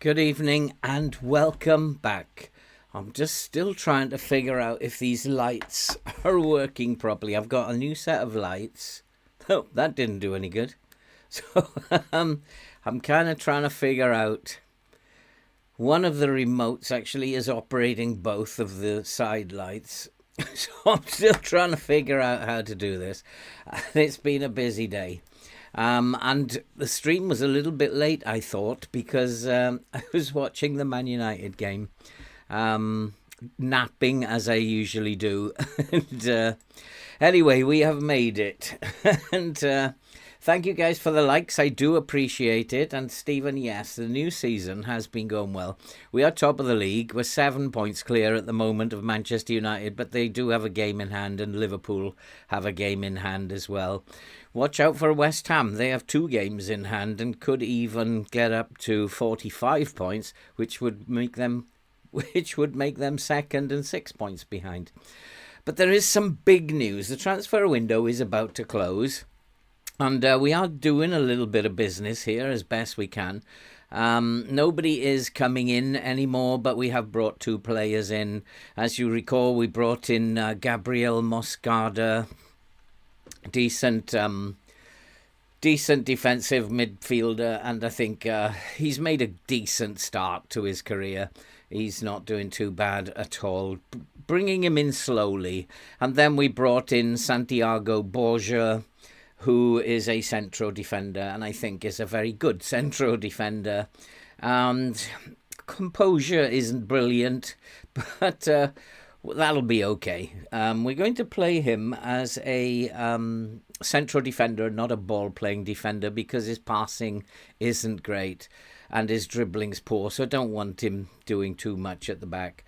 Good evening and welcome back. I'm just still trying to figure out if these lights are working properly. I've got a new set of lights. Oh, that didn't do any good. So I'm kind of trying to figure out. One of the remotes actually is operating both of the side lights. So I'm still trying to figure out how to do this. It's been a busy day. And the stream was a little bit late, I thought, because I was watching the Man United game, napping as I usually do. And anyway, we have made it. And thank you guys for the likes. I do appreciate it. And Stephen, yes, the new season has been going well. We are top of the league. We're 7 points clear at the moment of Manchester United, but they do have a game in hand, and Liverpool have a game in hand as well. Watch out for West Ham. They have 2 games in hand and could even get up to 45 points, which would make them second and 6 points behind. But there is some big news. The transfer window is about to close, and we are doing a little bit of business here as best we can. Nobody is coming in anymore, but we have brought 2 players in. As you recall, we brought in Gabriel Moscada, decent defensive midfielder, and I think he's made a decent start to his career. He's not doing too bad at all. Bringing him in slowly. And then we brought in Santiago Borja, who is a central defender, and I think is a very good central defender. And composure isn't brilliant, but that'll be okay. We're going to play him as a central defender, not a ball-playing defender, because his passing isn't great and his dribbling's poor, so I don't want him doing too much at the back.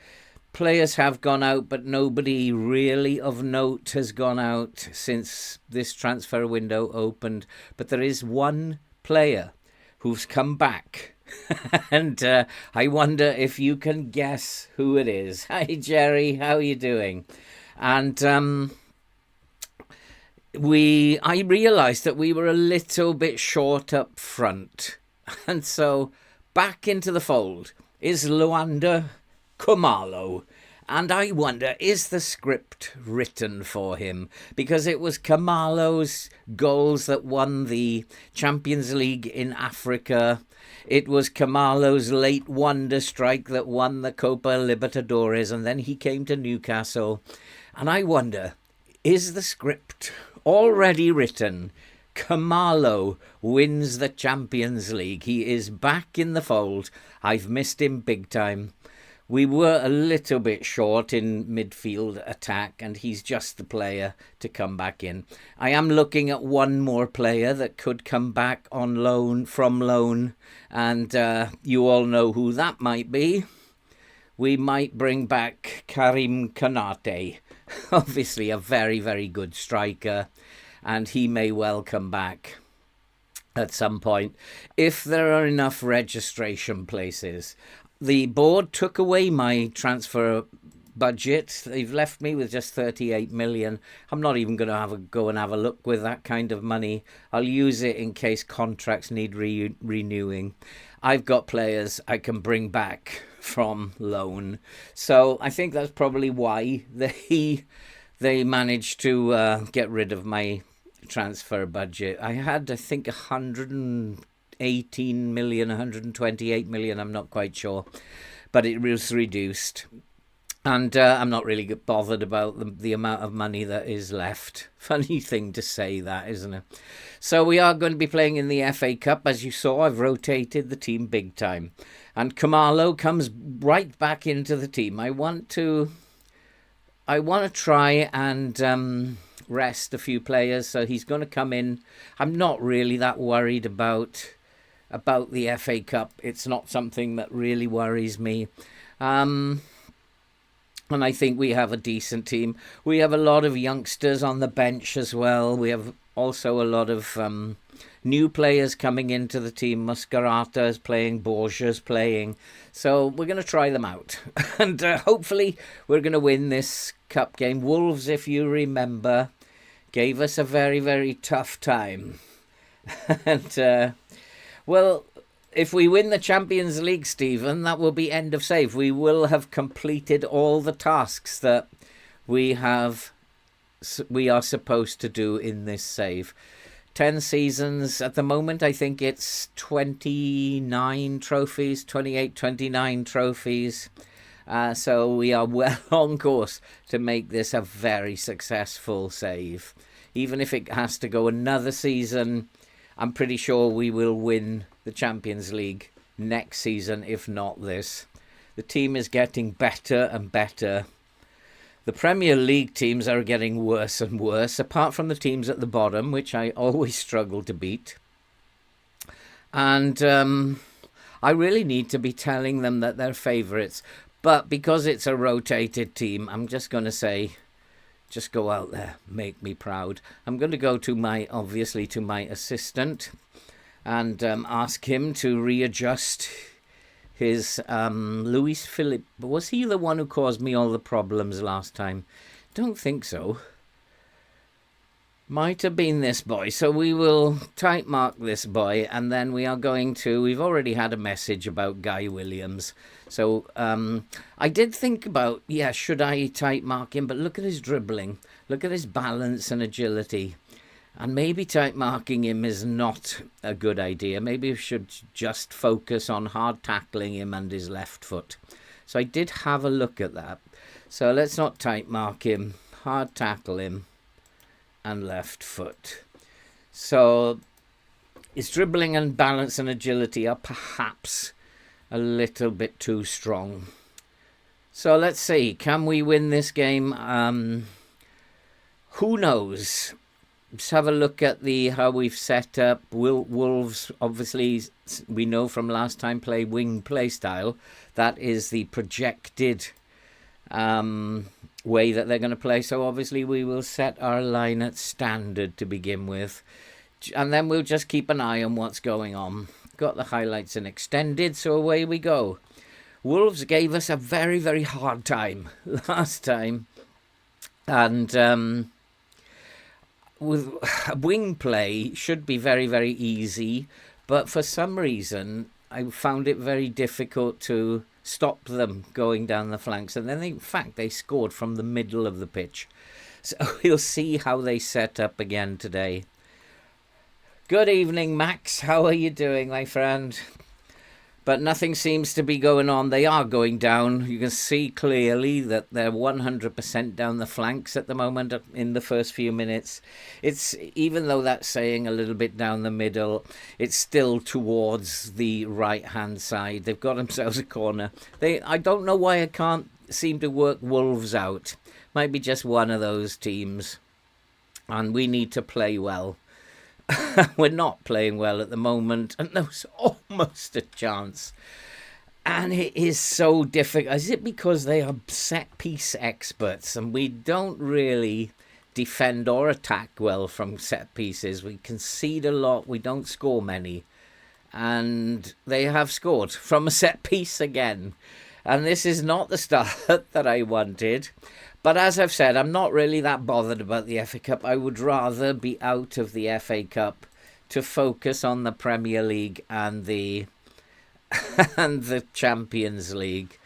Players have gone out, but nobody really of note has gone out since this transfer window opened. But there is one player who's come back. And I wonder if you can guess who it is. Hi, Jerry. How are you doing? And I realised that we were a little bit short up front. And so back into the fold is Luanda Kumalo. And I wonder, is the script written for him? Because it was Kumalo's goals that won the Champions League in Africa. It was Kumalo's late wonder strike that won the Copa Libertadores, and then he came to Newcastle. And I wonder, is the script already written? Kumalo wins the Champions League. He is back in the fold. I've missed him big time. We were a little bit short in midfield attack, and he's just the player to come back in. I am looking at one more player that could come back on loan, from loan, and you all know who that might be. We might bring back Karim Konate, obviously a very, very good striker, and he may well come back at some point if there are enough registration places. The board took away my transfer budget. They've left me with just 38 million. I'm not even going to go and have a look with that kind of money. I'll use it in case contracts need renewing. I've got players I can bring back from loan. So I think that's probably why they managed to get rid of my transfer budget. I had, I think, 118 million, 128 million, I'm not quite sure, but it was reduced. And I'm not really bothered about the amount of money that is left. Funny thing to say that, isn't it? So we are going to be playing in the FA Cup. As you saw, I've rotated the team big time. And Kamalo comes right back into the team. I want to try and rest a few players, so he's going to come in. I'm not really that worried about the FA Cup. It's not something that really worries me. And I think we have a decent team. We have a lot of youngsters on the bench as well. We have also a lot of new players coming into the team. Muscarata is playing, Borgia's playing. So we're going to try them out. And hopefully we're going to win this cup game. Wolves, if you remember, gave us a very, very tough time. And, well, if we win the Champions League, Stephen, that will be end of save. We will have completed all the tasks that we are supposed to do in this save. 10 seasons. At the moment, I think it's 29 trophies, 28, 29 trophies. So we are well on course to make this a very successful save. Even if it has to go another season, I'm pretty sure we will win the Champions League next season, if not this. The team is getting better and better. The Premier League teams are getting worse and worse, apart from the teams at the bottom, which I always struggle to beat. And I really need to be telling them that they're favourites. But because it's a rotated team, I'm just going to say, just go out there, make me proud. I'm going to go to my assistant and ask him to readjust his Luis Philippe. Was he the one who caused me all the problems last time? Don't think so. Might have been this boy. So we will type mark this boy, and then we are going to... We've already had a message about Guy Williams. So I did think about, should I type mark him? But look at his dribbling. Look at his balance and agility. And maybe type marking him is not a good idea. Maybe we should just focus on hard tackling him and his left foot. So I did have a look at that. So let's not type mark him. Hard tackle him and left foot. So his dribbling and balance and agility are perhaps a little bit too strong. So let's see. Can we win this game? Who knows? Let's have a look at how we've set up. Wolves, obviously, we know from last time, play wing play style. That is the projected way that they're going to play. So obviously we will set our line at standard to begin with. And then we'll just keep an eye on what's going on. Got the highlights and extended, so away we go. Wolves gave us a very, very hard time last time. And... with wing play should be very, very easy, but for some reason I found it very difficult to stop them going down the flanks. And then in fact they scored from the middle of the pitch. So we'll see how they set up again today. Good evening, Max. How are you doing, my friend? But nothing seems to be going on. They are going down. You can see clearly that they're 100% down the flanks at the moment in the first few minutes. It's, even though that's saying a little bit down the middle, it's still towards the right-hand side. They've got themselves a corner. I don't know why I can't seem to work Wolves out. Might be just one of those teams. And we need to play well. We're not playing well at the moment, and there was almost a chance. And it is so difficult. Is it because they are set-piece experts and we don't really defend or attack well from set pieces? We concede a lot, we don't score many. And they have scored from a set piece again. And this is not the start that I wanted. But as I've said, I'm not really that bothered about the FA Cup. I would rather be out of the FA Cup to focus on the Premier League and the Champions League.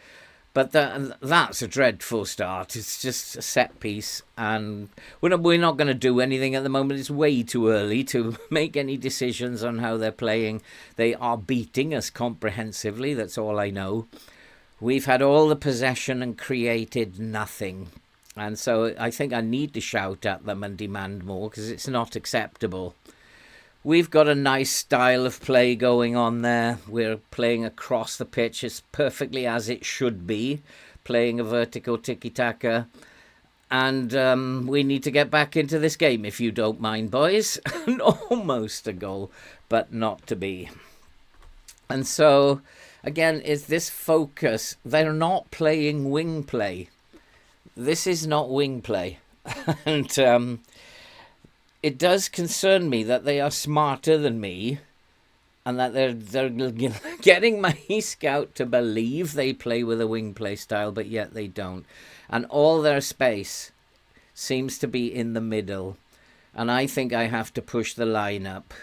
But that's a dreadful start. It's just a set piece, and we're not going to do anything at the moment. It's way too early to make any decisions on how they're playing. They are beating us comprehensively. That's all I know. We've had all the possession and created nothing. And so I think I need to shout at them and demand more, because it's not acceptable. We've got a nice style of play going on there. We're playing across the pitch. It's perfectly as it should be, playing a vertical tiki-taka. And we need to get back into this game, if you don't mind, boys. And almost a goal, but not to be. And so, again, is this focus. They're not playing wing play. This is not wing play. And it does concern me that they are smarter than me, and that they're getting my scout to believe they play with a wing play style, but yet they don't. And all their space seems to be in the middle. And I think I have to push the line up.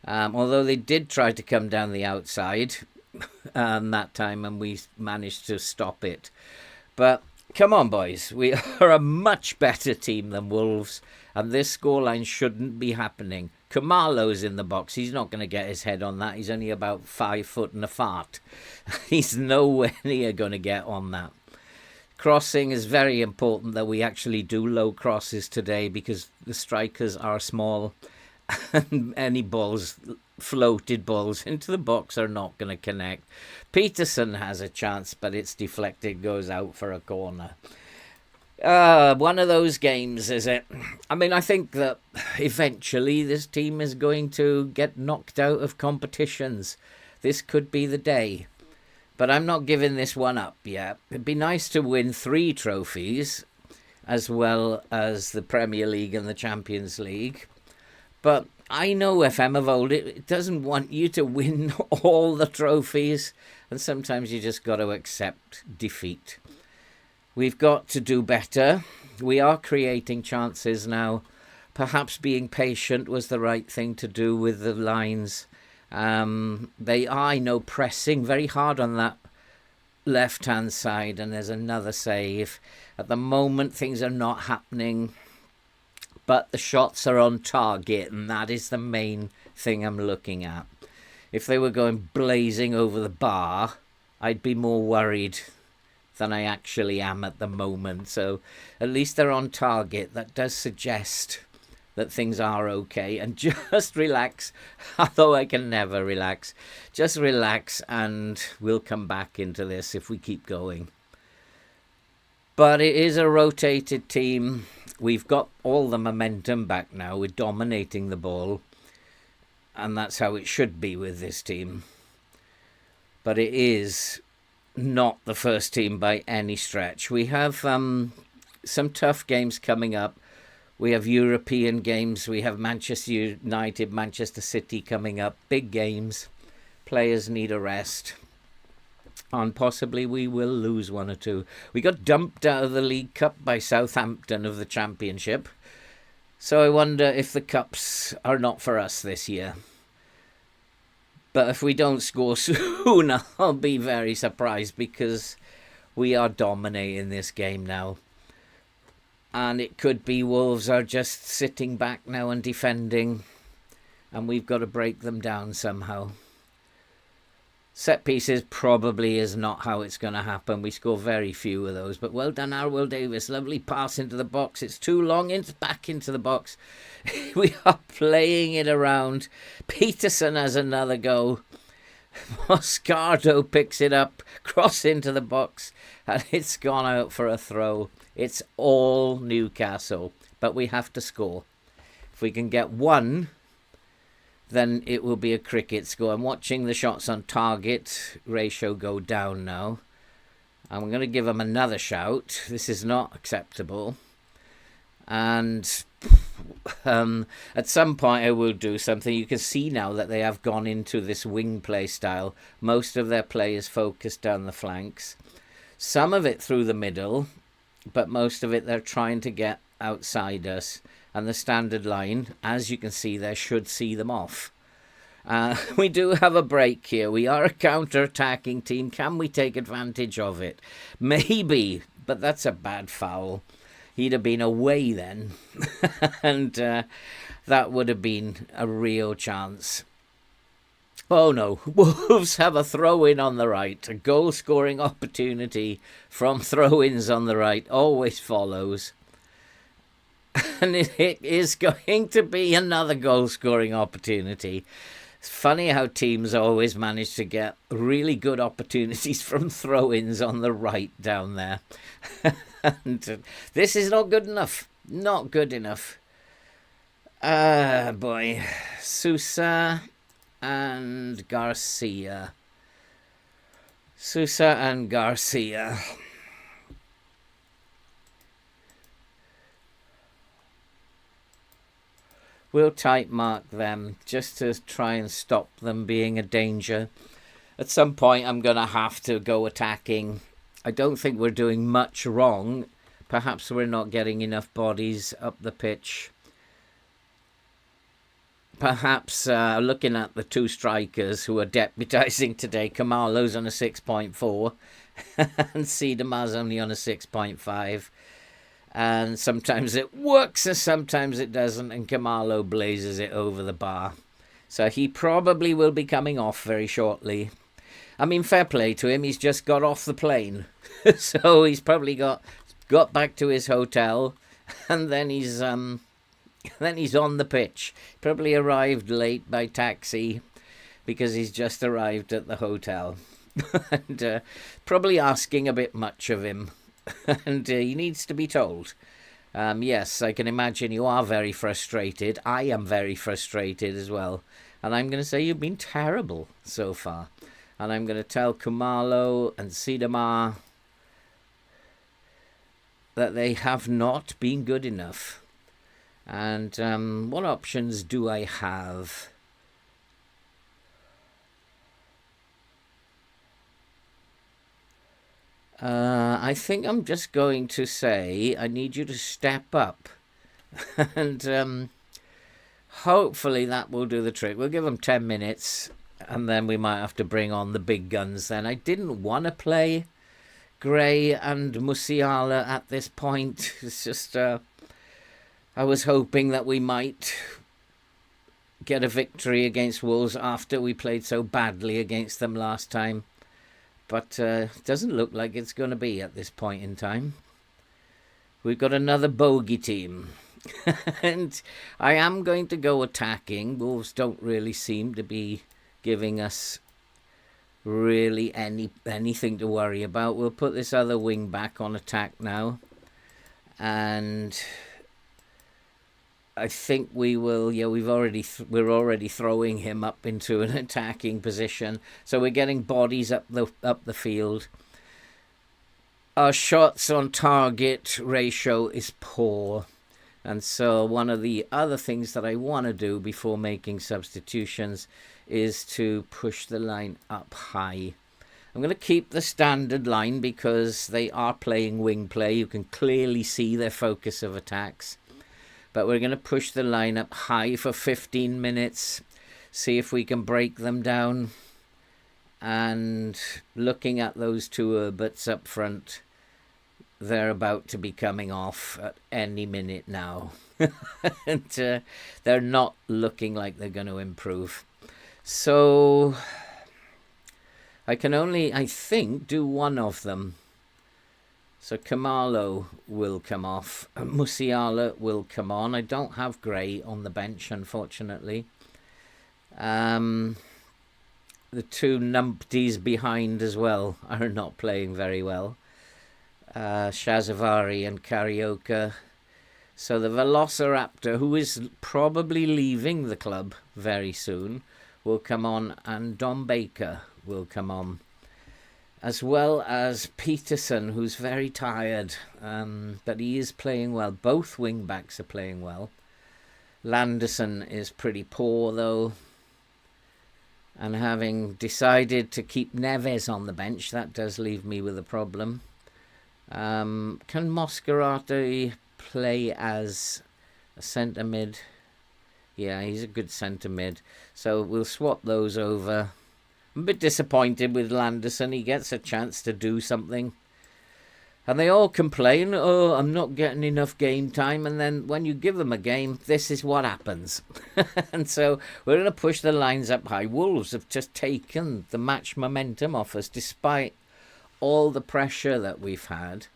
Although they did try to come down the outside that time, and we managed to stop it. But come on, boys. We are a much better team than Wolves, and this scoreline shouldn't be happening. Kamalo's in the box. He's not going to get his head on that. He's only about 5 foot and a fart. He's nowhere near going to get on that. Crossing is very important that we actually do low crosses today, because the strikers are small, and any balls, floated balls into the box, are not going to connect. Peterson has a chance, but it's deflected, goes out for a corner. One of those games, is it? I mean, I think that eventually this team is going to get knocked out of competitions. This could be the day. But I'm not giving this one up yet. It'd be nice to win 3 trophies, as well as the Premier League and the Champions League. But I know FM of old, it doesn't want you to win all the trophies, and sometimes you just got to accept defeat. We've got to do better. We are creating chances now. Perhaps being patient was the right thing to do with the lines. They are, I know, pressing very hard on that left-hand side, and there's another save. At the moment, things are not happening. But the shots are on target, and that is the main thing I'm looking at. If they were going blazing over the bar, I'd be more worried than I actually am at the moment. So at least they're on target. That does suggest that things are okay. And just relax, although I can never relax. Just relax, and we'll come back into this if we keep going. But it is a rotated team. We've got all the momentum back now. We're dominating the ball. And that's how it should be with this team. But it is not the first team by any stretch. We have some tough games coming up. We have European games. We have Manchester United, Manchester City coming up. Big games. Players need a rest. And possibly we will lose 1 or 2. We got dumped out of the League Cup by Southampton of the Championship. So I wonder if the Cups are not for us this year. But if we don't score soon, I'll be very surprised, because we are dominating this game now. And it could be Wolves are just sitting back now and defending, and we've got to break them down somehow. Set pieces probably is not how it's going to happen. We score very few of those. But well done, Arwell Davis. Lovely pass into the box. It's too long. Back into the box. We are playing it around. Peterson has another go. Moscardo picks it up. Cross into the box. And it's gone out for a throw. It's all Newcastle. But we have to score. If we can get one, then it will be a cricket score. I'm watching the shots on target ratio go down now. I'm going to give them another shout. This is not acceptable. And at some point I will do something. You can see now that they have gone into this wing play style. Most of their play is focused down the flanks. Some of it through the middle, but most of it they're trying to get outside us. And the standard line, as you can see there, should see them off. We do have a break here. We are a counter-attacking team. Can we take advantage of it? Maybe, but that's a bad foul. He'd have been away then. And that would have been a real chance. Oh no, Wolves have a throw-in on the right. A goal-scoring opportunity from throw-ins on the right always follows. And it is going to be another goal-scoring opportunity. It's funny how teams always manage to get really good opportunities from throw-ins on the right down there. And this is not good enough. Not good enough. Boy. Sousa and Garcia. Sousa and Garcia. We'll tight mark them just to try and stop them being a danger. At some point I'm going to have to go attacking. I don't think we're doing much wrong. Perhaps we're not getting enough bodies up the pitch. Perhaps looking at the two strikers who are deputising today, Kamalo's on a 6.4 and Siedemar's only on a 6.5. And sometimes it works and sometimes it doesn't, and Kamalo blazes it over the bar. So he probably will be coming off very shortly. I mean, fair play to him, he's just got off the plane. So he's probably got back to his hotel, and then he's on the pitch. Probably arrived late by taxi because he's just arrived at the hotel. And probably asking a bit much of him. And he needs to be told. Yes, I can imagine you are very frustrated. I am very frustrated as well. And I'm going to say you've been terrible so far. And I'm going to tell Kumalo and Siedemar that they have not been good enough. And what options do I have? I think I'm just going to say I need you to step up. And hopefully that will do the trick. We'll give them 10 minutes and then we might have to bring on the big guns then. I didn't want to play Gray and Musiala at this point. It's just I was hoping that we might get a victory against Wolves after we played so badly against them last time. But it doesn't look like it's going to be at this point in time. We've got another bogey team. And I am going to go attacking. Wolves don't really seem to be giving us really anything to worry about. We'll put this other wing back on attack now. And I think we will. Yeah, we're already throwing him up into an attacking position. So we're getting bodies up the field. Our shots on target ratio is poor. And so one of the other things that I want to do before making substitutions is to push the line up high. I'm going to keep the standard line because they are playing wing play. You can clearly see their focus of attacks. But we're going to push the line up high for 15 minutes. See if we can break them down. And looking at those two Herberts up front, they're about to be coming off at any minute now. And they're not looking like they're going to improve. So I can only, I think, do one of them. So Khumalo will come off. Musiala will come on. I don't have Gray on the bench, unfortunately. The two numpties behind as well are not playing very well. Shazavari and Carioca. So the Velociraptor, who is probably leaving the club very soon, will come on, and Don Baker will come on, as well as Peterson, who's very tired, but he is playing well. Both wing-backs are playing well. Landerson is pretty poor, though, and having decided to keep Neves on the bench, that does leave me with a problem. Can Moscarati play as a centre mid? Yeah, he's a good centre mid. So we'll swap those over. I'm a bit disappointed with Landerson. He gets a chance to do something. And they all complain, oh, I'm not getting enough game time. And then when you give them a game, this is what happens. And so we're going to push the lines up high. Wolves have just taken the match momentum off us, despite all the pressure that we've had.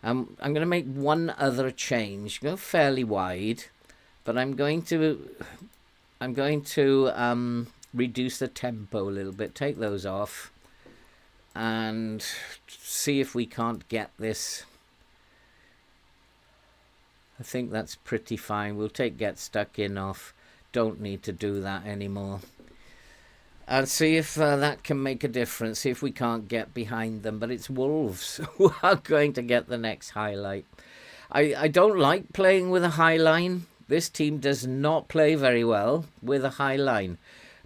I'm going to make one other change, go fairly wide, but I'm going to reduce the tempo a little bit, take those off, and see if we can't get this. I think that's pretty fine. We'll take get stuck in off. Don't need to do that anymore. And see if that can make a difference, see if we can't get behind them. But it's Wolves who are going to get the next highlight. I don't like playing with a high line. This team does not play very well with a high line.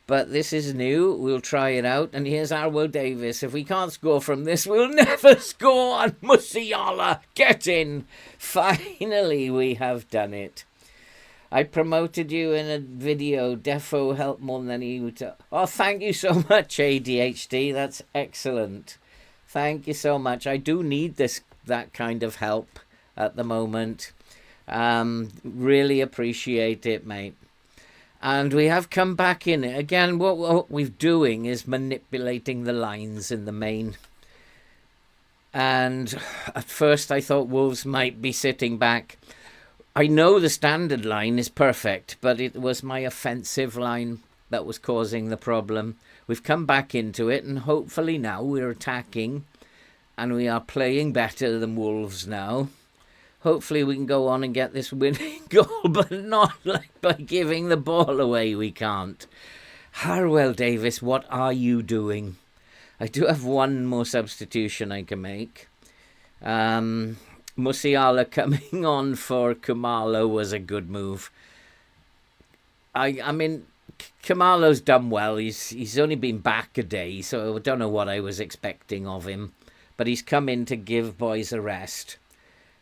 But this is new. We'll try it out. And here's Arwo Davis. If we can't score from this, we'll never score. And Musiala, get in. Finally, we have done it. I promoted you in a video. Defo helped more than he would. Oh, thank you so much, ADHD. That's excellent. Thank you so much. I do need that kind of help at the moment. Really appreciate it, mate. And we have come back in it. Again, what we're doing is manipulating the lines in the main. And at first I thought Wolves might be sitting back. I know the standard line is perfect, but it was my offensive line that was causing the problem. We've come back into it, and hopefully now we're attacking, and we are playing better than Wolves now. Hopefully we can go on and get this winning goal, but not like by giving the ball away. We can't. Harwell Davis, what are you doing? I do have one more substitution I can make. Musiala coming on for Khumalo was a good move. I mean, Khumalo's done well. He's only been back a day, so I don't know what I was expecting of him. But he's come in to give boys a rest.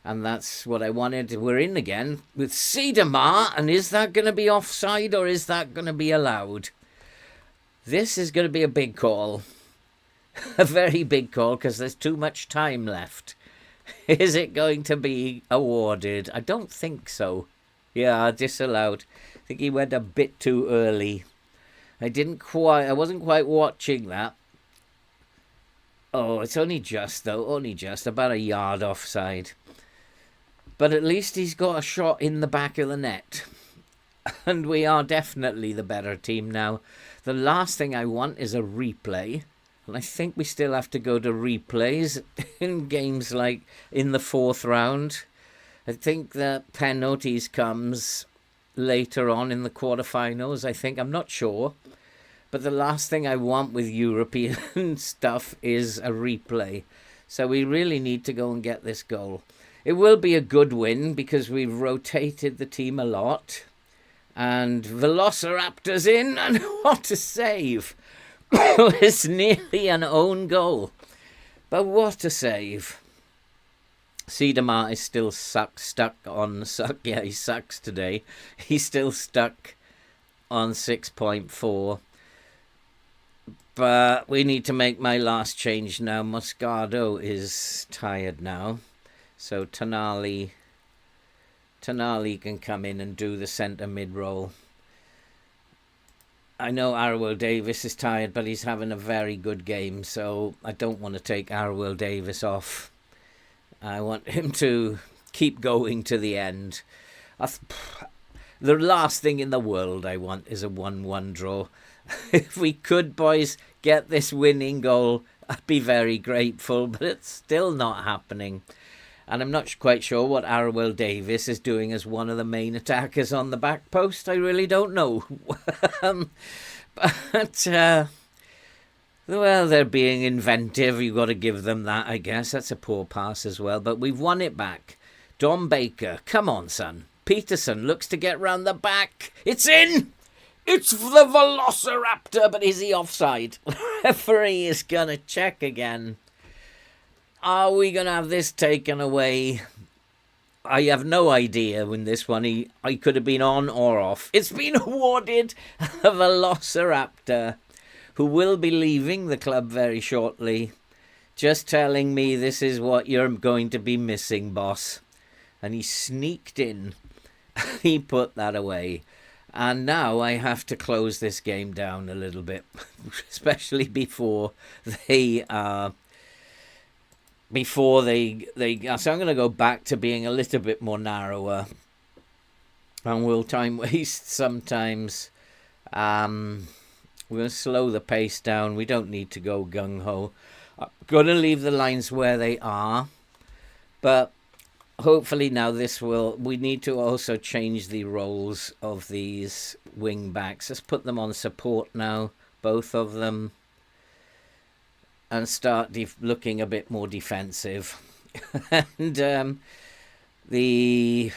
And that's what I wanted. We're in again with Sidamar. And is that going to be offside or is that going to be allowed? This is going to be a big call. A very big call because there's too much time left. Is it going to be awarded? I don't think so. Yeah, disallowed. I think he went a bit too early. I wasn't quite watching that. Oh, it's only just, though. Only just. About a yard offside. But at least he's got a shot in the back of the net. And we are definitely the better team now. The last thing I want is a replay. And I think we still have to go to replays in games like in the fourth round. I think the penalties comes later on in the quarterfinals, I think. I'm not sure. But the last thing I want with European stuff is a replay. So we really need to go and get this goal. It will be a good win because we've rotated the team a lot. And Velociraptor's in, and what a save! It's nearly an own goal. But what a save. Sidamar is still yeah, he sucks today. He's still stuck on 6.4. But we need to make my last change now. Moscardo is tired now. So Tonali can come in and do the centre mid role. I know Arwell Davis is tired, but he's having a very good game, so I don't want to take Arwell Davis off. I want him to keep going to the end. The last thing in the world I want is a 1-1 draw. If we could, boys, get this winning goal, I'd be very grateful, but it's still not happening. And I'm not quite sure what Arwell Davis is doing as one of the main attackers on the back post. I really don't know. Well, they're being inventive. You've got to give them that, I guess. That's a poor pass as well. But we've won it back. Dom Baker, come on, son. Peterson looks to get round the back. It's in! It's the Velociraptor, but is he offside? The referee is going to check again. Are we going to have this taken away? I have no idea when this one, I could have been on or off. It's been awarded a Velociraptor, who will be leaving the club very shortly. Just telling me this is what you're going to be missing, boss. And he sneaked in. He put that away. And now I have to close this game down a little bit, especially before they so I'm going to go back to being a little bit more narrower, and we'll time waste sometimes. We're going to slow the pace down. We don't need to go gung-ho. I'm going to leave the lines where they are, but hopefully now we need to also change the roles of these wing backs. Let's put them on support now, both of them, and start looking a bit more defensive. And we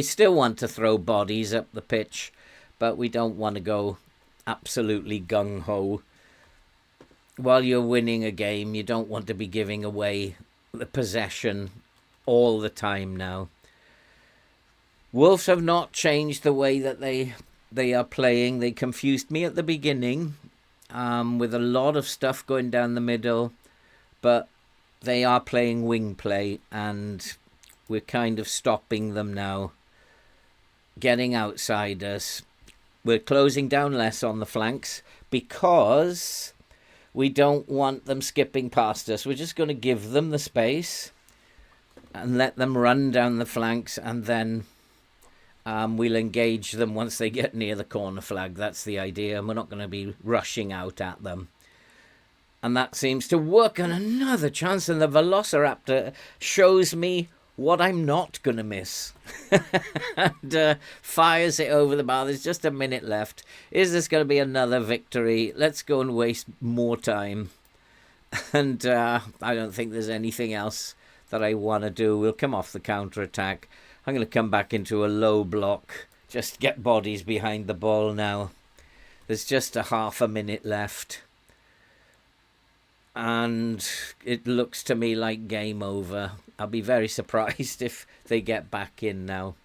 still want to throw bodies up the pitch, but we don't want to go absolutely gung-ho. While you're winning a game, you don't want to be giving away the possession all the time now. Wolves have not changed the way that they are playing. They confused me at the beginning, with a lot of stuff going down the middle, but they are playing wing play, and we're kind of stopping them now, getting outside us. We're closing down less on the flanks because we don't want them skipping past us. We're just going to give them the space and let them run down the flanks, and then we'll engage them once they get near the corner flag. That's the idea, and we're not going to be rushing out at them. And that seems to work. And another chance, and the Velociraptor shows me what I'm not going to miss. And fires it over the bar. There's just a minute left. Is this going to be another victory? Let's go and waste more time. And I don't think there's anything else that I want to do. We'll come off the counter-attack. I'm going to come back into a low block. Just get bodies behind the ball now. There's just a half a minute left. And it looks to me like game over. I'll be very surprised if they get back in now.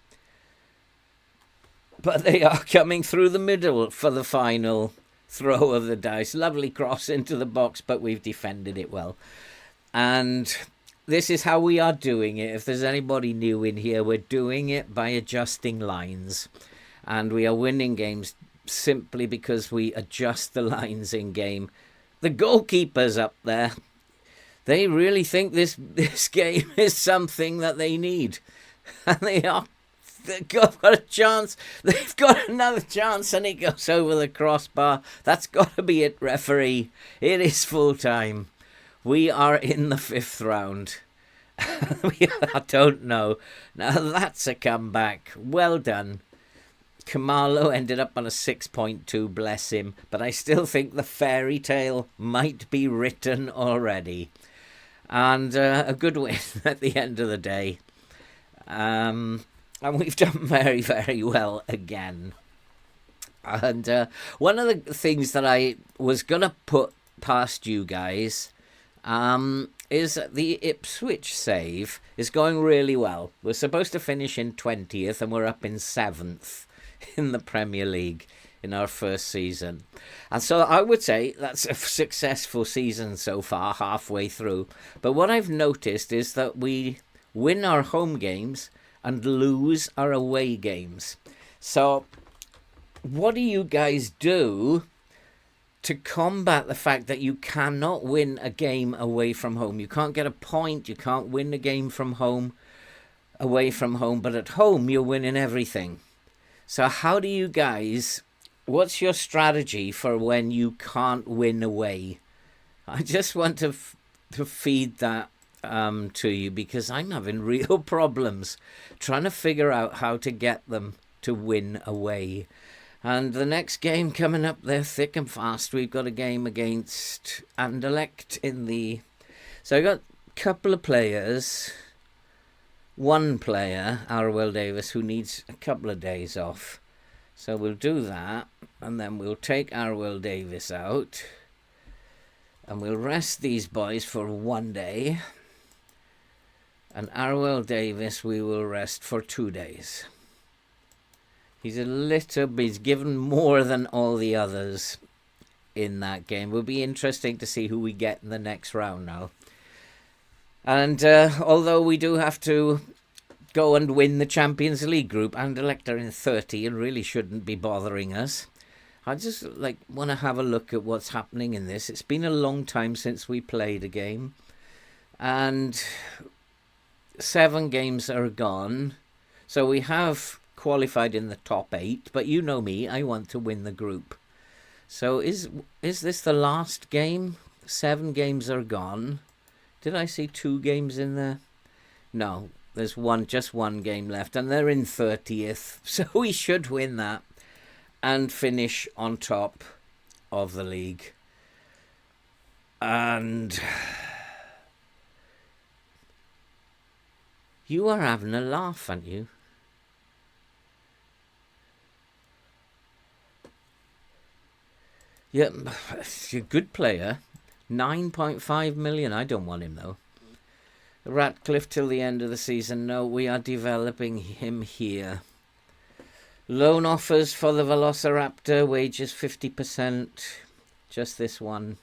But they are coming through the middle for the final throw of the dice. Lovely cross into the box, but we've defended it well. And this is how we are doing it. If there's anybody new in here, we're doing it by adjusting lines. And we are winning games simply because we adjust the lines in game. The goalkeepers up there, they really think this game is something that they need. And they've got a chance. They've got another chance, and it goes over the crossbar. That's got to be it, referee. It is full time. We are in the 5th round. I don't know. Now that's a comeback. Well done. Kamalo ended up on a 6.2, bless him. But I still think the fairy tale might be written already. And a good win at the end of the day. And we've done very, very well again. And one of the things that I was going to put past you guys is that the Ipswich save is going really well. We're supposed to finish in 20th, and we're up in 7th in the Premier League in our first season. And so I would say that's a successful season so far, halfway through. But what I've noticed is that we win our home games and lose our away games. So what do you guys do to combat the fact that you cannot win a game away from home? You can't get a point, you can't win a game from home, away from home, but at home you're winning everything. So how do you guys, what's your strategy for when you can't win away? I just want to feed that to you, because I'm having real problems trying to figure out how to get them to win away. And the next game coming up there thick and fast, we've got a game against Anderlecht in the... So I got a couple of players, one player, Arwell Davis, who needs a couple of days off. So we'll do that, and then we'll take Arwell Davis out, and we'll rest these boys for 1 day. And Arwell Davis we will rest for 2 days. He's given more than all the others in that game. It'll be interesting to see who we get in the next round now. And although we do have to go and win the Champions League group, Anderlecht are in 30 and really shouldn't be bothering us. I just want to have a look at what's happening in this. It's been a long time since we played a game, and 7 games are gone. So we have qualified in the top 8, but you know me, I want to win the group. So is this the last game? 7 games are gone. Did I see 2 games in there? No, there's just one game left, and they're in 30th, so we should win that and finish on top of the league. And you are having a laugh, aren't you? Yeah, he's a good player. 9.5 million. I don't want him, though. Ratcliffe till the end of the season. No, we are developing him here. Loan offers for the Velociraptor. Wages 50%. Just this one.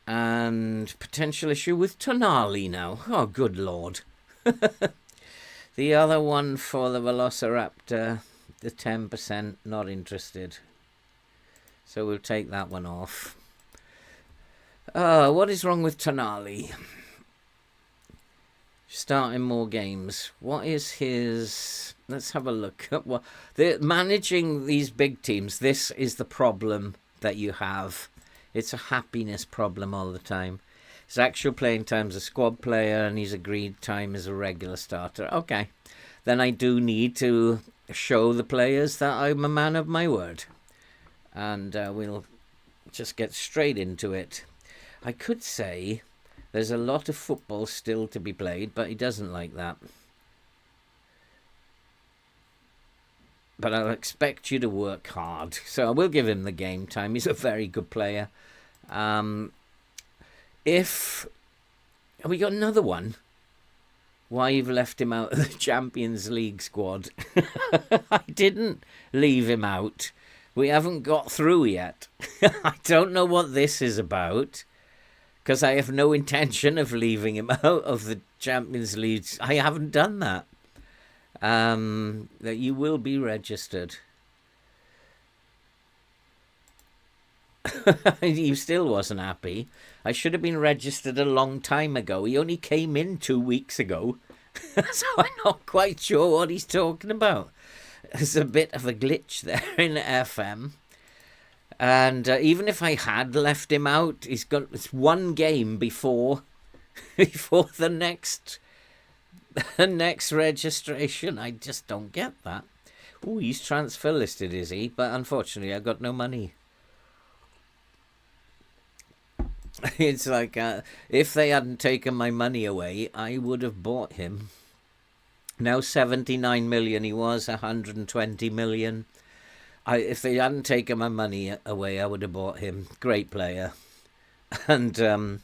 And potential issue with Tonali now. Oh, good lord. The other one for the Velociraptor, the 10%, not interested. So we'll take that one off. What is wrong with Tonali? Starting more games. What is his... Let's have a look at what... Managing these big teams, this is the problem that you have. It's a happiness problem all the time. His actual playing time's a squad player, and his agreed time is a regular starter. Okay. Then I do need to show the players that I'm a man of my word. And we'll just get straight into it. I could say there's a lot of football still to be played, but he doesn't like that. But I'll expect you to work hard. So I will give him the game time. He's a very good player. If... Have we got another one? Why you've left him out of the Champions League squad? I didn't leave him out. We haven't got through yet. I don't know what this is about, because I have no intention of leaving him out of the Champions League. I haven't done that. That you will be registered. He still wasn't happy. I should have been registered a long time ago. He only came in 2 weeks ago. So I'm not quite sure what he's talking about. There's a bit of a glitch there in FM. And even if I had left him out, he's got it's one game before the next registration. I just don't get that. Oh, he's transfer listed, is he? But unfortunately, I got no money. It's like if they hadn't taken my money away, I would have bought him. Now 79 million. He was 120 million. If they hadn't taken my money away, I would have bought him. Great player. And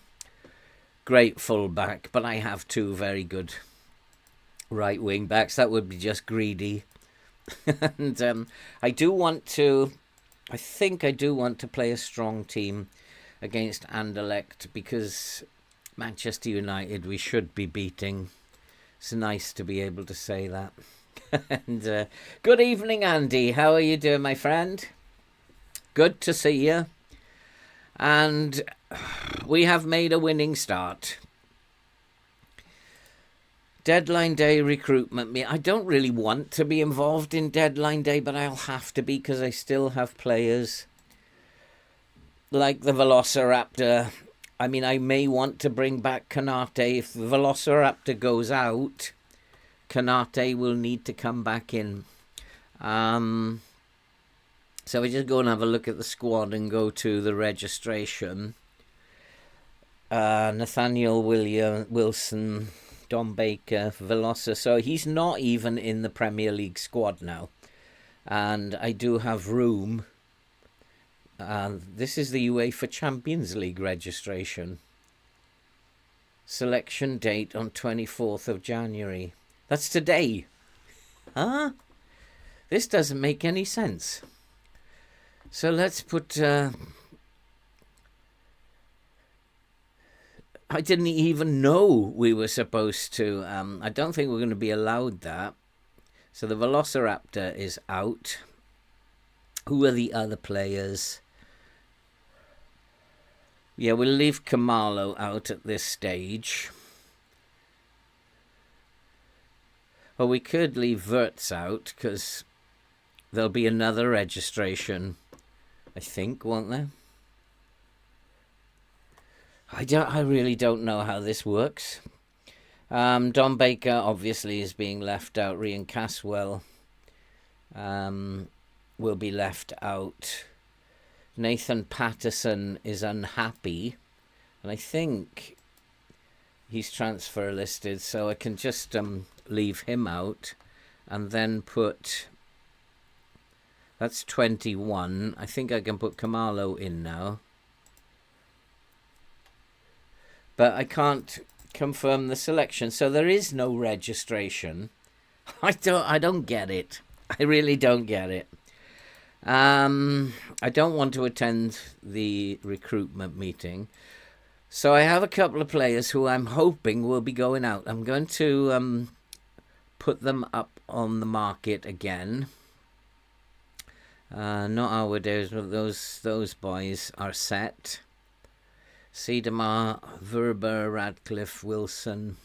great fullback. But I have 2 very good right wing backs. That would be just greedy. And I think I do want to play a strong team against Anderlecht, because Manchester United we should be beating. It's nice to be able to say that. And good evening, Andy. How are you doing, my friend? Good to see you. And we have made a winning start. Deadline day recruitment. I don't really want to be involved in deadline day, but I'll have to be because I still have players like the Velociraptor. I mean, I may want to bring back Kanate. If the Velociraptor goes out, Kanate will need to come back in. So we just go and have a look at the squad and go to the registration. Nathaniel Wilson, Don Baker, Velosa. So he's not even in the Premier League squad now. And I do have room. This is the UEFA Champions League registration. Selection date on 24th of January. That's today. Huh? This doesn't make any sense. So let's put... I didn't even know we were supposed to... I don't think we're going to be allowed that. So the Velociraptor is out. Who are the other players? Yeah, we'll leave Kamalo out at this stage. Well, we could leave Wirtz out because there'll be another registration, I think, won't there? I really don't know how this works. Don Baker obviously is being left out. Ryan Caswell will be left out. Nathan Patterson is unhappy, and I think he's transfer listed, so I can just leave him out and then put... That's 21. I think I can put Kamalo in now. But I can't confirm the selection, so there is no registration. I don't get it. I really don't get it. I don't want to attend the recruitment meeting. So I have a couple of players who I'm hoping will be going out. I'm going to put them up on the market again. Not our days, but those boys are set. Siedemar, Verber, Radcliffe, Wilson,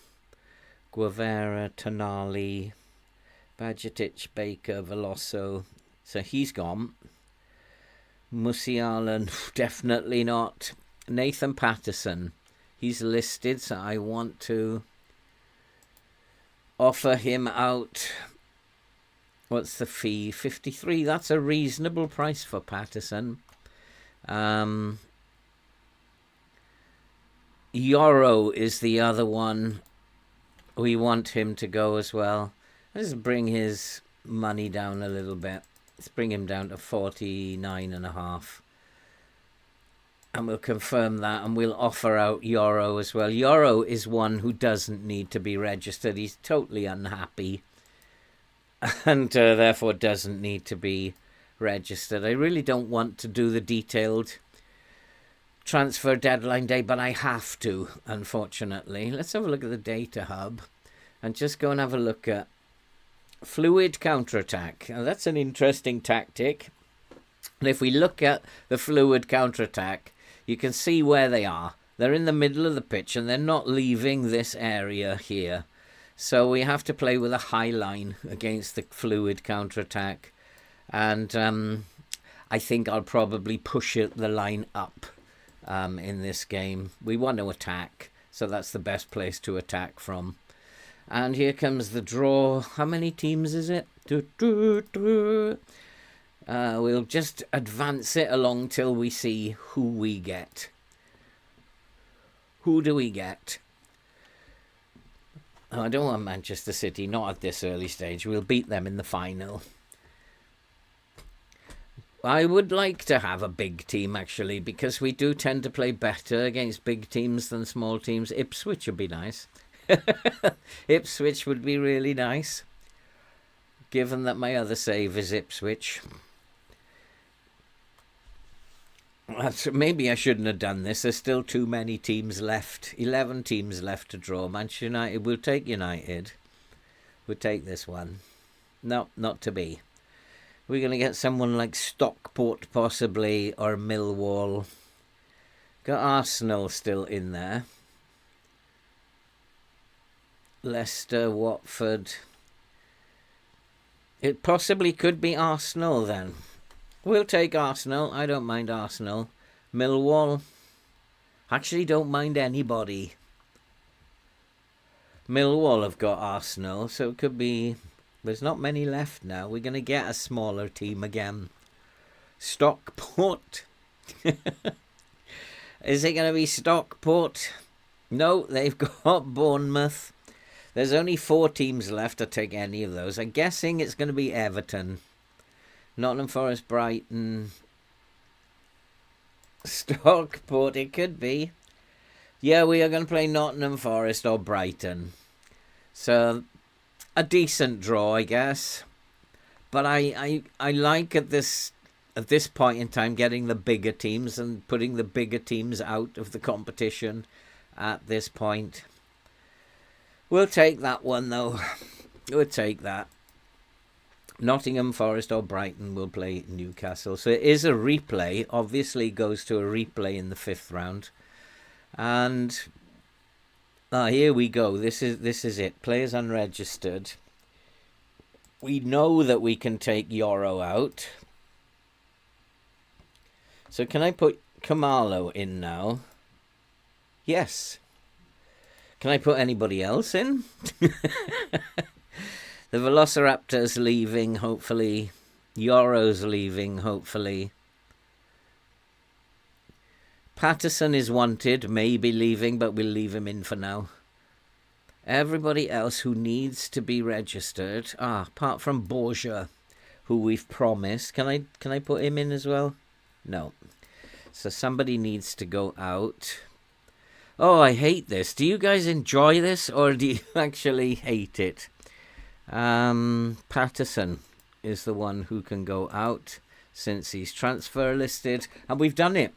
Guevara, Tonali, Bajetic, Baker, Veloso. So he's gone. Musiala, definitely not. Nathan Patterson, he's listed, so I want to offer him out. What's the fee? 53. That's a reasonable price for Patterson. Yoro is the other one. We want him to go as well. Let's bring his money down a little bit. Let's bring him down to 49.5. And we'll confirm that, and we'll offer out Yoro as well. Yoro is one who doesn't need to be registered. He's totally unhappy and therefore doesn't need to be registered. I really don't want to do the detailed transfer deadline day, but I have to, unfortunately. Let's have a look at the data hub and just go and have a look at fluid counterattack. Now, that's an interesting tactic. And if we look at the fluid counterattack, you can see where they are. They're in the middle of the pitch and they're not leaving this area here. So we have to play with a high line against the fluid counterattack. And I think I'll probably push the line up in this game. We want to attack, so that's the best place to attack from. And here comes the draw. How many teams is it? We'll just advance it along till we see who we get. Who do we get? Oh, I don't want Manchester City, not at this early stage. We'll beat them in the final. I would like to have a big team, actually, because we do tend to play better against big teams than small teams. Ipswich would be nice. Ipswich would be really nice, given that my other save is Ipswich. Maybe I shouldn't have done this. There's still too many teams left. 11 teams left to draw. Manchester United, we'll take United. We'll take this one. No, not to be. We're going to get someone like Stockport possibly, or Millwall. Got Arsenal still in there. Leicester, Watford. It possibly could be Arsenal then. We'll take Arsenal. I don't mind Arsenal. Millwall. Actually don't mind anybody. Millwall have got Arsenal, so it could be... There's not many left now. We're going to get a smaller team again. Stockport. Is it going to be Stockport? No, they've got Bournemouth. There's only 4 teams left to take any of those. I'm guessing it's going to be Everton. Nottingham Forest, Brighton. Stockport, it could be. Yeah, we are going to play Nottingham Forest or Brighton. So, a decent draw, I guess. But I like at this point in time getting the bigger teams and putting the bigger teams out of the competition at this point. We'll take that one, though. We'll take that. Nottingham Forest or Brighton will play Newcastle. So it is a replay. Obviously goes to a replay in the 5th round. And here we go. This is it. Players unregistered. We know that we can take Yoro out. So can I put Kamalo in now? Yes. Can I put anybody else in? The Velociraptor's leaving, hopefully. Yoro's leaving, hopefully. Patterson is wanted, maybe leaving, but we'll leave him in for now. Everybody else who needs to be registered, apart from Borgia, who we've promised. Can I put him in as well? No. So somebody needs to go out. Oh, I hate this. Do you guys enjoy this, or do you actually hate it? Patterson is the one who can go out since he's transfer listed, and we've done it.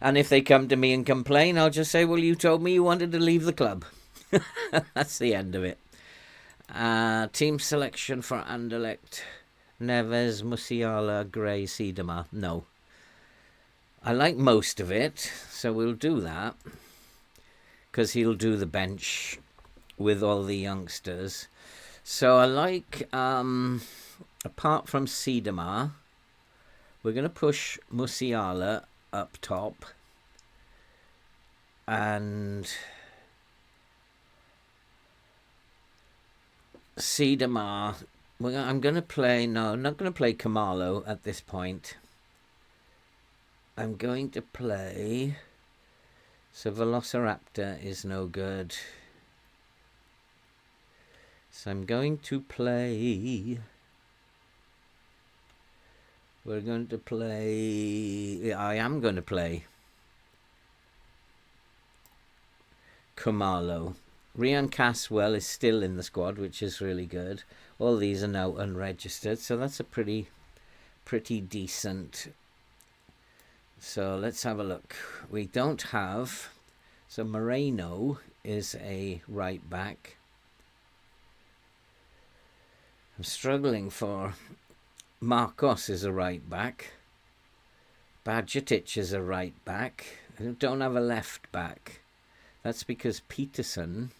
And if they come to me and complain, I'll just say, well, you told me you wanted to leave the club. That's the end of it. Team selection for Anderlecht. Neves, Musiala, Gray, Siedema. No. I like most of it, so we'll do that. Because he'll do the bench with all the youngsters. So I like, apart from Siedema, we're going to push Musiala up top. And Siedema, I'm going to play, no, I'm not going to play Kamalo at this point. I'm going to play, so Velociraptor is no good. So I'm going to play, I am going to play Kamalo. Rian Caswell is still in the squad, which is really good. All these are now unregistered, so that's a pretty decent. So let's have a look. We don't have, so Moreno is a right back. I'm struggling for, Marcos is a right back. Badjatic is a right back. I don't have a left back. That's because Peterson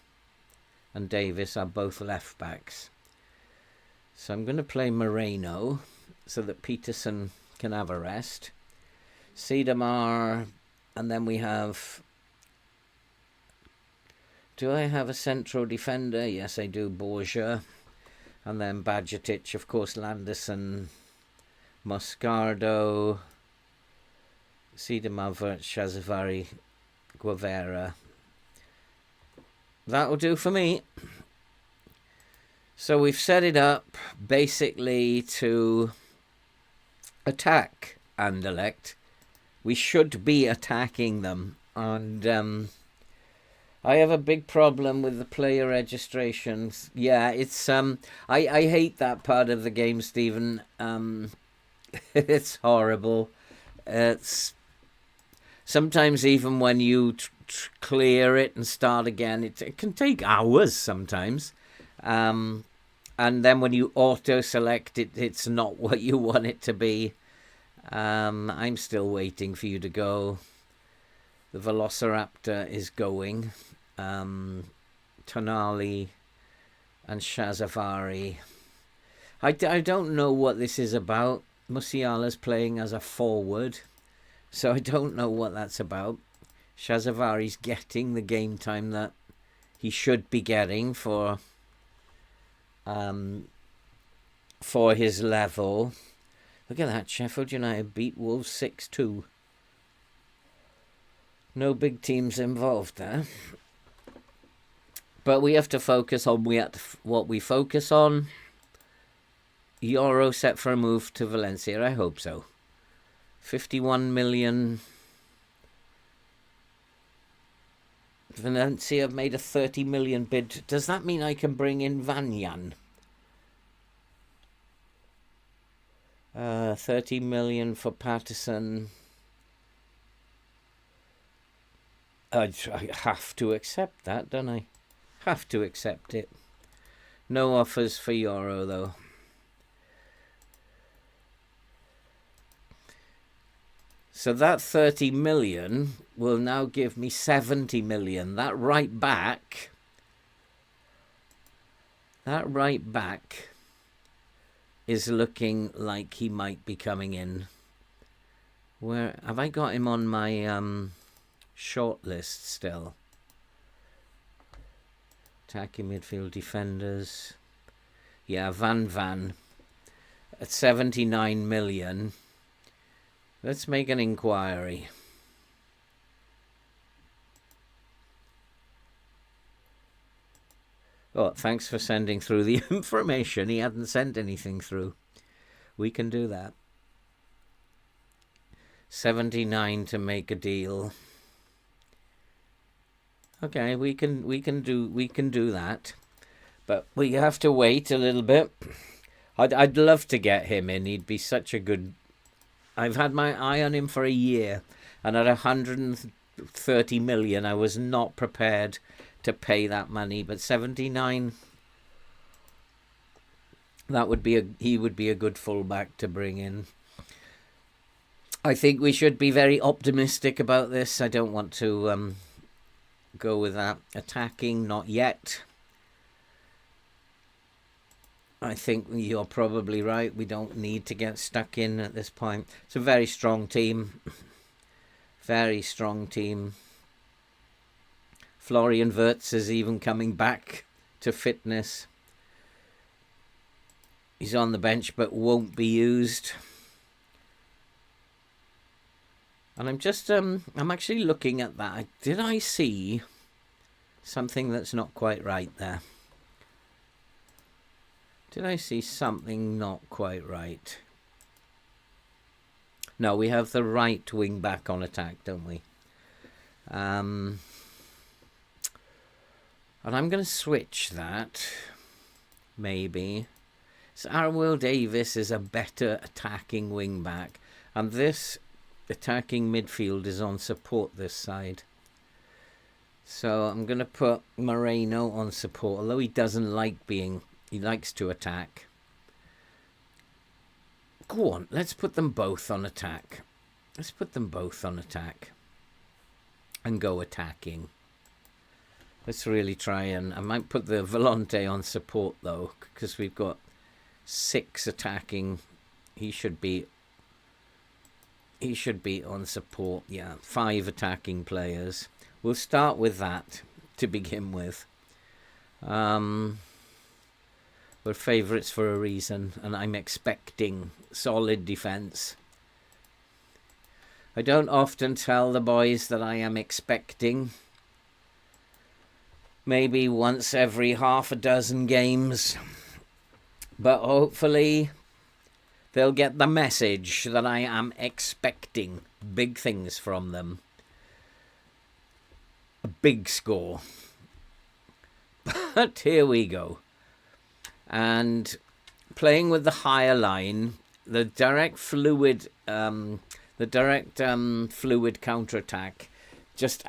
and Davis are both left backs. So I'm going to play Moreno so that Peterson can have a rest. Siedemar, and then we have, do I have a central defender? Yes, I do, Borgia. And then Badjatic, of course, Landerson, Moscardo, Siedemar, Shazavari, Guevara. That'll do for me. So we've set it up basically to attack Anderlecht. We should be attacking them. And I have a big problem with the player registrations. Yeah, it's I hate that part of the game, Stephen. It's horrible. It's sometimes even when you clear it and start again, it can take hours sometimes. and then when you auto-select it, it's not what you want it to be. I'm still waiting for you to go. The Velociraptor is going. Tonali and Shazavari. I don't know what this is about. Musiala's playing as a forward, so I don't know what that's about. Shazavari's getting the game time that he should be getting for his level. Look at that, Sheffield United beat Wolves 6-2. No big teams involved there. But we have to focus on what we focus on. Euro set for a move to Valencia. I hope so. 51 million. Valencia have made a 30 million bid. Does that mean I can bring in Vanyan? 30 million for Patterson. I have to accept that, don't I? Have to accept it. No offers for Euro, though. So that 30 million will now give me 70 million. That right back is looking like he might be coming in. Where have I got him on my short list still? Attacking midfield defenders. Yeah, Van at 79 million. Let's make an inquiry. Oh, thanks for sending through the information. He hadn't sent anything through. We can do that. 79 to make a deal. Okay, we can do that. But we have to wait a little bit. I'd love to get him in. He'd be such a good... I've had my eye on him for a year, and at 130 million, I was not prepared to pay that money. But 79, he would be a good fullback to bring in. I think we should be very optimistic about this. I don't want to go with that. Attacking, not yet. I think you're probably right. We don't need to get stuck in at this point. It's a very strong team. Very strong team. Florian Wirtz is even coming back to fitness. He's on the bench but won't be used. And I'm just, I'm actually looking at that. Did I see something that's not quite right there? Did I see something not quite right? No, we have the right wing back on attack, don't we? And I'm going to switch that, maybe. So Will Davis is a better attacking wing back. And this attacking midfield is on support this side. So I'm going to put Moreno on support, although he doesn't like being... He likes to attack. Go on, let's put them both on attack. Let's put them both on attack. And go attacking. Let's really try and... I might put the Volante on support, though, because we've got 6 attacking. He should be on support. Yeah, 5 attacking players. We'll start with that to begin with. We're favourites for a reason, and I'm expecting solid defence. I don't often tell the boys that I am expecting. Maybe once every half a dozen games. But hopefully they'll get the message that I am expecting big things from them. A big score. But here we go. And playing with the higher line, the direct fluid counterattack just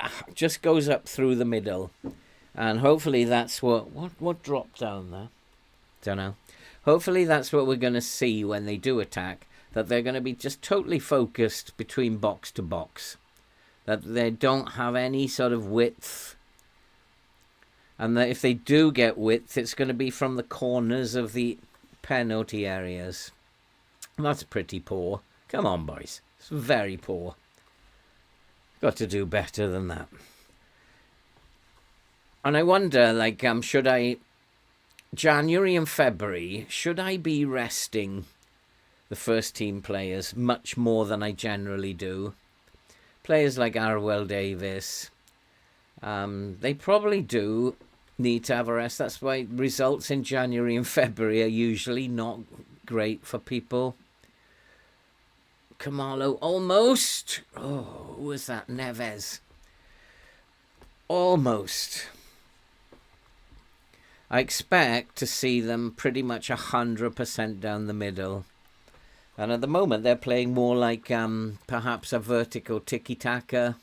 goes up through the middle, and hopefully that's what dropped down there. Don't know. Hopefully that's what we're going to see when they do attack, that they're going to be just totally focused between box to box, that they don't have any sort of width, and that if they do get width, it's going to be from the corners of the penalty areas. That's pretty poor. Come on, boys. It's very poor. Got to do better than that. And I wonder, like, should I... January and February, should I be resting the first team players much more than I generally do? Players like Arwell Davis, they probably do need to have a rest. That's why results in January and February are usually not great for people. Kamalo, almost. Oh, who was that? Neves. Almost. I expect to see them pretty much 100% down the middle. And at the moment, they're playing more like perhaps a vertical tiki-taka.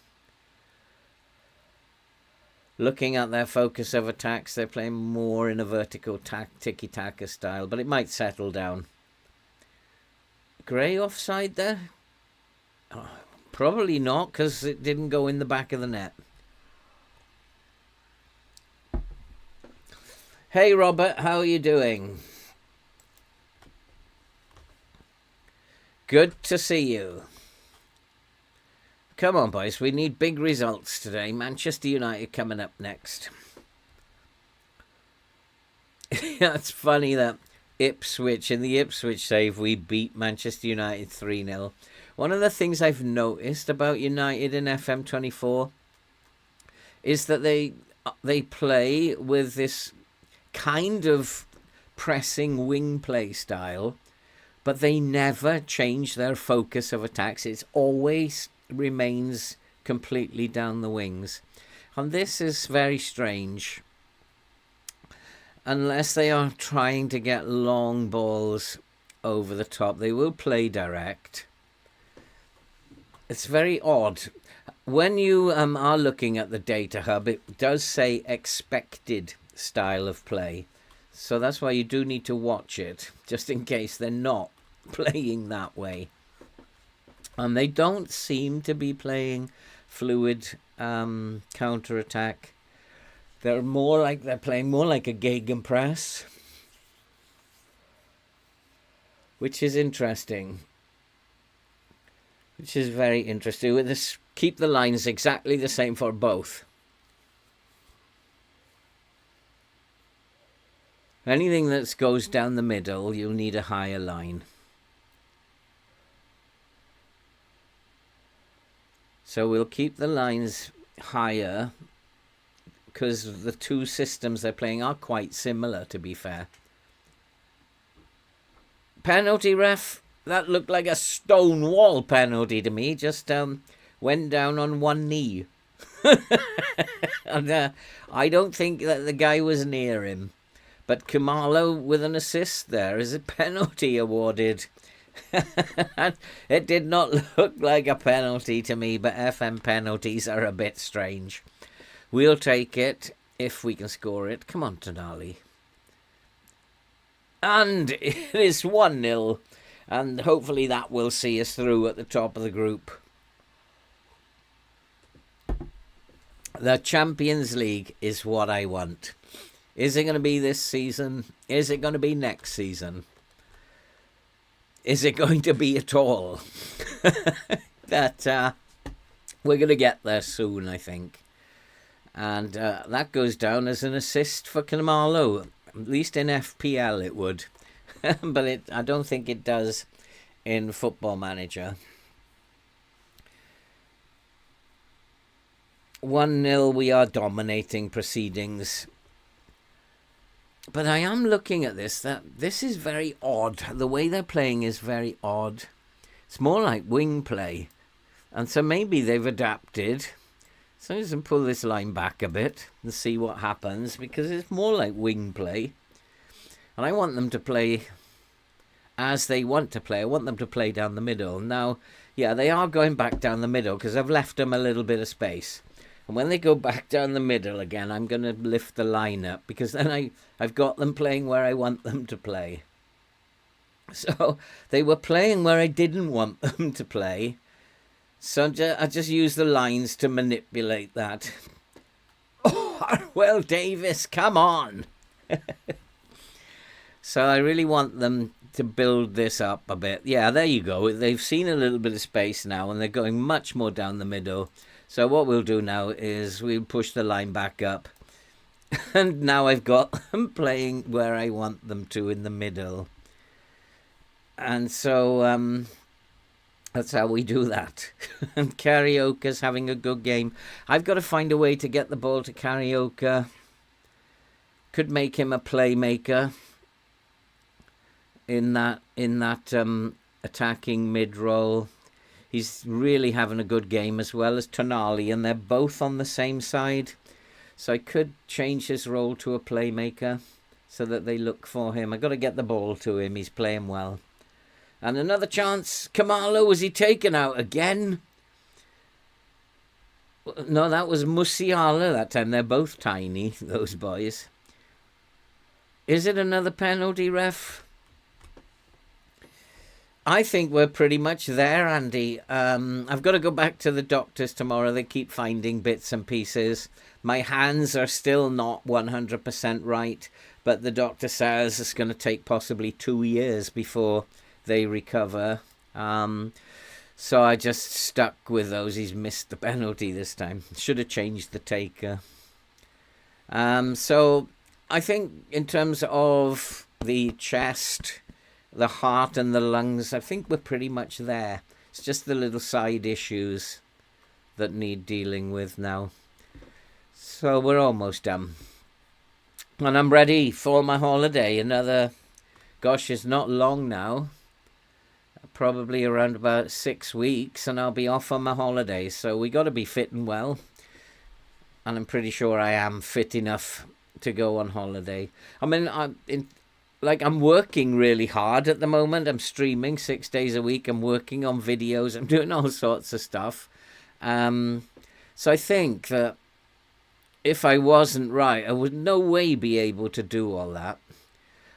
Looking at their focus of attacks, they're playing more in a vertical tiki-taka style, but it might settle down. Gray offside there? Oh, probably not, because it didn't go in the back of the net. Hey Robert, how are you doing? Good to see you. Come on, boys, we need big results today. Manchester United coming up next. It's funny that Ipswich, in the Ipswich save, we beat Manchester United 3-0. One of the things I've noticed about United in FM24 is that they play with this kind of pressing wing play style, but they never change their focus of attacks. It always remains completely down the wings. And this is very strange. Unless they are trying to get long balls over the top, they will play direct. It's very odd. When you are looking at the data hub, it does say expected style of play. So that's why you do need to watch it, just in case they're not playing that way. And they don't seem to be playing fluid counter-attack. They're playing more like a gegenpress, which is interesting. Which is very interesting. With this, keep the lines exactly the same for both. Anything that goes down the middle, you'll need a higher line. So we'll keep the lines higher, because the two systems they're playing are quite similar, to be fair. Penalty, ref. That looked like a stone wall penalty to me. Just went down on one knee. And I don't think that the guy was near him. But Kamalo with an assist there. Is a penalty awarded? It did not look like a penalty to me, but FM penalties are a bit strange. We'll take it if we can score it. Come on, Tonali. And it is 1-0. And hopefully that will see us through at the top of the group. The Champions League is what I want. Is it going to be this season? Is it going to be next season? Is it going to be at all? That we're going to get there soon, I think. And that goes down as an assist for Kamalo. At least in FPL it would. But I don't think it does in Football Manager. 1-0, we are dominating proceedings. But I am looking at this, that this is very odd. The way they're playing is very odd. It's more like wing play. And so maybe they've adapted. So I'm just going to pull this line back a bit and see what happens, because it's more like wing play. And I want them to play as they want to play. I want them to play down the middle. Now, yeah, they are going back down the middle because I've left them a little bit of space. And when they go back down the middle again, I'm going to lift the line up, because then I've got them playing where I want them to play. So they were playing where I didn't want them to play. So I just use the lines to manipulate that. Oh, well, Davis, come on. So I really want them to build this up a bit. Yeah, there you go. They've seen a little bit of space now, and they're going much more down the middle. So what we'll do now is we'll push the line back up. And now I've got them playing where I want them to, in the middle. And so that's how we do that. And Karaoke's having a good game. I've got to find a way to get the ball to Karaoke. Could make him a playmaker in that attacking mid-roll. He's really having a good game, as well as Tonali, and they're both on the same side. So I could change his role to a playmaker so that they look for him. I've got to get the ball to him. He's playing well. And another chance. Kamalo, was he taken out again? No, that was Musiala that time. They're both tiny, those boys. Is it another penalty, ref? I think we're pretty much there, Andy. I've got to go back to the doctors tomorrow. They keep finding bits and pieces. My hands are still not 100% right, but the doctor says it's going to take possibly 2 years before they recover. So I just stuck with those. He's missed the penalty this time. Should have changed the taker. So I think in terms of the chest, the heart and the lungs, I think we're pretty much there. It's just the little side issues that need dealing with now. So we're almost done. And I'm ready for my holiday. Another, gosh, it's not long now. Probably around about 6 weeks, and I'll be off on my holiday. So we got to be fit and well. And I'm pretty sure I am fit enough to go on holiday. I mean, I'm working really hard at the moment. I'm streaming 6 days a week. I'm working on videos. I'm doing all sorts of stuff. So I think that if I wasn't right, I would no way be able to do all that.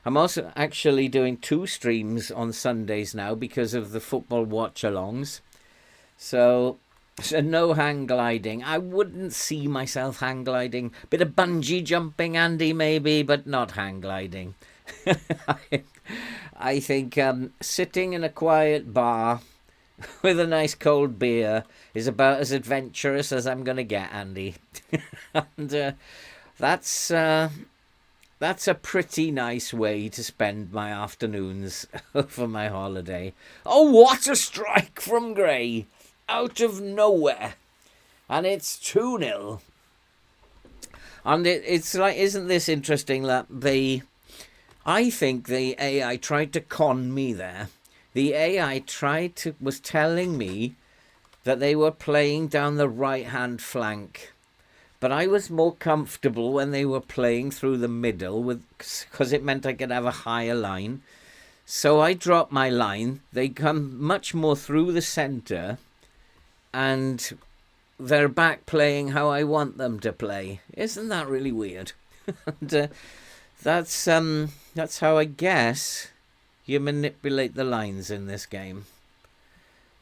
I'm also actually doing 2 streams on Sundays now because of the football watch-alongs. So no hang gliding. I wouldn't see myself hang gliding. Bit of bungee jumping, Andy, maybe, but not hang gliding. I think sitting in a quiet bar with a nice cold beer is about as adventurous as I'm going to get, Andy. And that's a pretty nice way to spend my afternoons for my holiday. Oh, what a strike from Gray out of nowhere. And it's 2-0. And it's like, isn't this interesting that I think the AI tried to con me there. The AI was telling me that they were playing down the right-hand flank. But I was more comfortable when they were playing through the middle, because it meant I could have a higher line. So I dropped my line. They come much more through the centre, and they're back playing how I want them to play. Isn't that really weird? And that's how I guess you manipulate the lines in this game.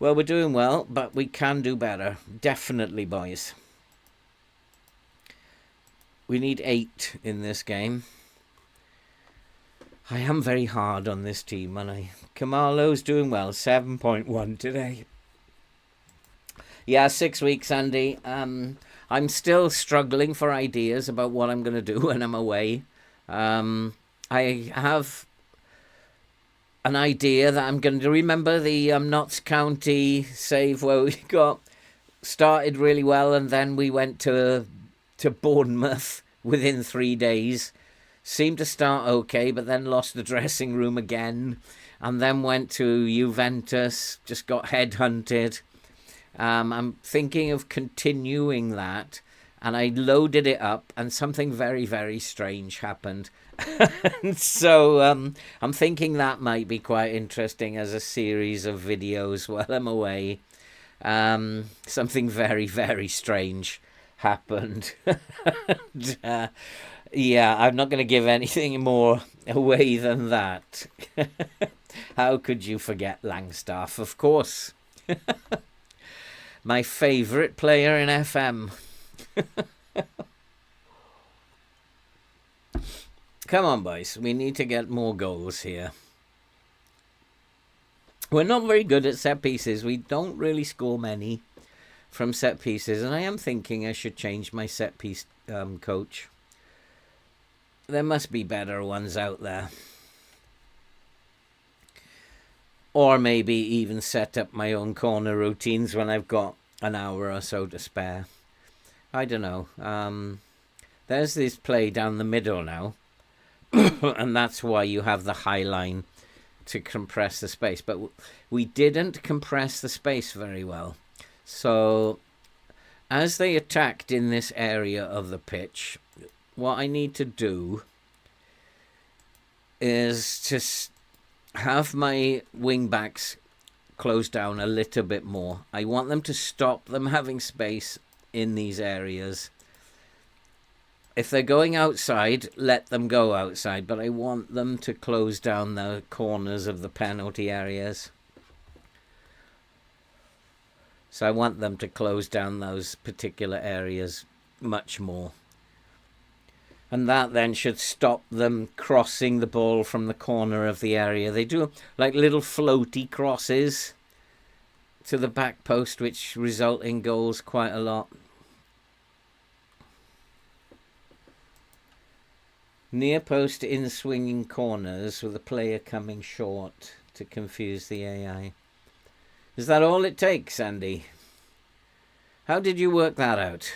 Well, we're doing well, but we can do better. Definitely, boys. We need 8 in this game. I am very hard on this team, and Kamalo's doing well. 7.1 today. Yeah, 6 weeks, Andy. I'm still struggling for ideas about what I'm going to do when I'm away. I have an idea that I'm going to remember the Notts County save where we got started really well, and then we went to Bournemouth within 3 days. Seemed to start okay, but then lost the dressing room again, and then went to Juventus, just got headhunted. I'm thinking of continuing that, and I loaded it up, and something very, very strange happened. So I'm thinking that might be quite interesting as a series of videos while I'm away. Something very, very strange happened. And, yeah, I'm not going to give anything more away than that. How could you forget Langstaff? Of course. My favourite player in FM. Come on, boys. We need to get more goals here. We're not very good at set pieces. We don't really score many from set pieces. And I am thinking I should change my set piece coach. There must be better ones out there. Or maybe even set up my own corner routines when I've got an hour or so to spare. I don't know. There's this play down the middle now. And that's why you have the high line to compress the space. But we didn't compress the space very well. So as they attacked in this area of the pitch, what I need to do is to have my wing backs close down a little bit more. I want them to stop them having space in these areas. If they're going outside, let them go outside, but I want them to close down the corners of the penalty areas. So I want them to close down those particular areas much more. And that then should stop them crossing the ball from the corner of the area. They do like little floaty crosses to the back post, which result in goals quite a lot. Near post in swinging corners with a player coming short to confuse the AI. Is that all it takes, Andy? How did you work that out?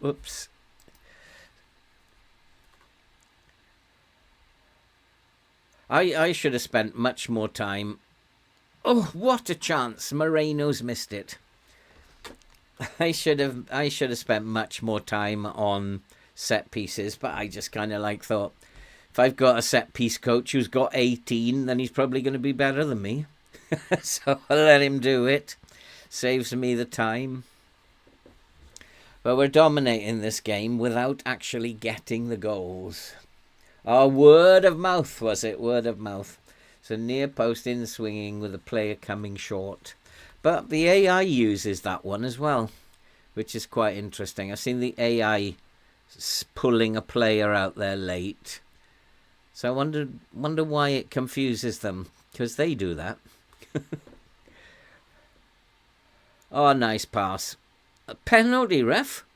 Whoops. I should have spent much more time. Oh, what a chance. Moreno's missed it. I should have spent much more time on set pieces, but I just kind of thought, if I've got a set piece coach who's got 18, then he's probably going to be better than me. So I'll let him do it. Saves me the time. But we're dominating this game without actually getting the goals. Oh, word of mouth, was it? Word of mouth. So near post in swinging with a player coming short. But the AI uses that one as well, which is quite interesting. I've seen the AI pulling a player out there late. So I wonder why it confuses them, because they do that. Oh, nice pass. A penalty, ref.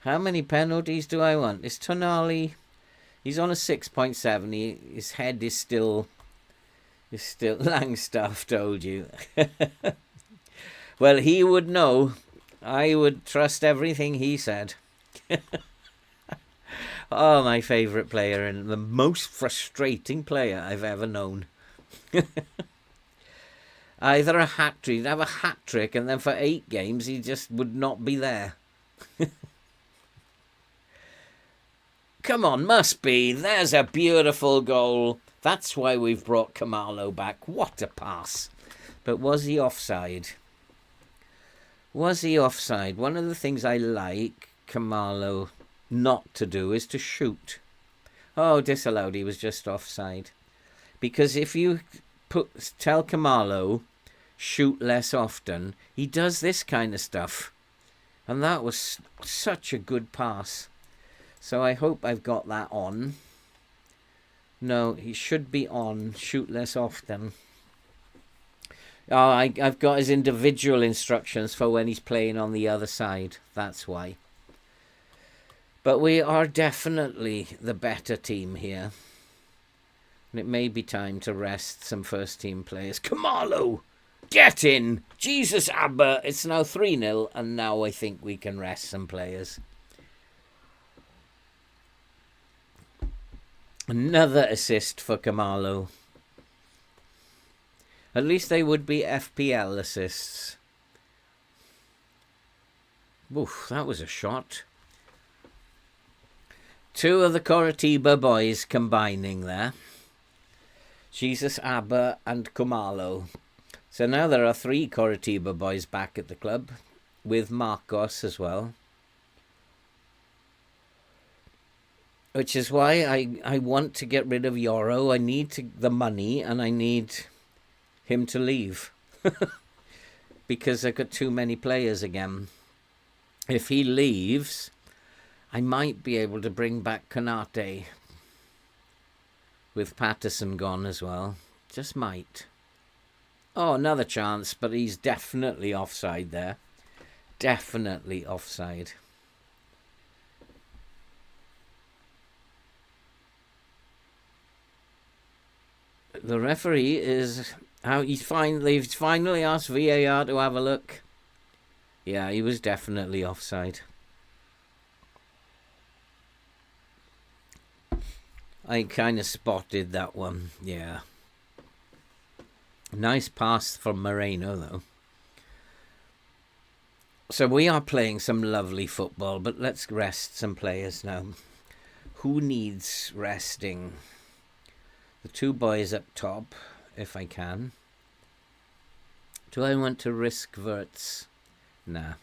How many penalties do I want? Is Tonali? He's on a 6.7. His head is still Langstaff told you. Well, he would know. I would trust everything he said. Oh, my favourite player and the most frustrating player I've ever known. Either a hat-trick, he'd have a hat-trick, and then for 8 games he just would not be there. Come on, must be. There's a beautiful goal. That's why we've brought Kamalo back. What a pass. But was he offside? Was he offside? One of the things I like Kamalo not to do is to shoot. Oh, disallowed. He was just offside. Because if you tell Kamalo shoot less often, he does this kind of stuff. And that was such a good pass. So I hope I've got that on. No, he should be on. Shoot less often. Oh, I've got his individual instructions for when he's playing on the other side. That's why. But we are definitely the better team here. And it may be time to rest some first-team players. Kamalo! Get in! Jesus, Abba! It's now 3-0, and now I think we can rest some players. Another assist for Kamalo. At least they would be FPL assists. Oof, that was a shot. 2 of the Coritiba boys combining there. Jesus, Abba and Kumalo. So now there are 3 Coritiba boys back at the club, with Marcos as well. Which is why I want to get rid of Yoro. I need the money, and I need him to leave. Because I've got too many players again. If he leaves, I might be able to bring back Konate. With Patterson gone as well. Just might. Oh, another chance, but he's definitely offside there. Definitely offside. The referee is... they've finally asked VAR to have a look. Yeah, he was definitely offside. I kind of spotted that one, yeah. Nice pass from Moreno, though. So we are playing some lovely football, but let's rest some players now. Who needs resting? The 2 boys up top, if I can. Do I want to risk Wirtz? Nah.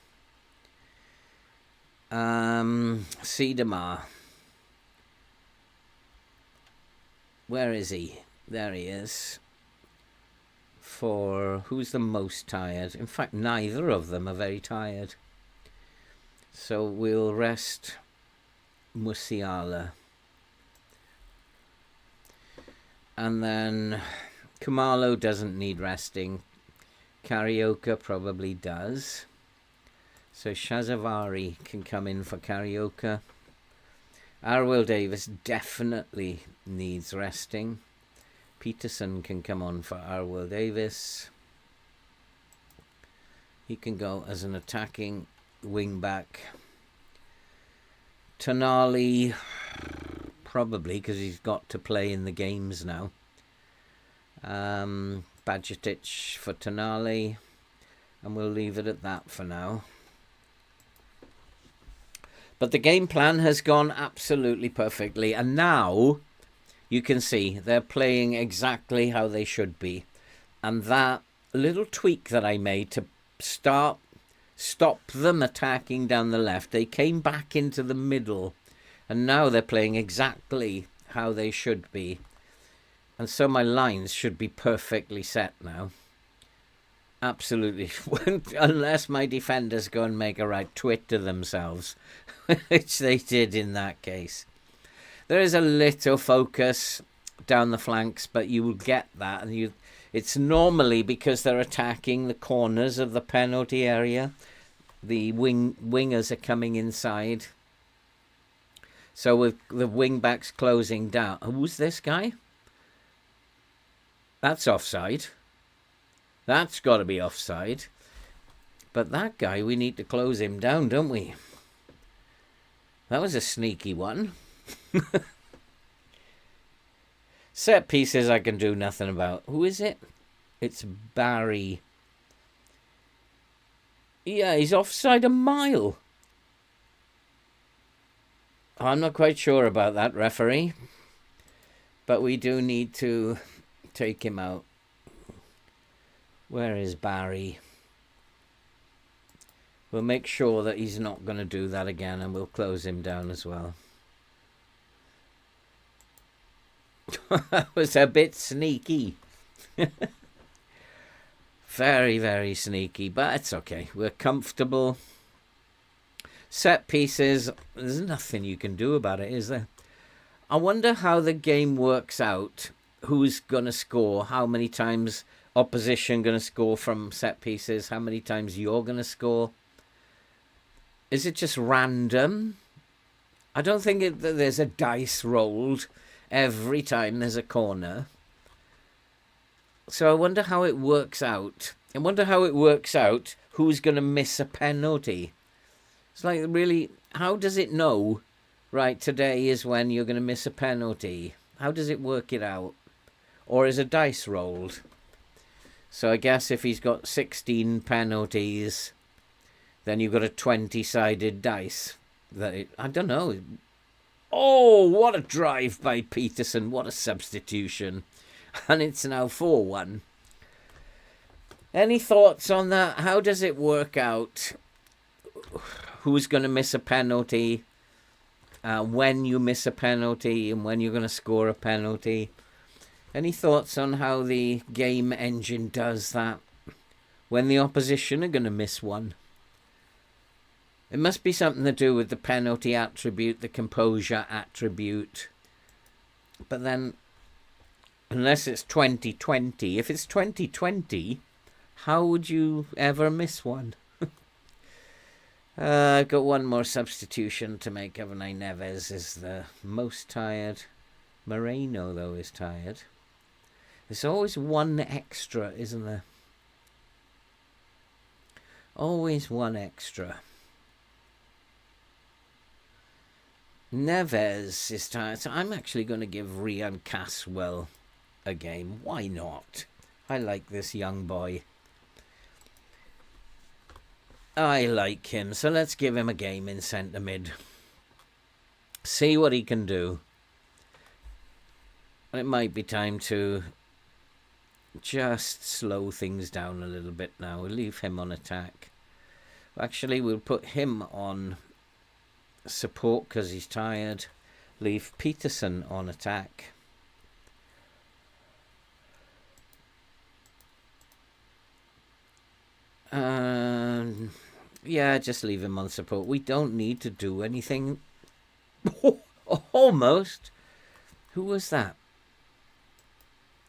Siedemar. Where is he? There he is. For who's the most tired? In fact, neither of them are very tired. So we'll rest Musiala. And then Kumalo doesn't need resting. Carioca probably does. So Shazavari can come in for Carioca. Arwell Davis definitely needs resting. Peterson can come on for Arwell Davis. He can go as an attacking wing back. Tonali, probably, because he's got to play in the games now. Bajcetic for Tonali. And we'll leave it at that for now. But the game plan has gone absolutely perfectly. And now you can see they're playing exactly how they should be. And that little tweak that I made to stop them attacking down the left, they came back into the middle. And now they're playing exactly how they should be. And so my lines should be perfectly set now. Absolutely. Unless my defenders go and make a right twit to themselves. Which they did in that case. There is a little focus down the flanks, but you will get that. And it's normally because they're attacking the corners of the penalty area. The wingers are coming inside. So with the wing backs closing down. Who's this guy? That's offside. That's got to be offside. But that guy, we need to close him down, don't we? That was a sneaky one. Set pieces I can do nothing about. Who is it? It's Barry. Yeah, he's offside a mile. I'm not quite sure about that, referee. But we do need to take him out. Where is Barry? We'll make sure that he's not going to do that again, and we'll close him down as well. That was a bit sneaky. Very, very sneaky, but it's okay. We're comfortable. Set pieces, there's nothing you can do about it, is there? I wonder how the game works out. Who's going to score? How many times opposition going to score from set pieces? How many times you're going to score? Is it just random? I don't think there's a dice rolled every time there's a corner. So I wonder how it works out. I wonder how it works out who's going to miss a penalty. It's like, really, how does it know, right, today is when you're going to miss a penalty? How does it work it out? Or is a dice rolled? So I guess if he's got 16 penalties, then you've got a 20-sided dice. I don't know. Oh, what a drive by Peterson. What a substitution. And it's now 4-1. Any thoughts on that? How does it work out? Who's going to miss a penalty? When you miss a penalty and when you're going to score a penalty? Any thoughts on how the game engine does that? When the opposition are going to miss one? It must be something to do with the penalty attribute, the composure attribute. But then, unless it's 2020, if it's 2020, how would you ever miss one? I've got one more substitution to make, haven't I? Neves is the most tired. Moreno, though, is tired. There's always one extra, isn't there? Always one extra. Neves is tired, so I'm actually going to give Ryan Caswell a game. Why not? I like this young boy. I like him, so let's give him a game in centre mid. See what he can do. It might be time to just slow things down a little bit now. We'll leave him on attack. Actually, we'll put him on support because he's tired. Leave Peterson on attack. Yeah, just leave him on support. We don't need to do anything. Almost. Who was that?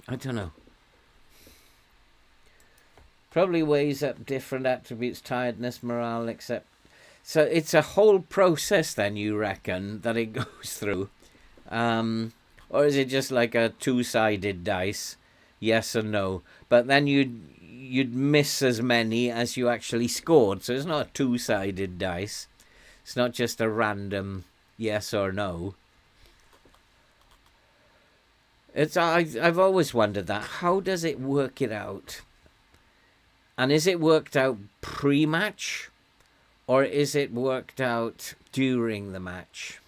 I don't know. Probably weighs up different attributes, tiredness, morale, except... So it's a whole process then, you reckon, that it goes through? Or is it just like a two-sided dice? Yes or no? But then you'd miss as many as you actually scored. So it's not a two-sided dice. It's not just a random yes or no. I've always wondered that. How does it work it out? And is it worked out pre-match? Or is it worked out during the match?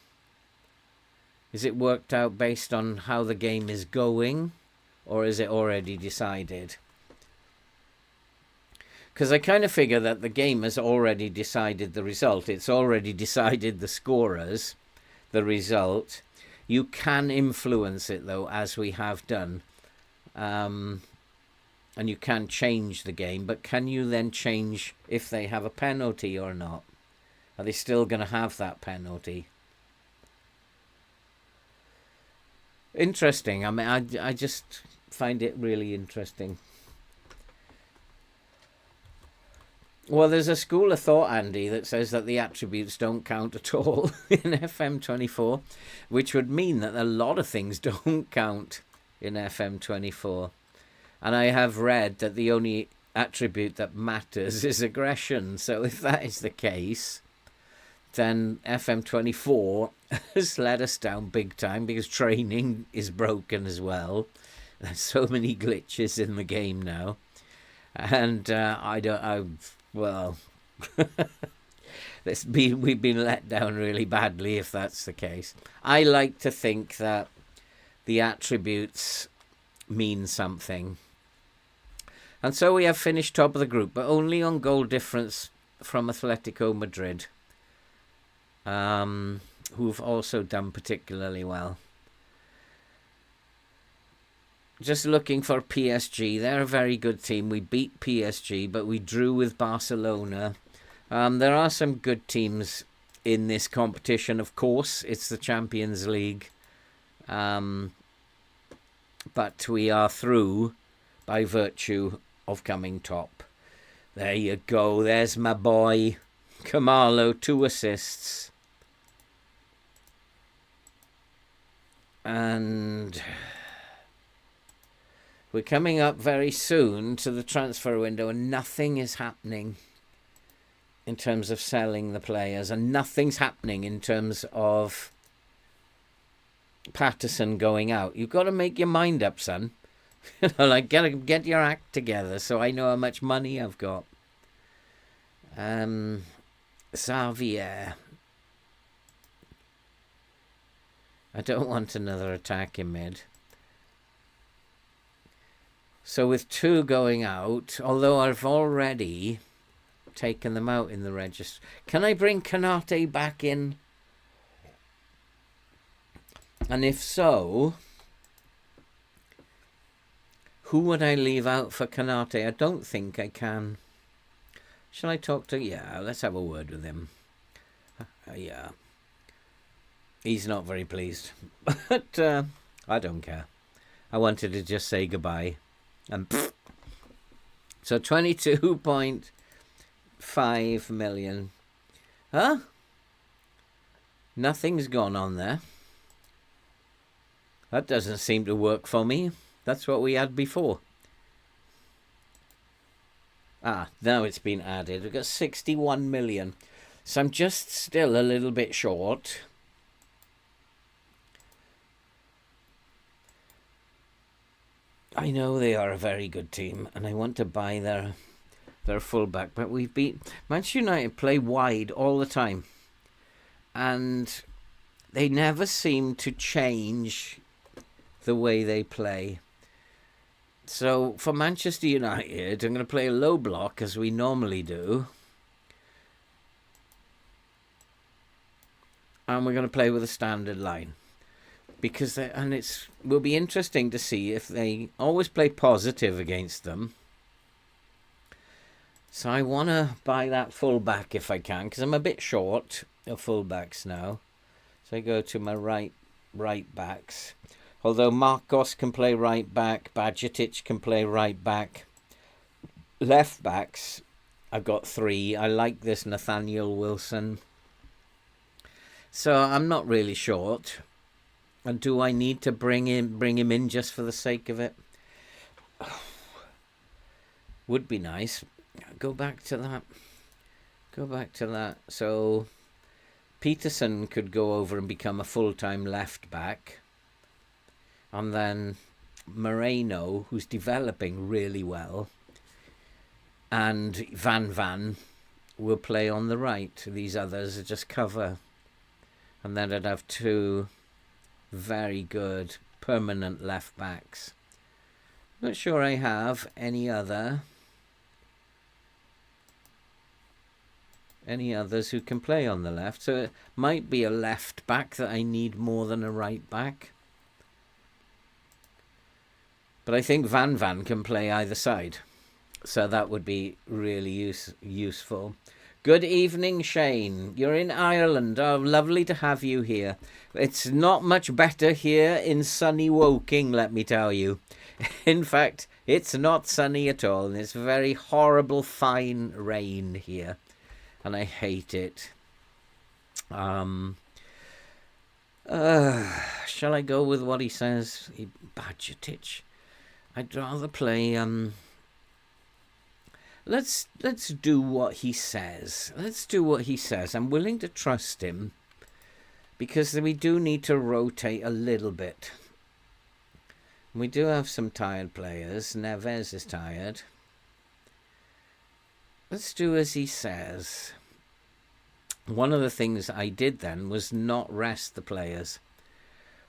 Is it worked out based on how the game is going? Or is it already decided? Because I kind of figure that the game has already decided the result. It's already decided the scorers, the result. You can influence it, though, as we have done. And you can change the game. But can you then change if they have a penalty or not? Are they still going to have that penalty? Interesting. I mean, I just find it really interesting. Well, there's a school of thought, Andy, that says that the attributes don't count at all in FM24, which would mean that a lot of things don't count in FM24. And I have read that the only attribute that matters is aggression. So if that is the case, then FM24 has let us down big time because training is broken as well. There's so many glitches in the game now. And well, we've been let down really badly if that's the case. I like to think that the attributes mean something. And so we have finished top of the group, but only on goal difference from Atletico Madrid, who've also done particularly well. Just looking for PSG. They're a very good team. We beat PSG, but we drew with Barcelona. There are some good teams in this competition, of course. It's the Champions League. But we are through by virtue of coming top. There you go. There's my boy. Kamalo, 2 assists. And we're coming up very soon to the transfer window and nothing is happening in terms of selling the players, and nothing's happening in terms of Patterson going out. You've got to make your mind up, son. Like, get your act together so I know how much money I've got. Xavier. I don't want another attack in mid. So with 2 going out, although I've already taken them out in the register, can I bring Canate back in? And if so, who would I leave out for Canate? I don't think I can. Shall I talk to... Yeah, let's have a word with him. Yeah. He's not very pleased. But I don't care. I wanted to just say goodbye. And so 22.5 million. Huh? Nothing's gone on there. That doesn't seem to work for me. That's what we had before. Ah, now it's been added. We've got 61 million. So I'm just still a little bit short. I know they are a very good team, and I want to buy their fullback, but we've beat Manchester United play wide all the time, and they never seem to change the way they play. So for Manchester United, I'm going to play a low block as we normally do, and we're going to play with a standard line. Because will be interesting to see if they always play positive against them. So I want to buy that fullback if I can, because I'm a bit short of fullbacks now. So I go to my right backs. Although Marcos can play right back, Bajcetic can play right back. Left backs, I've got 3. I like this Nathaniel Wilson. So I'm not really short. And do I need to bring him in just for the sake of it? Would be nice. Go back to that. So Peterson could go over and become a full-time left back. And then Moreno, who's developing really well, and Van will play on the right. These others are just cover. And then I'd have 2 very good permanent left backs. Not sure I have any others who can play on the left. So it might be a left back that I need more than a right back. But I think Van can play either side. So that would be really useful. Good evening, Shane. You're in Ireland. Oh, lovely to have you here. It's not much better here in sunny Woking, let me tell you. In fact, it's not sunny at all, and it's very horrible fine rain here, and I hate it. Shall I go with what he says? Bajcetic. I'd rather play... Let's do what he says. I'm willing to trust him, because we do need to rotate a little bit. We do have some tired players. Neves is tired. Let's do as he says. One of the things I did then was not rest the players,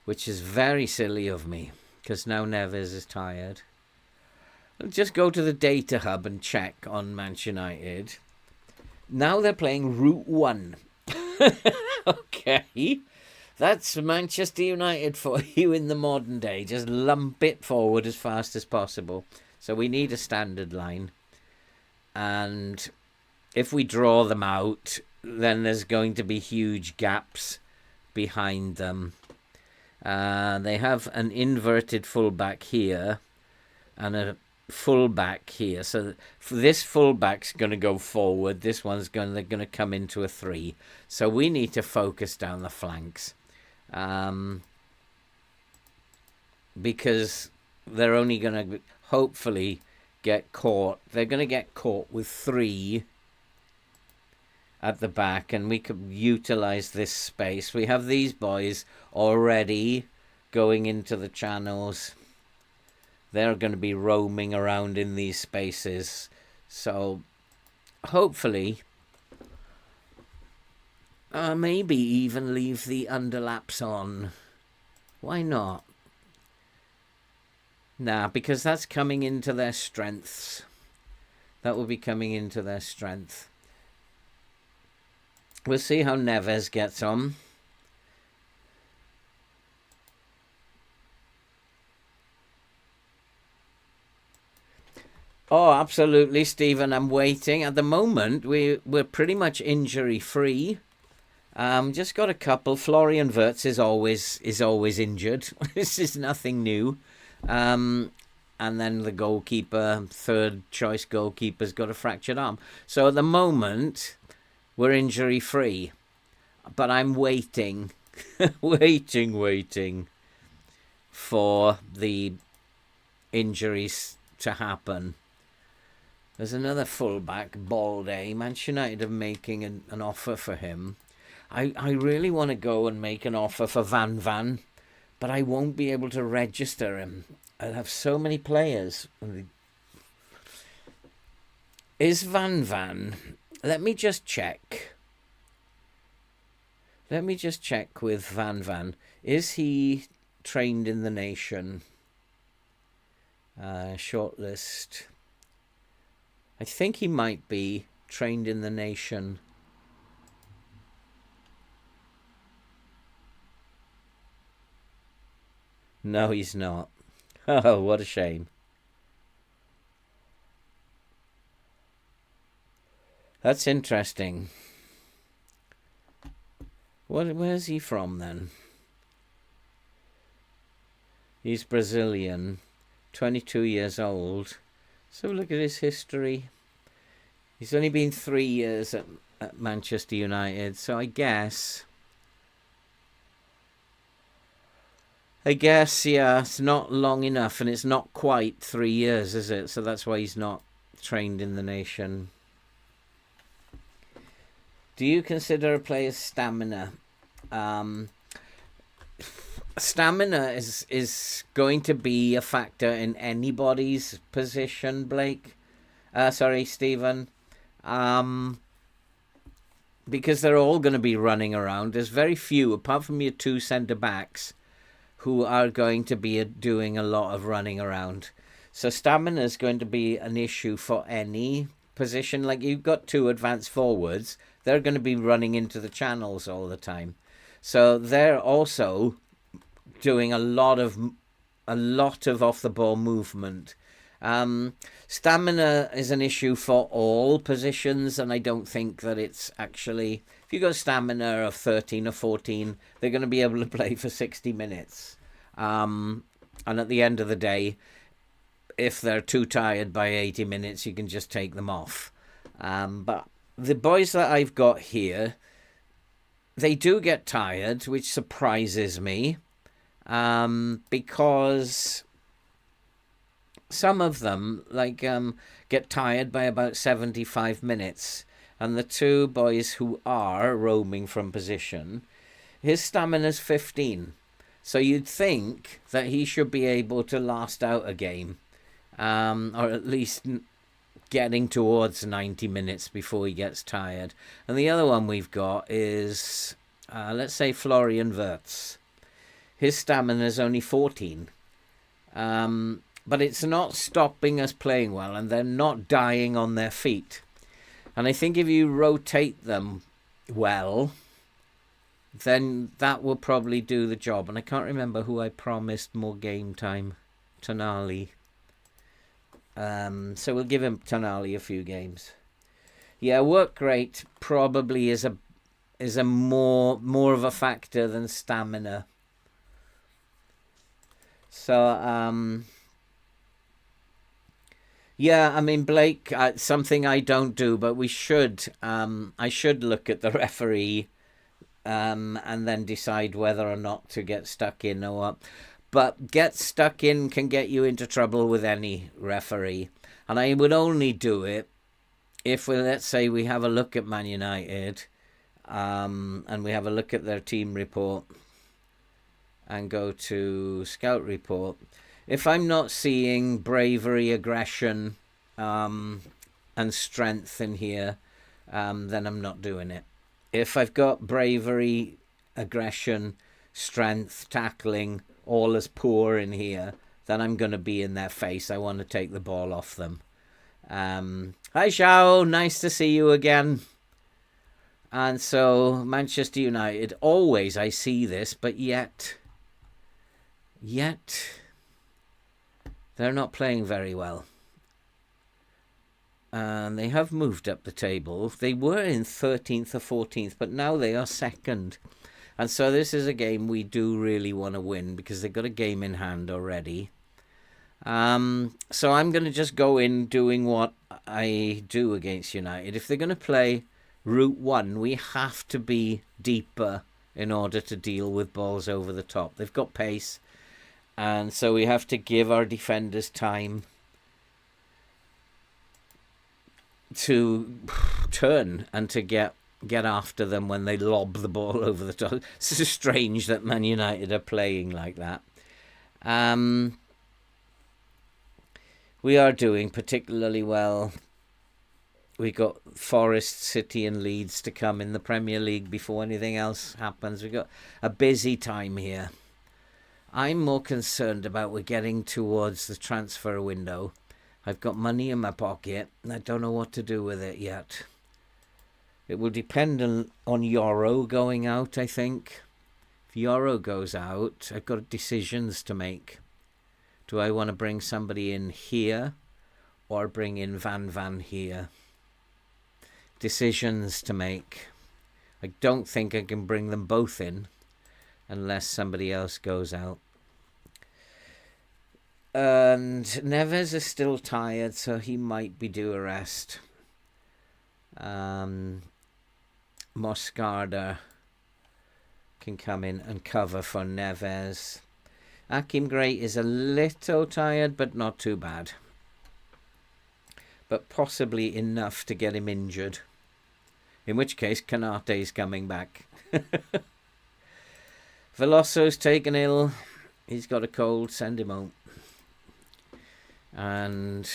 which is very silly of me, because now Neves is tired. Just go to the data hub and check on Manchester United. Now they're playing Route 1. Okay. That's Manchester United for you in the modern day. Just lump it forward as fast as possible. So we need a standard line. And if we draw them out, then there's going to be huge gaps behind them. They have an inverted fullback here and a fullback here, so this fullback's going to go forward. This one's going to come into a 3. So we need to focus down the flanks, because they're only going to hopefully get caught. They're going to get caught with 3 at the back, and we could utilize this space. We have these boys already going into the channels. They're going to be roaming around in these spaces. So hopefully, maybe even leave the underlaps on. Why not? Nah, because that's coming into their strengths. That will be coming into their strength. We'll see how Neves gets on. Oh, absolutely, Stephen. I'm waiting. At the moment, we're pretty much injury free. Just got a couple. Florian Wirtz is always injured. This is nothing new. And then the goalkeeper, third choice goalkeeper's got a fractured arm. So at the moment, we're injury free. But I'm waiting, waiting for the injuries to happen. There's another fullback, Balde. Manchester United are making an offer for him. I really want to go and make an offer for Van, but I won't be able to register him. I'll have so many players. Is Van? Let me just check. Let me just check with Van. Is he trained in the nation? Shortlist. I think he might be trained in the nation. No, he's not. Oh, what a shame. That's interesting. Where's he from then? He's Brazilian, 22 years old. So look at his history. He's only been 3 years at Manchester United, so I guess, yeah, it's not long enough, and it's not quite 3 years, is it? So that's why he's not trained in the nation. Do you consider a player's stamina? Stamina is going to be a factor in anybody's position, Blake. Sorry, Stephen. Because they're all going to be running around. There's very few, apart from your two centre-backs, who are going to be doing a lot of running around. So stamina is going to be an issue for any position. Like, you've got two advanced forwards. They're going to be running into the channels all the time. So they're also doing a lot of off-the-ball movement. Stamina is an issue for all positions, and I don't think that it's actually... If you've got stamina of 13 or 14, they're going to be able to play for 60 minutes. And at the end of the day, if they're too tired by 80 minutes, you can just take them off. But the boys that I've got here, they do get tired, which surprises me. Because some of them get tired by about 75 minutes, and the two boys who are roaming from position, his stamina's 15, so you'd think that he should be able to last out a game, or at least getting towards 90 minutes before he gets tired. And the other one we've got is let's say Florian Wirtz. His stamina is only 14. But it's not stopping us playing well, and they're not dying on their feet. And I think if you rotate them well, then that will probably do the job. And I can't remember who I promised more game time. Tonali. So we'll give him Tonali a few games. Yeah, work rate probably is a more of a factor than stamina. So, yeah, I mean, Blake, something I don't do, but we should. I should look at the referee and then decide whether or not to get stuck in or what. But get stuck in can get you into trouble with any referee. And I would only do it if, let's say, we have a look at Man United and we have a look at their team report and go to scout report. If I'm not seeing bravery, aggression, and strength in here, then I'm not doing it. If I've got bravery, aggression, strength, tackling, all as poor in here, then I'm going to be in their face. I want to take the ball off them. Hi, Xiao. Nice to see you again. And so Manchester United, always I see this, but yet they're not playing very well. And they have moved up the table. They were in 13th or 14th, but now they are second. And so this is a game we do really want to win because they've got a game in hand already. So I'm going to just go in doing what I do against United. If they're going to play Route 1, we have to be deeper in order to deal with balls over the top. They've got pace, and so we have to give our defenders time to turn and to get after them when they lob the ball over the top. It's just strange that Man United are playing like that. We are doing particularly well. We got Forest, City and Leeds to come in the Premier League before anything else happens. We've got a busy time here. I'm more concerned about we're getting towards the transfer window. I've got money in my pocket and I don't know what to do with it yet. It will depend on Euro going out, I think. If Euro goes out, I've got decisions to make. Do I want to bring somebody in here or bring in Van here? Decisions to make. I don't think I can bring them both in unless somebody else goes out. And Neves is still tired, so he might be due a rest. Moscarda can come in and cover for Neves. Akim Gray is a little tired, but not too bad. But possibly enough to get him injured. In which case, Kanate's coming back. Velosso's taken ill. He's got a cold. Send him home. And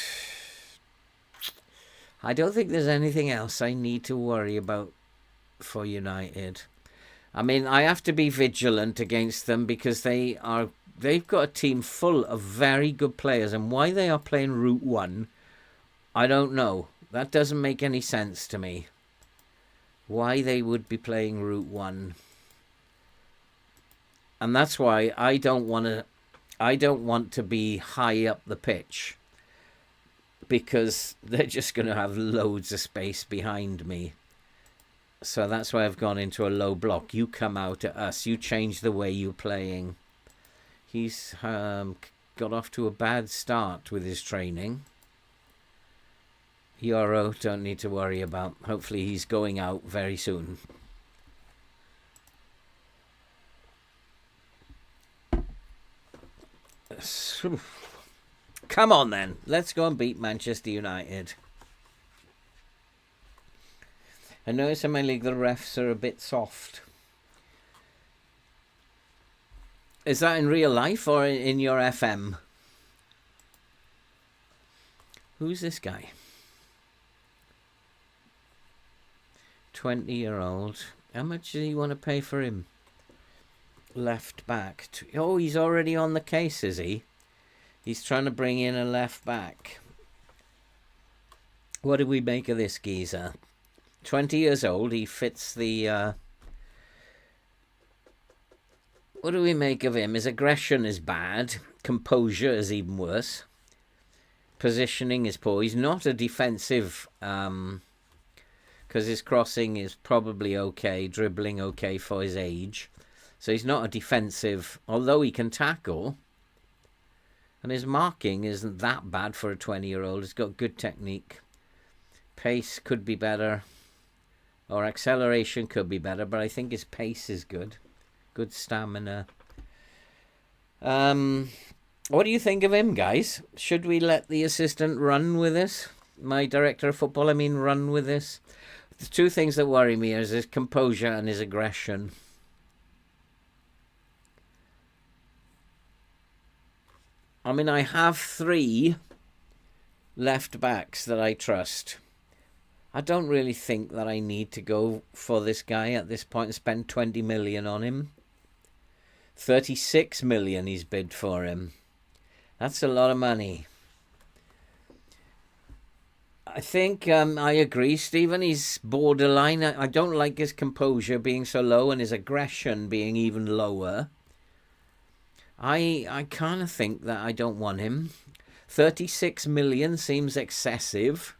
I don't think there's anything else I need to worry about for United. I mean, I have to be vigilant against them because they've got a team full of very good players, and why they are playing Route 1, I don't know. That doesn't make any sense to me. Why they would be playing Route 1. And that's why I don't want to be high up the pitch, because they're just going to have loads of space behind me. So that's why I've gone into a low block. You come out at us. You change the way you're playing. He's got off to a bad start with his training. Euro, don't need to worry about. Hopefully he's going out very soon. Come on then. Let's go and beat Manchester United. I notice in my league the refs are a bit soft. Is that in real life or in your FM? Who's this guy? 20-year-old. How much do you want to pay for him? Left back. Oh, he's already on the case, is he? He's trying to bring in a left back. What do we make of this geezer? 20 years old. He fits the... What do we make of him? His aggression is bad. Composure is even worse. Positioning is poor. He's not a defensive... because his crossing is probably okay. Dribbling okay for his age. So he's not a defensive... Although he can tackle... And his marking isn't that bad for a 20-year-old. He's got good technique. Pace could be better. Or acceleration could be better. But I think his pace is good. Good stamina. What do you think of him, guys? Should we let the assistant run with this? My director of football, run with this? The two things that worry me is his composure and his aggression. I have 3 left backs that I trust. I don't really think that I need to go for this guy at this point and spend 20 million on him. 36 million he's bid for him. That's a lot of money. I think I agree, Stephen. He's borderline. I don't like his composure being so low and his aggression being even lower. I kind of think that I don't want him. 36 million seems excessive.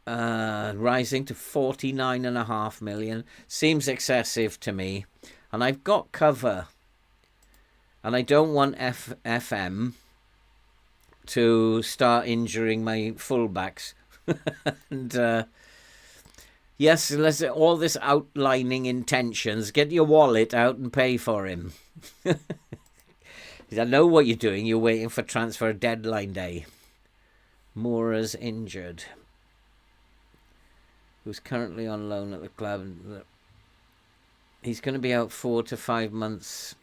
Rising to 49.5 million seems excessive to me. And I've got cover. And I don't want FM to start injuring my fullbacks. And yes, let's all this outlining intentions. Get your wallet out and pay for him. I know what you're doing. You're waiting for transfer deadline day. Mora's injured. Who's currently on loan at the club. He's going to be out 4 to 5 months.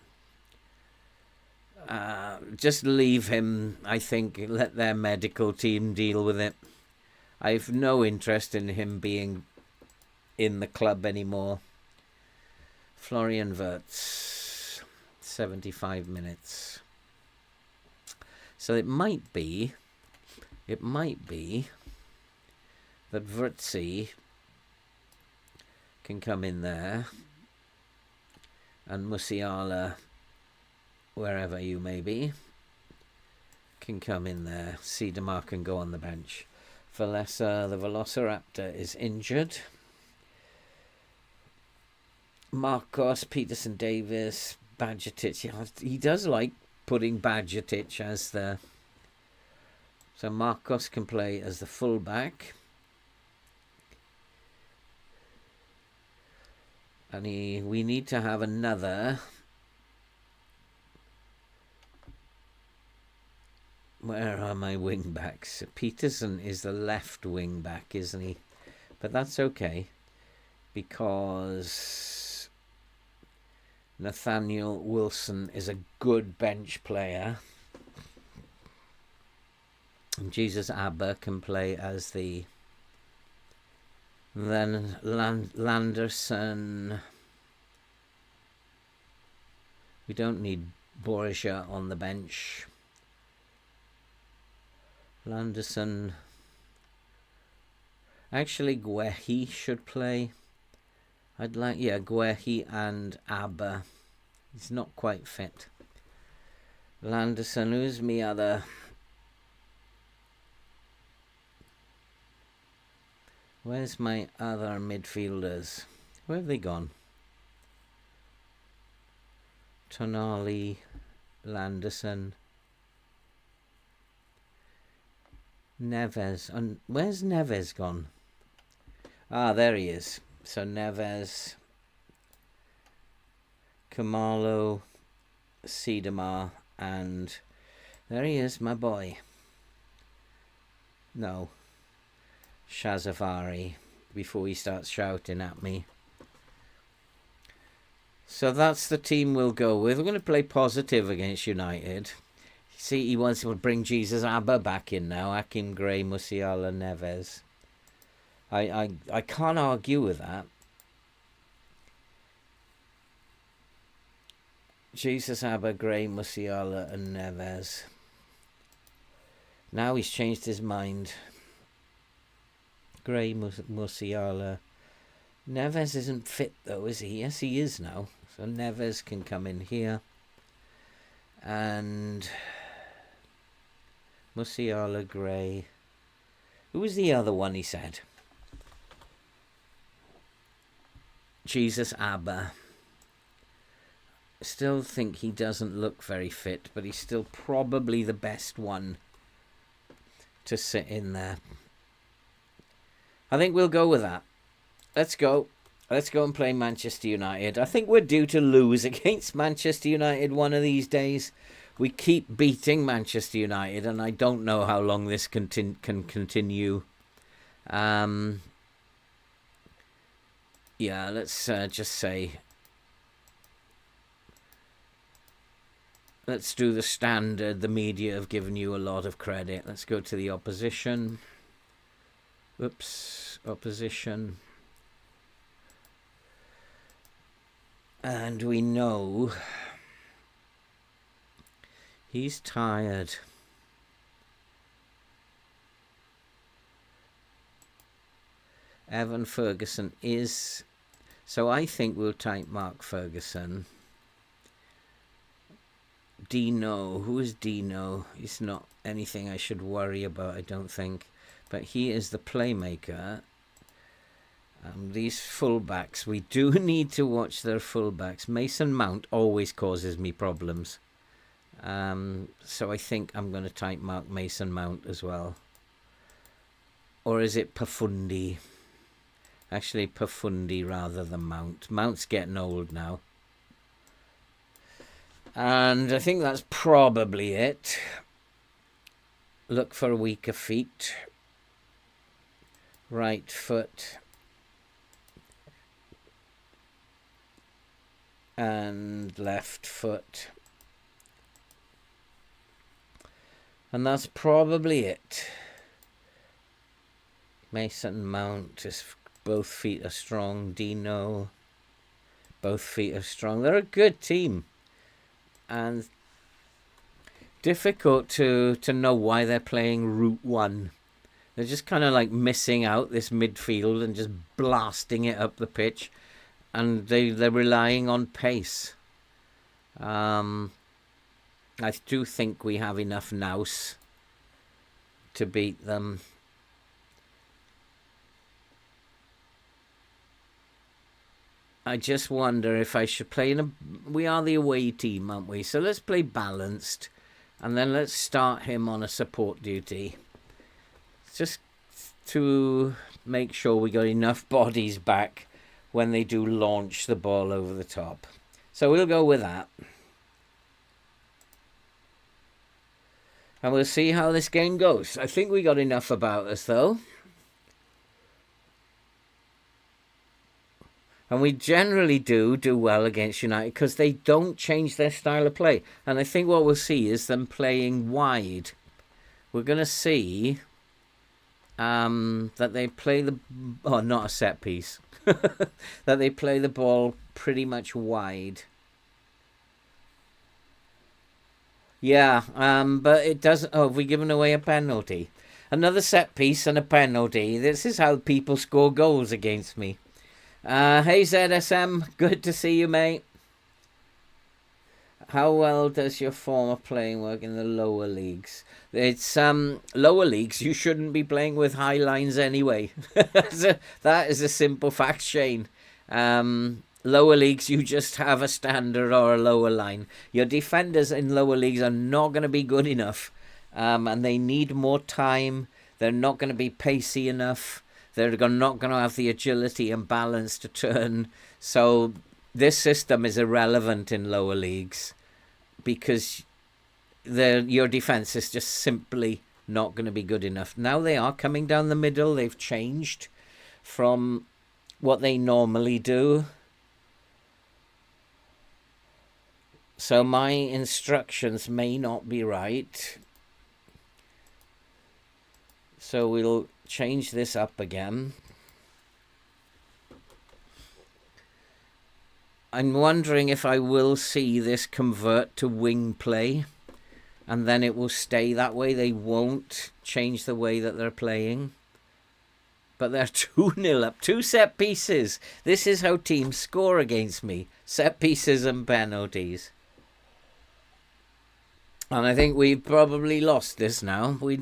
Just leave him, I think. Let their medical team deal with it. I've no interest in him being in the club anymore. Florian Wirtz, 75 minutes. So it might be that Wirtzy can come in there, and Musiala, wherever you may be, can come in there. Siedemar can go on the bench. Valesa, the Velociraptor, is injured. Marcos, Peterson, Davis, Badgetic. He does like putting Badgetic as the... So Marcos can play as the fullback. And we need to have another... Where are my wing backs? Peterson is the left wing back, isn't he? But that's okay, because Nathaniel Wilson is a good bench player. And Jesus Abba can play as the... Then Landerson. We don't need Borja on the bench. Landerson. Actually, Guehi should play. I'd like, yeah, Guehi and Abba. He's not quite fit. Landerson, who's me other... Where's my other midfielders? Where have they gone? Tonali, Landerson, Neves. And where's Neves gone? Ah, there he is. So Neves, Kamalo, Siedemar, and there he is, my boy. No. Shazafari, before he starts shouting at me. So that's the team we'll go with. We're going to play positive against United. See, he wants to bring Jesus Abba back in now. Hakim Gray, Musiala, Neves. I can't argue with that. Jesus Abba, Gray, Musiala, and Neves. Now he's changed his mind. Gray, Musiala. Neves isn't fit though, is he? Yes, he is now. So Neves can come in here. And Musiala, Gray. Who was the other one he said? Jesus Abba. Still think he doesn't look very fit, but he's still probably the best one to sit in there. I think we'll go with that. Let's go. Let's go and play Manchester United. I think we're due to lose against Manchester United one of these days. We keep beating Manchester United, and I don't know how long this can continue. Yeah, let's just say... Let's do the standard. The media have given you a lot of credit. Let's go to the opposition. Oops, opposition. And we know He's tired. Evan Ferguson is... So I think we'll type Mark Ferguson. Dino. Who is Dino? He's not anything I should worry about, I don't think. But he is the playmaker. These fullbacks, we do need to watch their fullbacks. Mason Mount always causes me problems. So I think I'm going to type Mark Mason Mount as well. Or is it Pafundi? Actually, Pafundi rather than Mount. Mount's getting old now. And I think that's probably it. Look for weaker feet. Right foot. And left foot. And that's probably it. Mason Mount, is both feet are strong. Dino, both feet are strong. They're a good team. And difficult to know why they're playing Route 1. They're just kind of like missing out this midfield and just blasting it up the pitch. And they're relying on pace. I do think we have enough nous to beat them. I just wonder if I should play in a... We are the away team, aren't we? So let's play balanced. And then let's start him on a support duty. Just to make sure we got enough bodies back when they do launch the ball over the top. So we'll go with that. And we'll see how this game goes. I think we got enough about us, though. And we generally do well against United because they don't change their style of play. And I think what we'll see is them playing wide. We're going to see that they play the... Oh, not a set piece. That they play the ball pretty much wide. Yeah, but it doesn't... Oh, have we given away a penalty? Another set piece and a penalty. This is how people score goals against me. Hey ZSM, good to see you, mate. How well does your form of playing work in the lower leagues? It's lower leagues, you shouldn't be playing with high lines anyway. That is a simple fact, Shane. Lower leagues, you just have a standard or a lower line. Your defenders in lower leagues are not going to be good enough. And they need more time. They're not going to be pacey enough. They're not going to have the agility and balance to turn. So this system is irrelevant in lower leagues because your defense is just simply not going to be good enough. Now they are coming down the middle. They've changed from what they normally do. So my instructions may not be right. So we'll change this up again. I'm wondering if I will see this convert to wing play and then it will stay that way. They won't change the way that they're playing. But they're 2-0 up. 2 set pieces. This is how teams score against me. Set pieces and penalties. And I think we've probably lost this now. We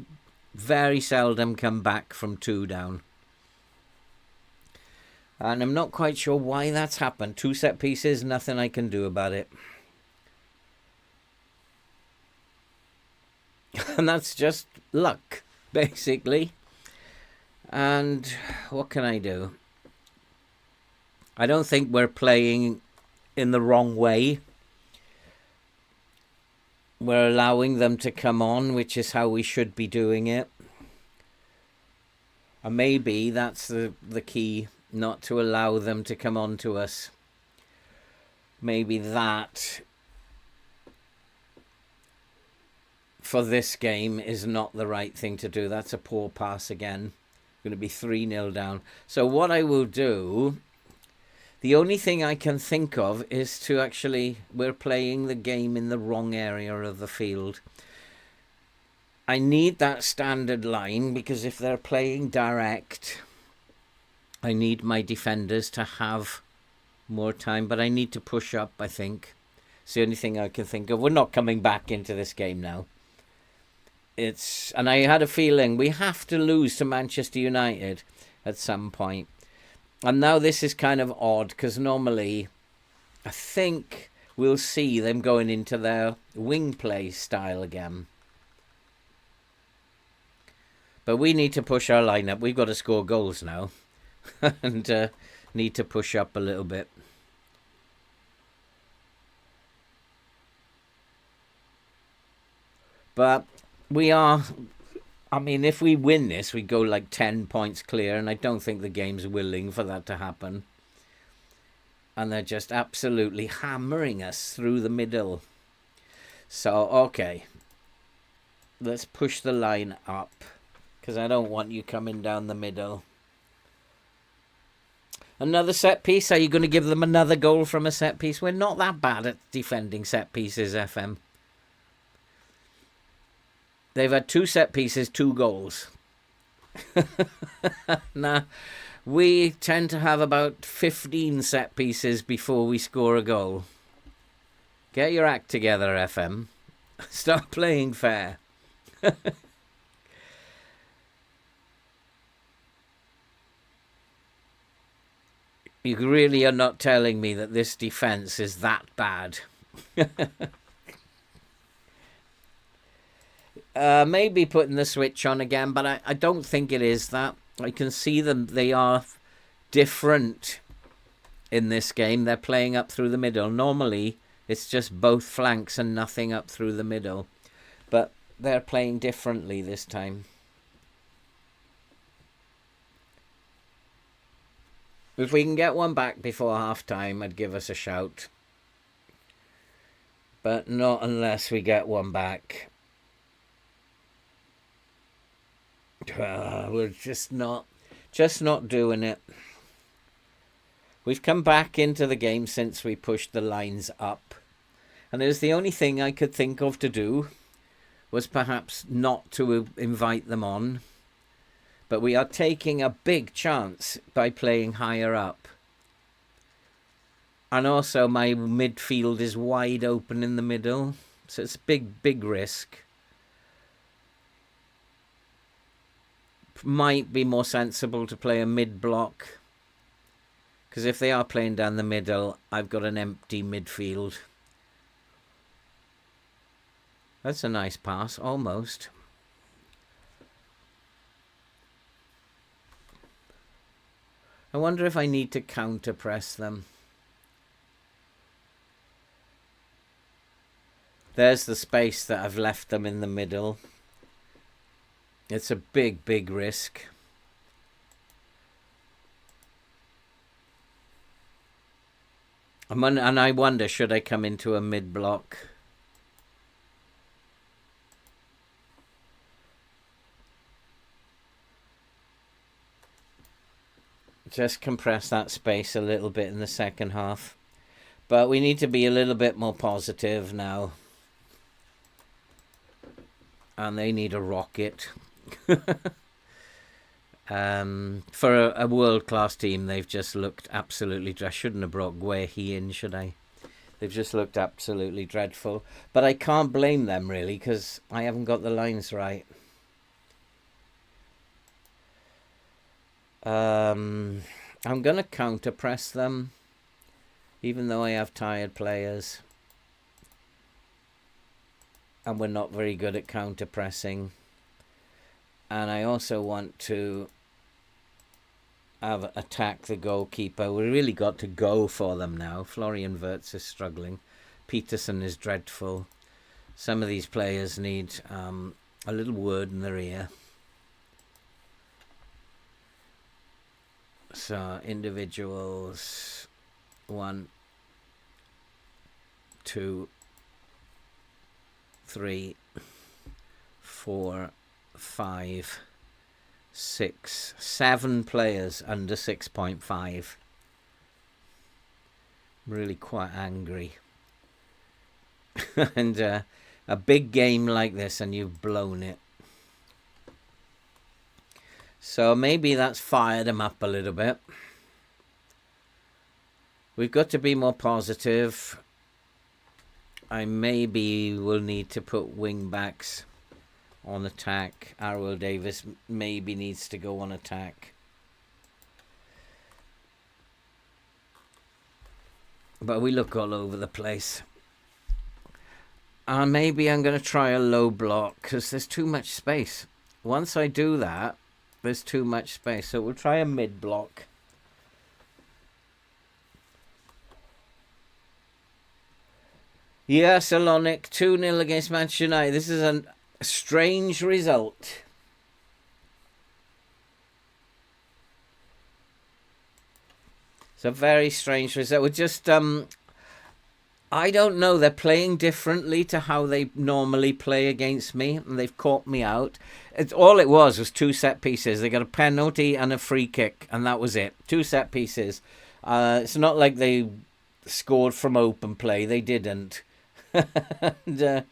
very seldom come back from 2 down. And I'm not quite sure why that's happened. 2 set pieces, nothing I can do about it. And that's just luck, basically. And what can I do? I don't think we're playing in the wrong way. We're allowing them to come on, which is how we should be doing it. And maybe that's the key, not to allow them to come on to us. Maybe that, for this game, is not the right thing to do. That's a poor pass again. Going to be 3-0 down. So what I will do, The only thing I can think of is to actually, we're playing the game in the wrong area of the field. I need that standard line, because if they're playing direct, I need my defenders to have more time, but I need to push up, I think. It's the only thing I can think of. We're not coming back into this game now. And I had a feeling we have to lose to Manchester United at some point. And now this is kind of odd, because normally I think we'll see them going into their wing play style again. But we need to push our line up. We've got to score goals now. And need to push up a little bit. But we are... I mean, if we win this, we go like 10 points clear, and I don't think the game's willing for that to happen. And they're just absolutely hammering us through the middle. So, okay. Let's push the line up, because I don't want you coming down the middle. Another set piece. Are you going to give them another goal from a set piece? We're not that bad at defending set pieces, FM. They've had 2 set pieces, 2 goals. Nah, we tend to have about 15 set pieces before we score a goal. Get your act together, FM. Start playing fair. You really are not telling me that this defence is that bad. Maybe putting the switch on again, but I don't think it is that. I can see them. They are different in this game. They're playing up through the middle. Normally, it's just both flanks and nothing up through the middle. But they're playing differently this time. If we can get one back before half-time, I'd give us a shout. But not unless we get one back. We're just not doing it. We've come back into the game since we pushed the lines up, and it was the only thing I could think of to do was perhaps not to invite them on, but we are taking a big chance by playing higher up. And also my midfield is wide open in the middle, so it's a big risk. Might be more sensible to play a mid-block, because if they are playing down the middle, I've got an empty midfield. That's a nice pass, almost. I wonder if I need to counter-press them. There's the space that I've left them in the middle. It's a big risk. And I wonder, should I come into a mid-block? Just compress that space a little bit in the second half. But we need to be a little bit more positive now. And they need a rocket. For a world-class team, they've just looked absolutely... I shouldn't have brought Guehi in, should I? They've just looked absolutely dreadful. But I can't blame them, really, because I haven't got the lines right. I'm going to counter-press them, even though I have tired players. And we're not very good at counter-pressing. And I also want to attack the goalkeeper. We really got to go for them now. Florian Wirtz is struggling. Peterson is dreadful. Some of these players need a little word in their ear. So, individuals. 1, 2, 3, 4, 5, 6, 7 players under 6.5. I'm really quite angry. And a big game like this and you've blown it. So maybe that's fired him up a little bit. We've got to be more positive. I maybe will need to put wing backs on attack. Arwell Davis maybe needs to go on attack. But we look all over the place. Maybe I'm going to try a low block because there's too much space. Once I do that, there's too much space. So we'll try a mid block. Yeah, Salonic 2-0 against Manchester United. This is a strange result. It's a very strange result. We're just, I don't know. They're playing differently to how they normally play against me, and they've caught me out. All it was 2 set pieces. They got a penalty and a free kick, and that was it. 2 set pieces. It's not like they scored from open play. They didn't. And,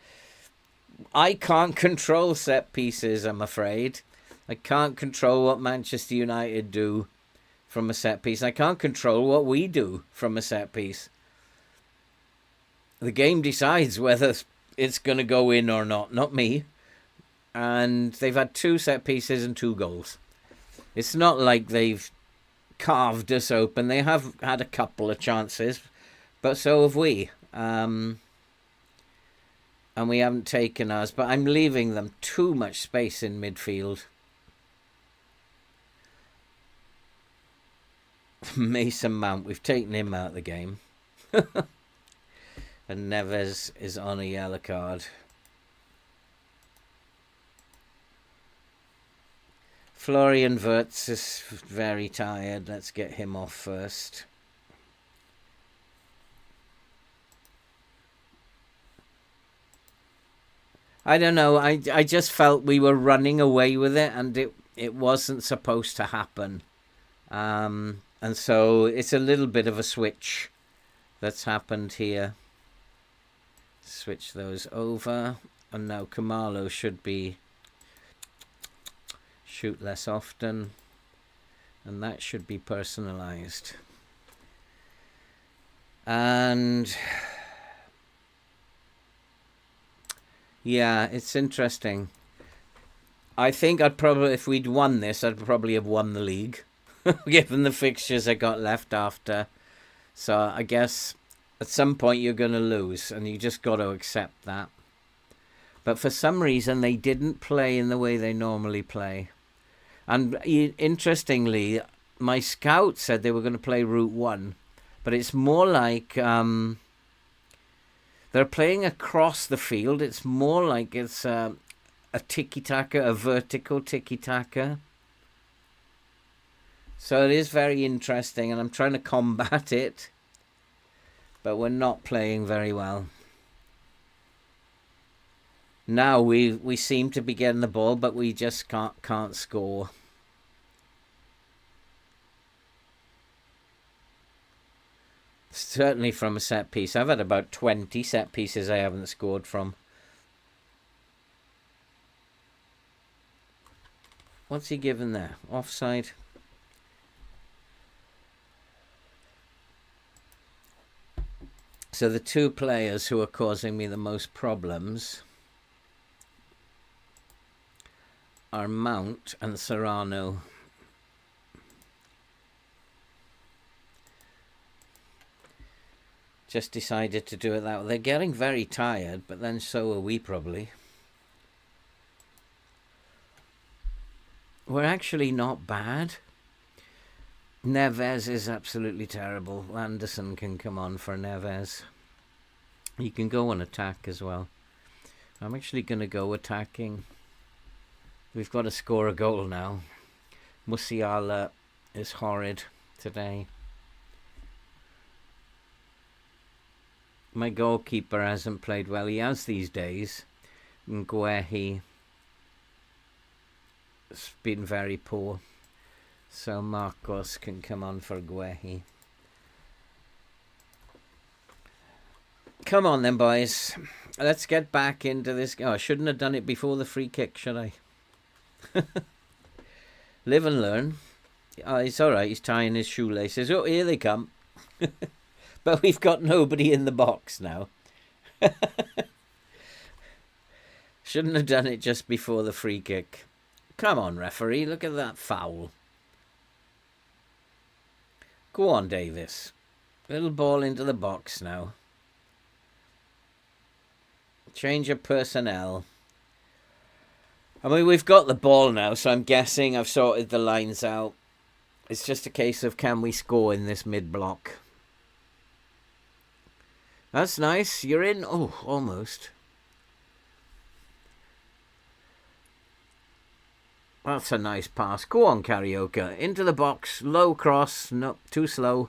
I can't control set pieces, I'm afraid. I can't control what Manchester United do from a set piece. I can't control what we do from a set piece. The game decides whether it's going to go in or not me. And they've had 2 set pieces and 2 goals. It's not like they've carved us open. They have had a couple of chances, but so have we. And we haven't taken ours, but I'm leaving them too much space in midfield. Mason Mount, we've taken him out of the game. And Neves is on a yellow card. Florian Wirtz is very tired. Let's get him off first. I don't know. I just felt we were running away with it, and it wasn't supposed to happen. And so it's a little bit of a switch that's happened here. Switch those over, and now Kamalo should be shoot less often, and that should be personalized. And yeah, it's interesting. I think I'd probably, if we'd won this, I'd probably have won the league, given the fixtures I got left after. So I guess at some point you're going to lose, and you just got to accept that. But for some reason, they didn't play in the way they normally play. And interestingly, my scout said they were going to play Route 1, but it's more like they're playing across the field. It's more like it's a tiki-taka, a vertical tiki-taka. So it is very interesting, and I'm trying to combat it, but we're not playing very well. Now we seem to be getting the ball, but we just can't score. Certainly from a set piece. I've had about 20 set pieces I haven't scored from. What's he given there? Offside. So the 2 players who are causing me the most problems are Mount and Serrano. Just decided to do it that way. They're getting very tired, but then so are we probably. We're actually not bad. Neves is absolutely terrible. Anderson can come on for Neves. He can go on attack as well. I'm actually going to go attacking. We've got to score a goal now. Musiala is horrid today. My goalkeeper hasn't played well. He has these days. Nguehi has been very poor. So Marcos can come on for Guehi. Come on then, boys. Let's get back into this. Oh, I shouldn't have done it before the free kick, should I? Live and learn. Oh, it's all right. He's tying his shoelaces. Oh, here they come. But we've got nobody in the box now. Shouldn't have done it just before the free kick. Come on, referee. Look at that foul. Go on, Davis. Little ball into the box now. Change of personnel. I mean, we've got the ball now, so I'm guessing I've sorted the lines out. It's just a case of can we score in this mid-block. That's nice. You're in. Oh, almost. That's a nice pass. Go on, Karaoke. Into the box. Low cross. No, too slow.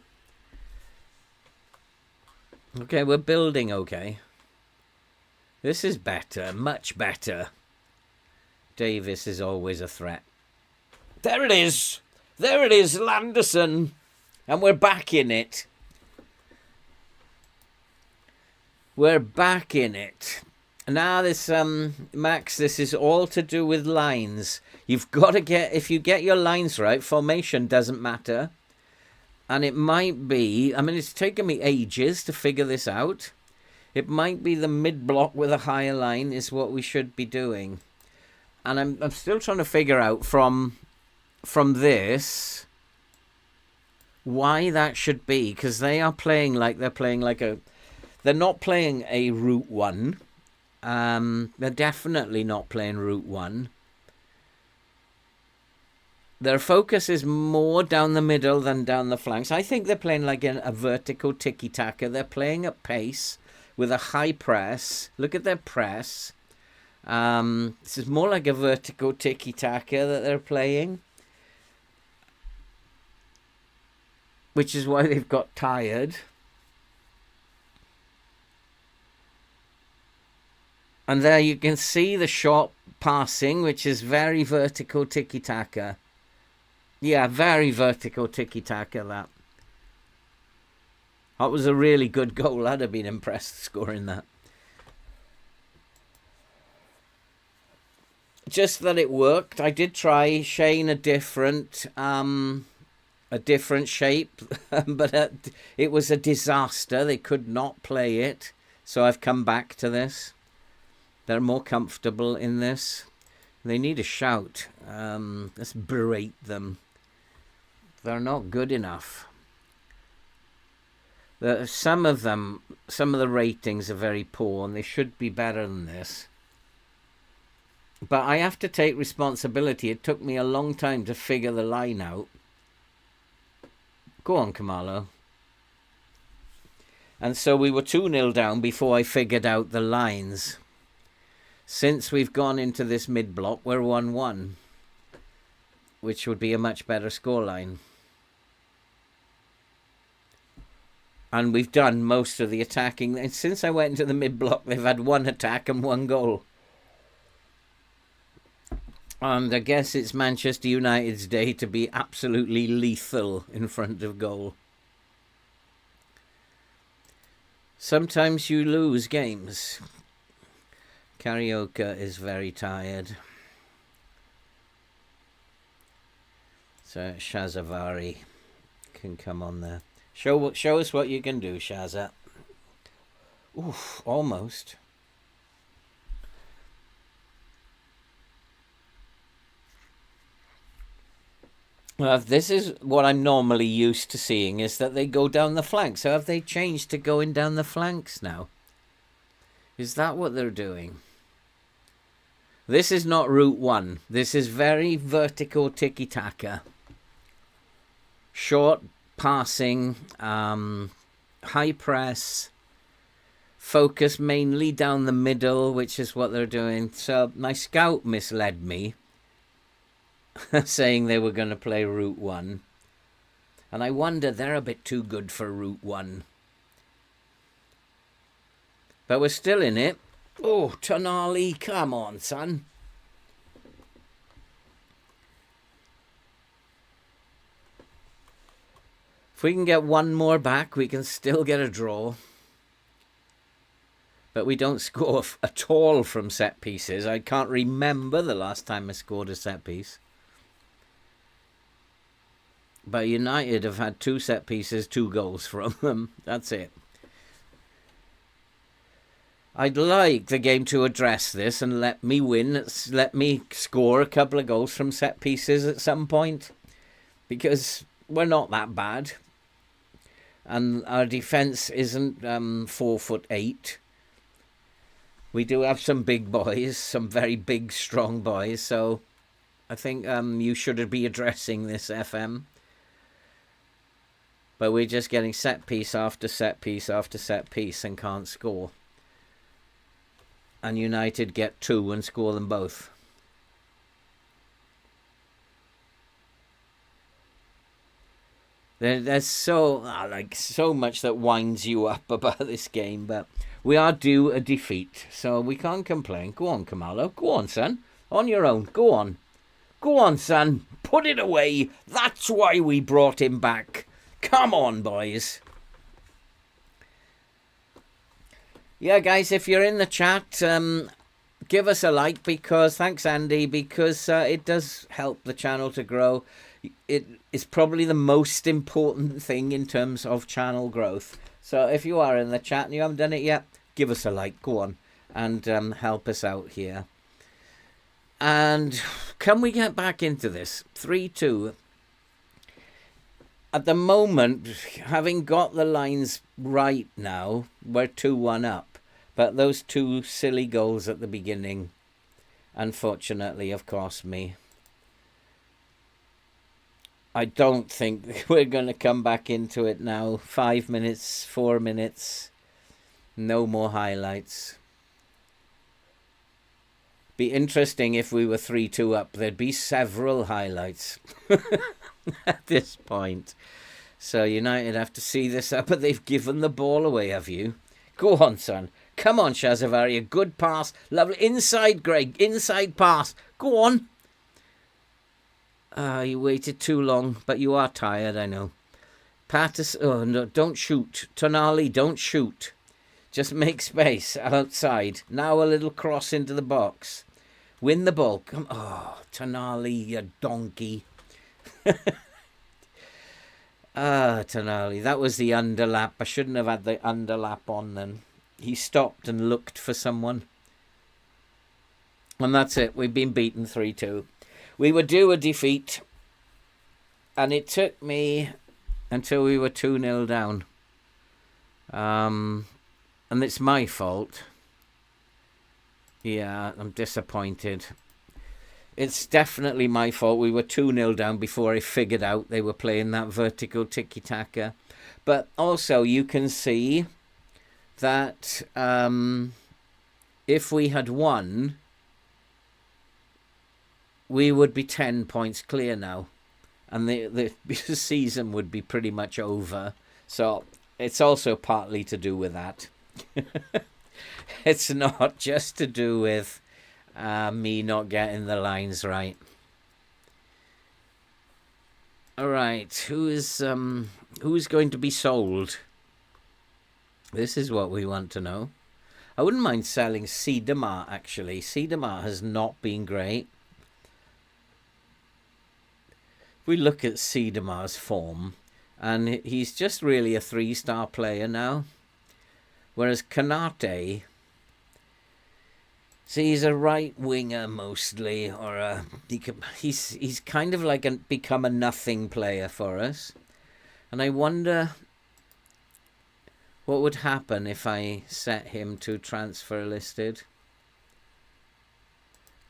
Okay, we're building okay. This is better. Much better. Davis is always a threat. There it is. There it is, Landerson. And we're back in it. We're back in it. Now this, Max, this is all to do with lines. You've got to get, if you get your lines right, formation doesn't matter. And it might be, I mean, it's taken me ages to figure this out. It might be the mid-block with a higher line is what we should be doing. And I'm still trying to figure out from this why that should be. Because they are playing like they're playing like a... They're not playing a Route 1. They're definitely not playing Route 1. Their focus is more down the middle than down the flanks. I think they're playing like a vertical tiki-taka. They're playing at pace with a high press. Look at their press. This is more like a vertical tiki-taka that they're playing. Which is why they've got tired. And there you can see the short passing, which is very vertical tiki-taka. Yeah, very vertical tiki-taka, that. That was a really good goal. I'd have been impressed scoring that. Just that it worked. I did try Shane a different shape, but it was a disaster. They could not play it. So I've come back to this. They're more comfortable in this. They need a shout. Let's berate them. They're not good enough. Some of the ratings are very poor, and they should be better than this. But I have to take responsibility. It took me a long time to figure the line out. Go on, Kamalo. And so we were 2-0 down before I figured out the lines. Since we've gone into this mid-block, we're 1-1, which would be a much better scoreline. And we've done most of the attacking. And since I went into the mid-block, they've had 1 attack and 1 goal. And I guess it's Manchester United's day to be absolutely lethal in front of goal. Sometimes you lose games. Karaoke is very tired. So Shazavari can come on there. Show us what you can do, Shaza. Oof, almost. Well, this is what I'm normally used to seeing, is that they go down the flanks. So have they changed to going down the flanks now? Is that what they're doing? This is not Route 1. This is very vertical tiki-taka. Short passing, high press, focus mainly down the middle, which is what they're doing. So my scout misled me, saying they were going to play Route 1. And I wonder, they're a bit too good for Route 1. But we're still in it. Oh, Tonali, come on, son. If we can get 1 more back, we can still get a draw. but we don't score at all from set pieces. I can't remember the last time I scored a set piece. But United have had 2 set pieces, 2 goals from them. That's it. I'd like the game to address this and let me win. Let me score a couple of goals from set pieces at some point. Because we're not that bad. And our defence isn't 4'8". We do have some big boys, some very big, strong boys. So I think you should be addressing this, FM. But we're just getting set piece after set piece after set piece and can't score. And United get 2 and score them both. There's so much that winds you up about this game, but we are due a defeat, so we can't complain. Go on, Kamalo. Go on, son. On your own. Go on. Go on, son. Put it away. That's why we brought him back. Come on, boys. Yeah, guys, if you're in the chat, give us a like, because thanks, Andy, because it does help the channel to grow. It is probably the most important thing in terms of channel growth. So if you are in the chat and you haven't done it yet, give us a like. Go on and help us out here. And can we get back into this? 3-2. At the moment, having got the lines right now, we're 2-1 up. But those 2 silly goals at the beginning, unfortunately, have cost me. I don't think we're going to come back into it now. 5 minutes, 4 minutes, no more highlights. Be interesting if we were 3-2 up. There'd be several highlights at this point. So United have to see this up, but they've given the ball away, have you? Go on, son. Come on, Shazavaria. Good pass. Lovely. Inside, Greg. Inside pass. Go on. You waited too long, but you are tired, I know. Patterson. Oh, no, don't shoot. Tonali, don't shoot. Just make space outside. Now a little cross into the box. Win the ball. Come. Oh, Tonali, you donkey. Tonali. That was the underlap. I shouldn't have had the underlap on then. He stopped and looked for someone. And that's it. We've been beaten 3-2. We were due a defeat. And it took me until we were 2-0 down. And it's my fault. Yeah, I'm disappointed. It's definitely my fault. We were 2-0 down before I figured out they were playing that vertical tiki-taka. But also you can see that if we had won, we would be 10 points clear now. And the season would be pretty much over. So it's also partly to do with that. It's not just to do with me not getting the lines right. All right, who's going to be sold? This is what we want to know. I wouldn't mind selling Siedemar, actually. Siedemar has not been great. If we look at Siedemar's form, and he's just really a 3-star player now. Whereas Kanate, see, he's a right winger mostly, or he's kind of like become a nothing player for us. And I wonder what would happen if I set him to transfer listed.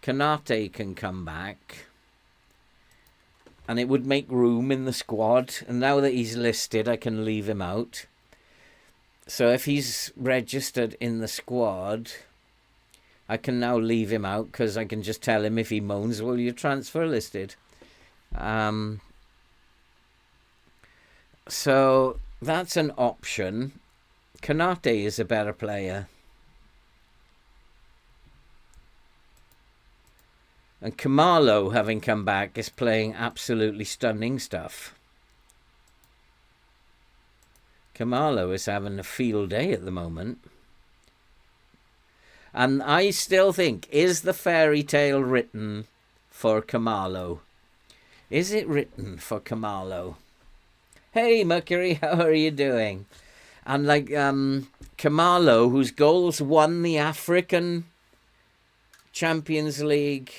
Kanate can come back, and it would make room in the squad. And now that he's listed, I can leave him out. So if he's registered in the squad, I can now leave him out, because I can just tell him if he moans, well, you're transfer listed. So that's an option. Kanate is a better player. And Kamalo, having come back, is playing absolutely stunning stuff. Kamalo is having a field day at the moment. And I still think, is the fairy tale written for Khumalo? Is it written for Khumalo? Hey, Mercury, how are you doing? And like Khumalo, whose goals won the African Champions League,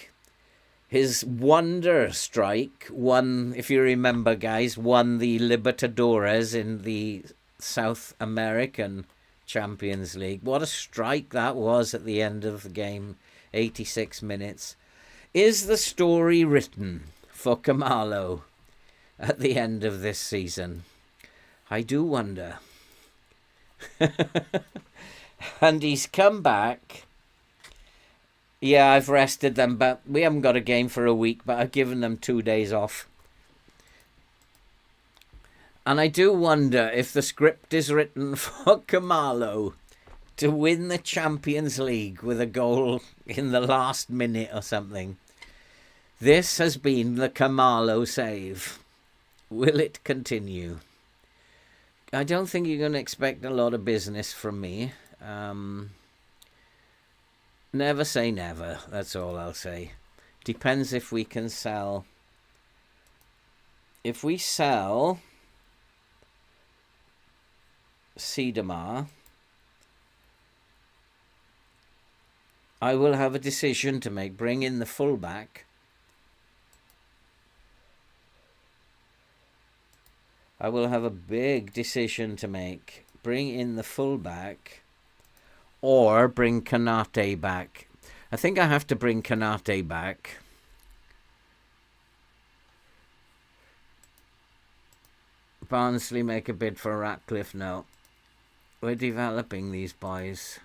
his wonder strike won, if you remember, guys, won the Libertadores in the South American Champions League. What a strike that was at the end of the game, 86 minutes. Is the story written for Khumalo at the end of this season? I do wonder. And he's come back. Yeah, I've rested them, but we haven't got a game for a week, but I've given them 2 days off. And I do wonder if the script is written for Khumalo to win the Champions League with a goal in the last minute or something. This has been the Khumalo save. Will it continue? I don't think you're going to expect a lot of business from me. Never say never, that's all I'll say. Depends if we can sell. If we sell Sidamar, I will have a decision to make. Bring in the fullback. I will have a big decision to make. Bring in the fullback or bring Kanate back. I think I have to bring Kanate back. Barnsley make a bid for Ratcliffe? No. We're developing these boys.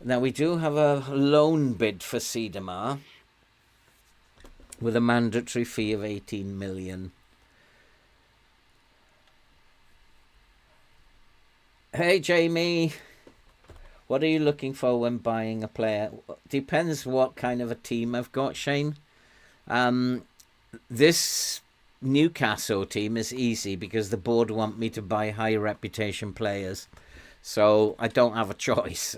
Now we do have a loan bid for Sidamar with a mandatory fee of 18 million. Hey Jamie, what are you looking for when buying a player? Depends what kind of a team I've got, Shane. This Newcastle team is easy because the board want me to buy high reputation players, so I don't have a choice.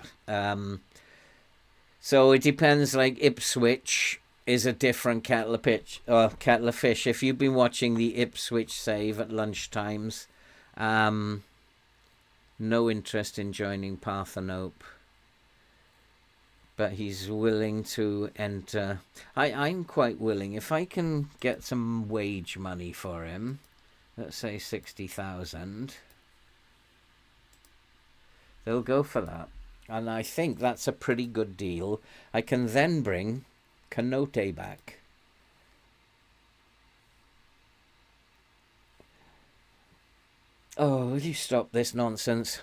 So it depends. Like Ipswich is a different kettle of fish. If you've been watching the Ipswich save at lunchtimes, no interest in joining Parthenope, but he's willing to enter. I'm quite willing. If I can get some wage money for him, let's say 60,000, they'll go for that. And I think that's a pretty good deal. I can then bring Kanate back. Oh, will you stop this nonsense?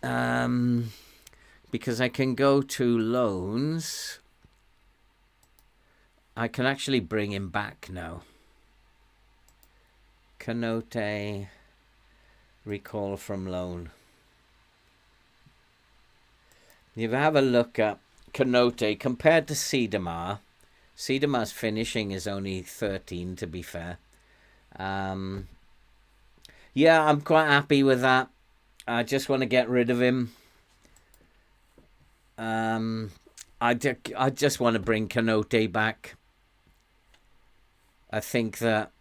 Because I can go to loans. I can actually bring him back now. Kanate, recall from loan. If you have a look at Kanate compared to Sidamar, Sidamar's finishing is only 13, to be fair. Yeah, I'm quite happy with that. I just want to get rid of him. I just want to bring Kanate back. I think that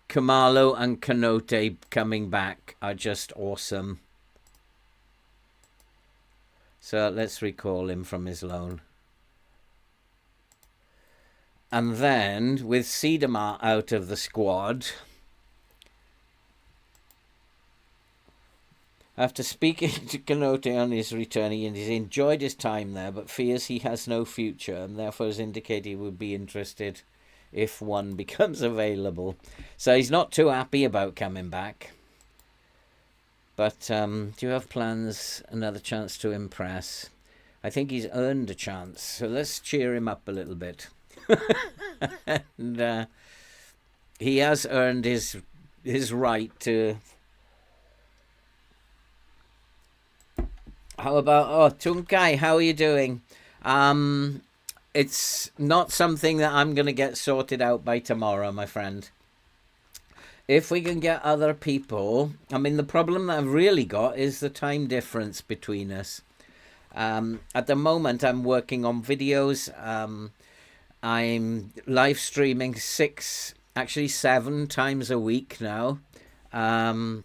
Khumalo and Kanate coming back are just awesome. So let's recall him from his loan. And then, with Sidamar out of the squad, after speaking to Kanate on his return, he's enjoyed his time there, but fears he has no future, and therefore has indicated he would be interested if one becomes available. So he's not too happy about coming back. But do you have plans, another chance to impress? I think he's earned a chance, so let's cheer him up a little bit. And he has earned his right to... How about, Tunkai, how are you doing? It's not something that I'm going to get sorted out by tomorrow, my friend. If we can get other people... I mean, the problem that I've really got is the time difference between us. At the moment, I'm working on videos. I'm live streaming 7 times a week now. I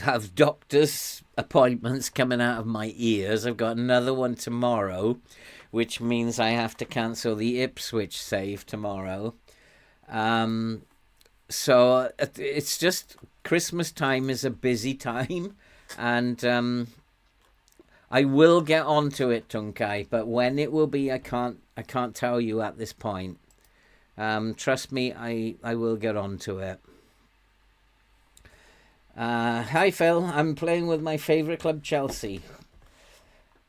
have doctor's appointments coming out of my ears. I've got another one tomorrow, which means I have to cancel the Ipswich save tomorrow. So it's just Christmas time is a busy time, and I will get onto it, Tunkai, but when it will be, I can't tell you at this point. Trust me, I will get onto it. Hi Phil, I'm playing with my favourite club, Chelsea.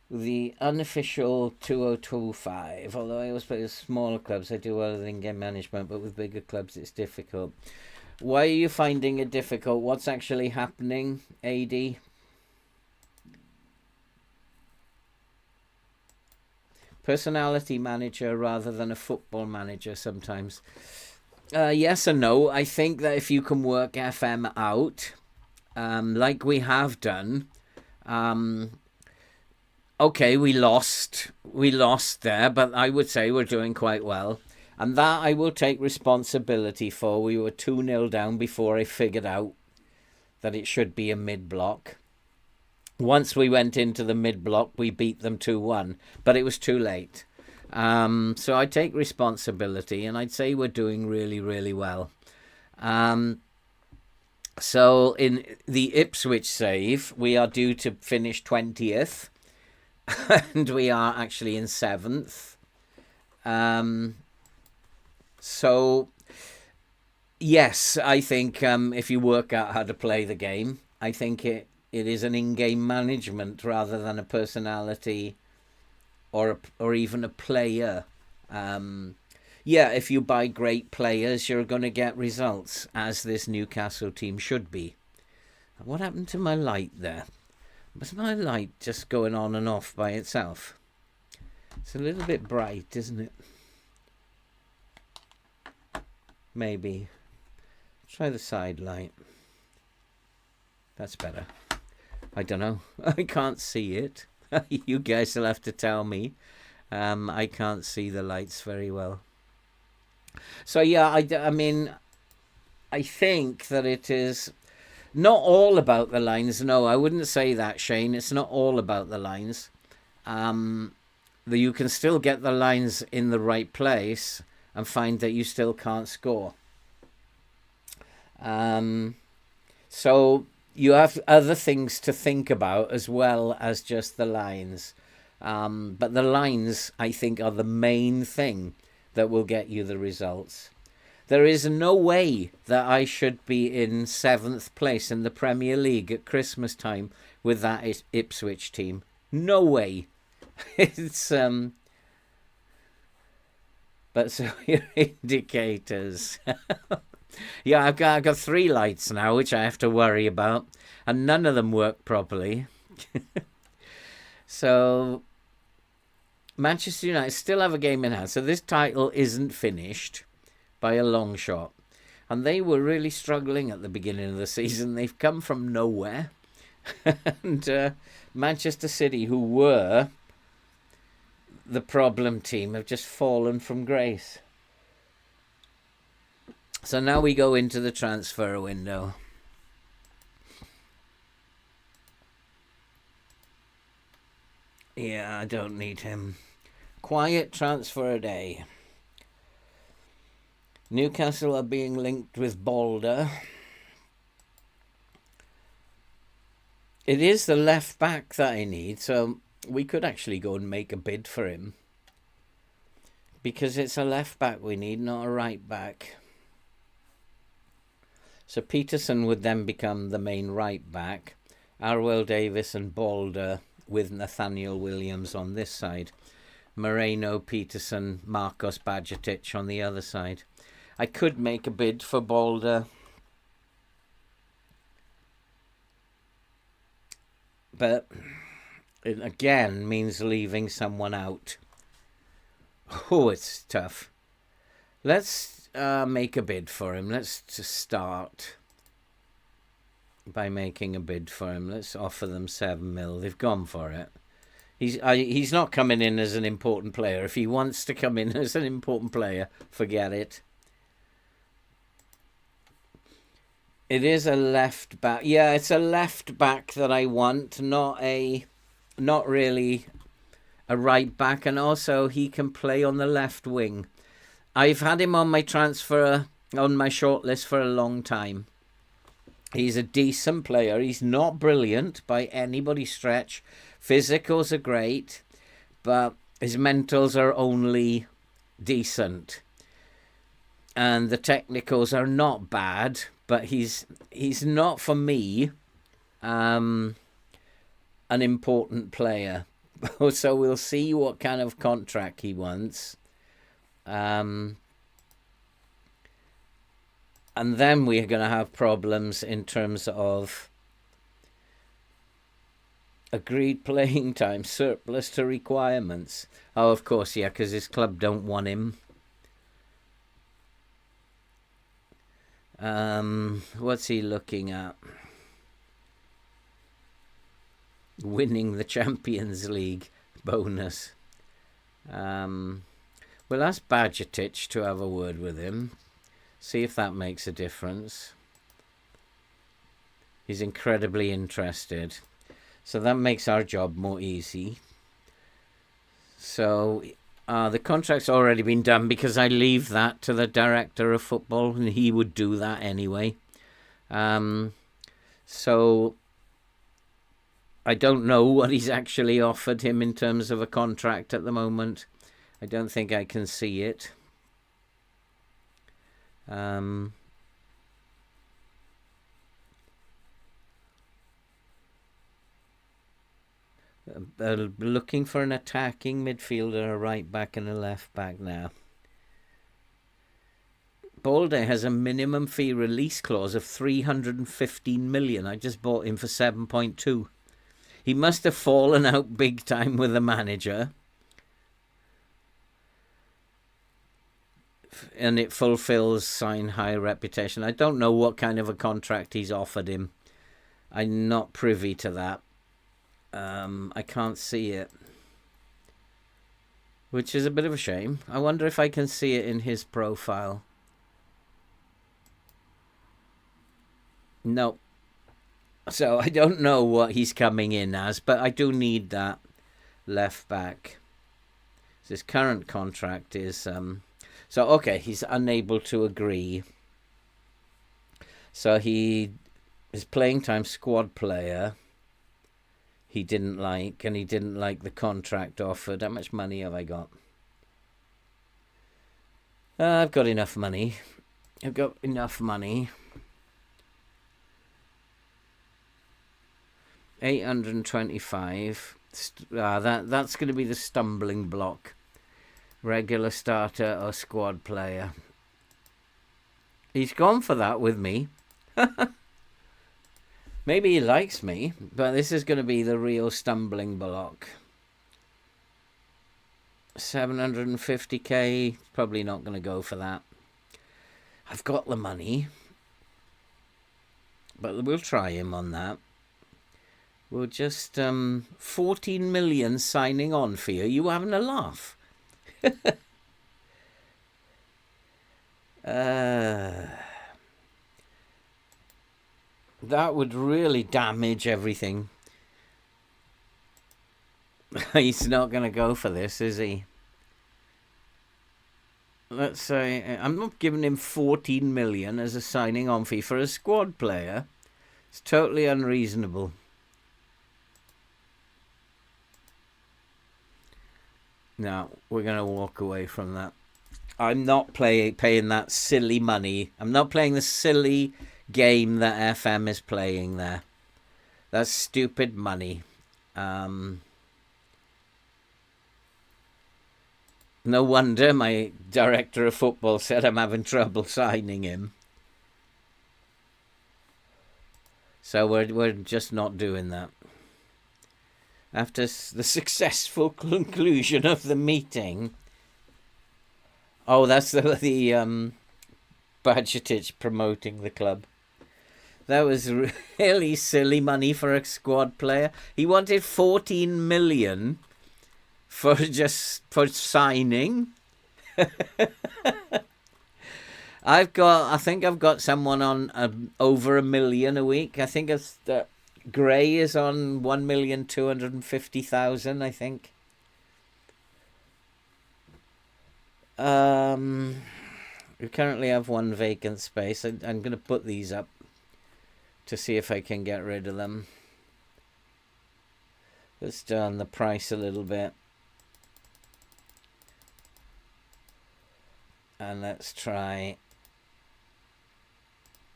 The unofficial 2025. Although I always play with smaller clubs, I do well in game management, but with bigger clubs it's difficult. Why are you finding it difficult? What's actually happening, AD? Personality manager rather than a football manager sometimes. Yes and no. I think that if you can work FM out, like we have done, okay, we lost there, but I would say we're doing quite well. And that I will take responsibility for. We were 2-0 down before I figured out that it should be a mid-block. Once we went into the mid-block, we beat them 2-1, but it was too late. So I take responsibility, and I'd say we're doing really, really well. So in the Ipswich save, we are due to finish 20th, and we are actually in 7th. So, yes, I think if you work out how to play the game, I think it is an in-game management rather than a personality or even a player. Yeah, if you buy great players, you're going to get results, as this Newcastle team should be. What happened to my light there? Was my light just going on and off by itself? It's a little bit bright, isn't it? Maybe. Try the side light. That's better. I don't know. I can't see it. You guys will have to tell me. I can't see the lights very well. So yeah, I mean, I think that it is not all about the lines. No, I wouldn't say that, Shane. It's not all about the lines. You can still get the lines in the right place and find that you still can't score. So you have other things to think about as well as just the lines. But the lines, I think, are the main thing that will get you the results. There is no way that I should be in 7th place in the Premier League at Christmas time with that Ipswich team. No way. It's but so your indicators. Yeah, I've got 3 lights now, which I have to worry about, and none of them work properly. So Manchester United still have a game in hand, so this title isn't finished by a long shot. And they were really struggling at the beginning of the season. They've come from nowhere. And Manchester City, who were the problem team, have just fallen from grace. So now we go into the transfer window. Yeah, I don't need him. Quiet transfer a day. Newcastle are being linked with Balder. It is the left back that I need, so we could actually go and make a bid for him. Because it's a left back we need, not a right back. So Peterson would then become the main right back. Arwell Davis and Balder with Nathaniel Williams on this side. Moreno, Peterson, Marcos Bajetic on the other side. I could make a bid for Balder. But it again means leaving someone out. Oh, it's tough. Let's make a bid for him. Let's just start by making a bid for him. Let's offer them 7 mil. They've gone for it. He's not coming in as an important player. If he wants to come in as an important player, forget it. It is a left back. Yeah, it's a left back that I want, not really a right back, and also he can play on the left wing. I've had him on my shortlist for a long time. He's a decent player. He's not brilliant by anybody's stretch. Physicals are great, but his mentals are only decent. And the technicals are not bad, but he's not, for me, an important player. So we'll see what kind of contract he wants. And then we're going to have problems in terms of agreed playing time, surplus to requirements. Oh, of course, yeah, because his club don't want him. What's he looking at? Winning the Champions League bonus. We'll ask Badgertich to have a word with him. See if that makes a difference. He's incredibly interested. So that makes our job more easy. So the contract's already been done because I leave that to the director of football, and he would do that anyway. So I don't know what he's actually offered him in terms of a contract at the moment. I don't think I can see it. Looking for an attacking midfielder, a right back and a left back now. Balde has a minimum fee release clause of 315 million. I just bought him for 7.2. He must have fallen out big time with the manager. And it fulfills sign high reputation. I don't know what kind of a contract he's offered him. I'm not privy to that. I can't see it, which is a bit of a shame. I wonder if I can see it in his profile. No. So I don't know what he's coming in as, but I do need that left back. His current contract is... So, okay, he's unable to agree. So his playing time squad player he didn't like, and he didn't like the contract offered. How much money have I got? I've got enough money. I've got enough money. 825. That's going to be the stumbling block. Regular starter or squad player. He's gone for that with me. Maybe he likes me, but this is going to be the real stumbling block. 750k, probably not going to go for that. I've got the money, but we'll try him on that. We'll just 14 million signing on for you. You having a laugh? That would really damage everything. He's not going to go for this, is he? Let's say I'm not giving him 14 million as a signing on fee for a squad player. It's totally unreasonable. No, we're going to walk away from that. I'm not paying that silly money. I'm not playing the silly game that FM is playing there. That's stupid money. No wonder my director of football said I'm having trouble signing him. So we're just not doing that. After the successful conclusion of the meeting. Oh, that's the Badgertich promoting the club. That was really silly money for a squad player. He wanted 14 million for signing. I think I've got someone on over $1 million a week. I think it's Gray is on 1,250,000. I think. We currently have one vacant space. I'm going to put these up to see if I can get rid of them. Let's down the price a little bit. And let's try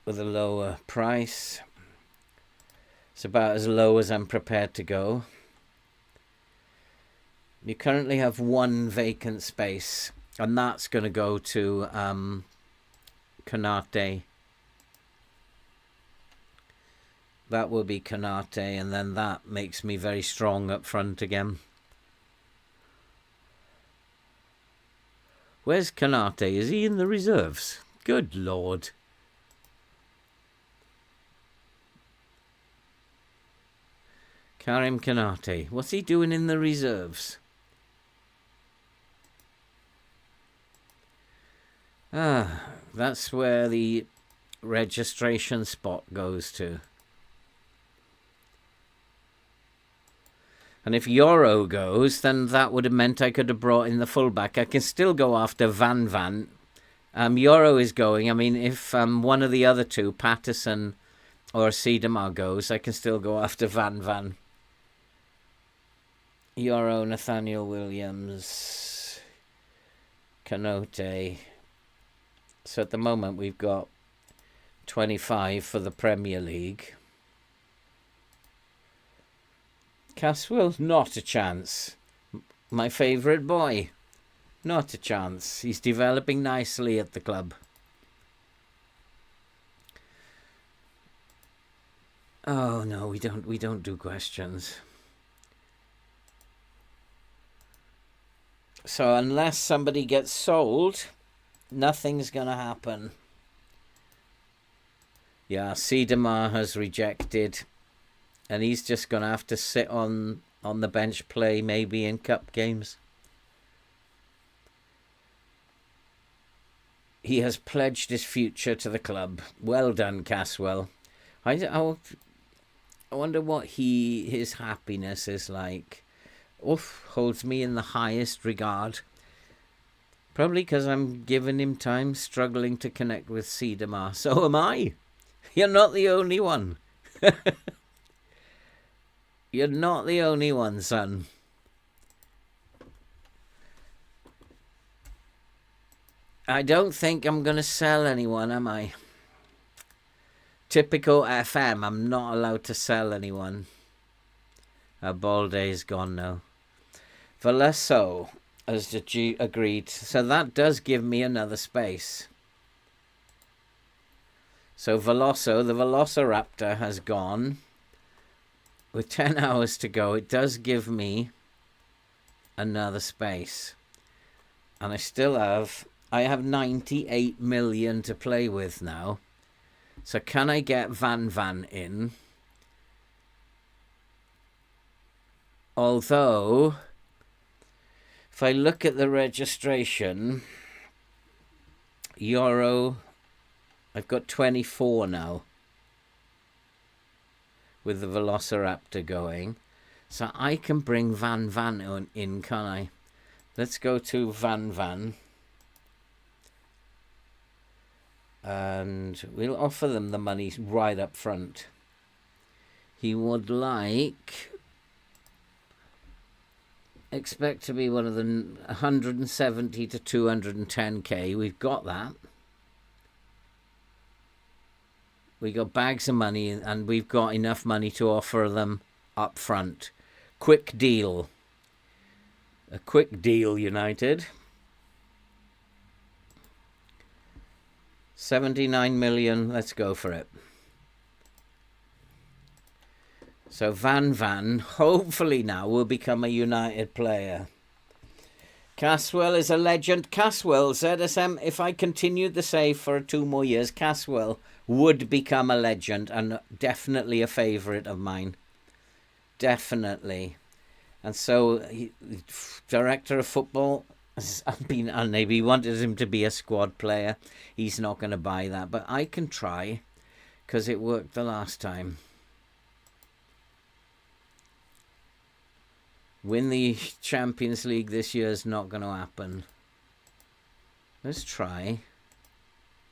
with a lower price. It's about as low as I'm prepared to go. You currently have one vacant space, and that's going to go to Canate. That will be Canate, and then that makes me very strong up front again. Where's Canate? Is he in the reserves? Good Lord. Karim Canate. What's he doing in the reserves? That's where the registration spot goes to. And if Euro goes, then that would have meant I could have brought in the fullback. I can still go after Van Van. Euro is going. I mean, if one of the other two, Patterson or Siedemar goes, I can still go after Van Van. Euro, Nathaniel Williams, Canote. So at the moment we've got 25 for the Premier League. Caswell, not a chance. My favourite boy. Not a chance. He's developing nicely at the club. Oh no, we don't do questions. So unless somebody gets sold, nothing's gonna happen. Yeah, Siedemar has rejected. And he's just going to have to sit on the bench, play maybe in cup games. He has pledged his future to the club. Well done, Caswell. I wonder what his happiness is like. Oof, holds me in the highest regard. Probably because I'm giving him time, struggling to connect with Siedemar. So am I. You're not the only one. You're not the only one, son. I don't think I'm going to sell anyone, am I? Typical FM, I'm not allowed to sell anyone. Balde's gone now. Veloso has agreed. So that does give me another space. So Veloso, the Velociraptor has gone. With 10 hours to go, it does give me another space. And I have 98 million to play with now. So can I get Van Van in? Although, if I look at the registration, Euro, I've got 24 now. With the Velociraptor going. So I can bring Van Van in, can I? Let's go to Van Van. And we'll offer them the money right up front. He would expect to be one of the 170 to 210k. We've got that. We got bags of money, and we've got enough money to offer them up front. Quick deal. A quick deal, United. 79 million. Let's go for it. So Van Van, hopefully now, will become a United player. Caswell is a legend. Caswell, ZSM, if I continued the save for 2 more years, Caswell would become a legend and definitely a favourite of mine. Definitely. And so, director of football has been unable. He wanted him to be a squad player. He's not going to buy that. But I can try, because it worked the last time. Win the Champions League this year is not going to happen. Let's try.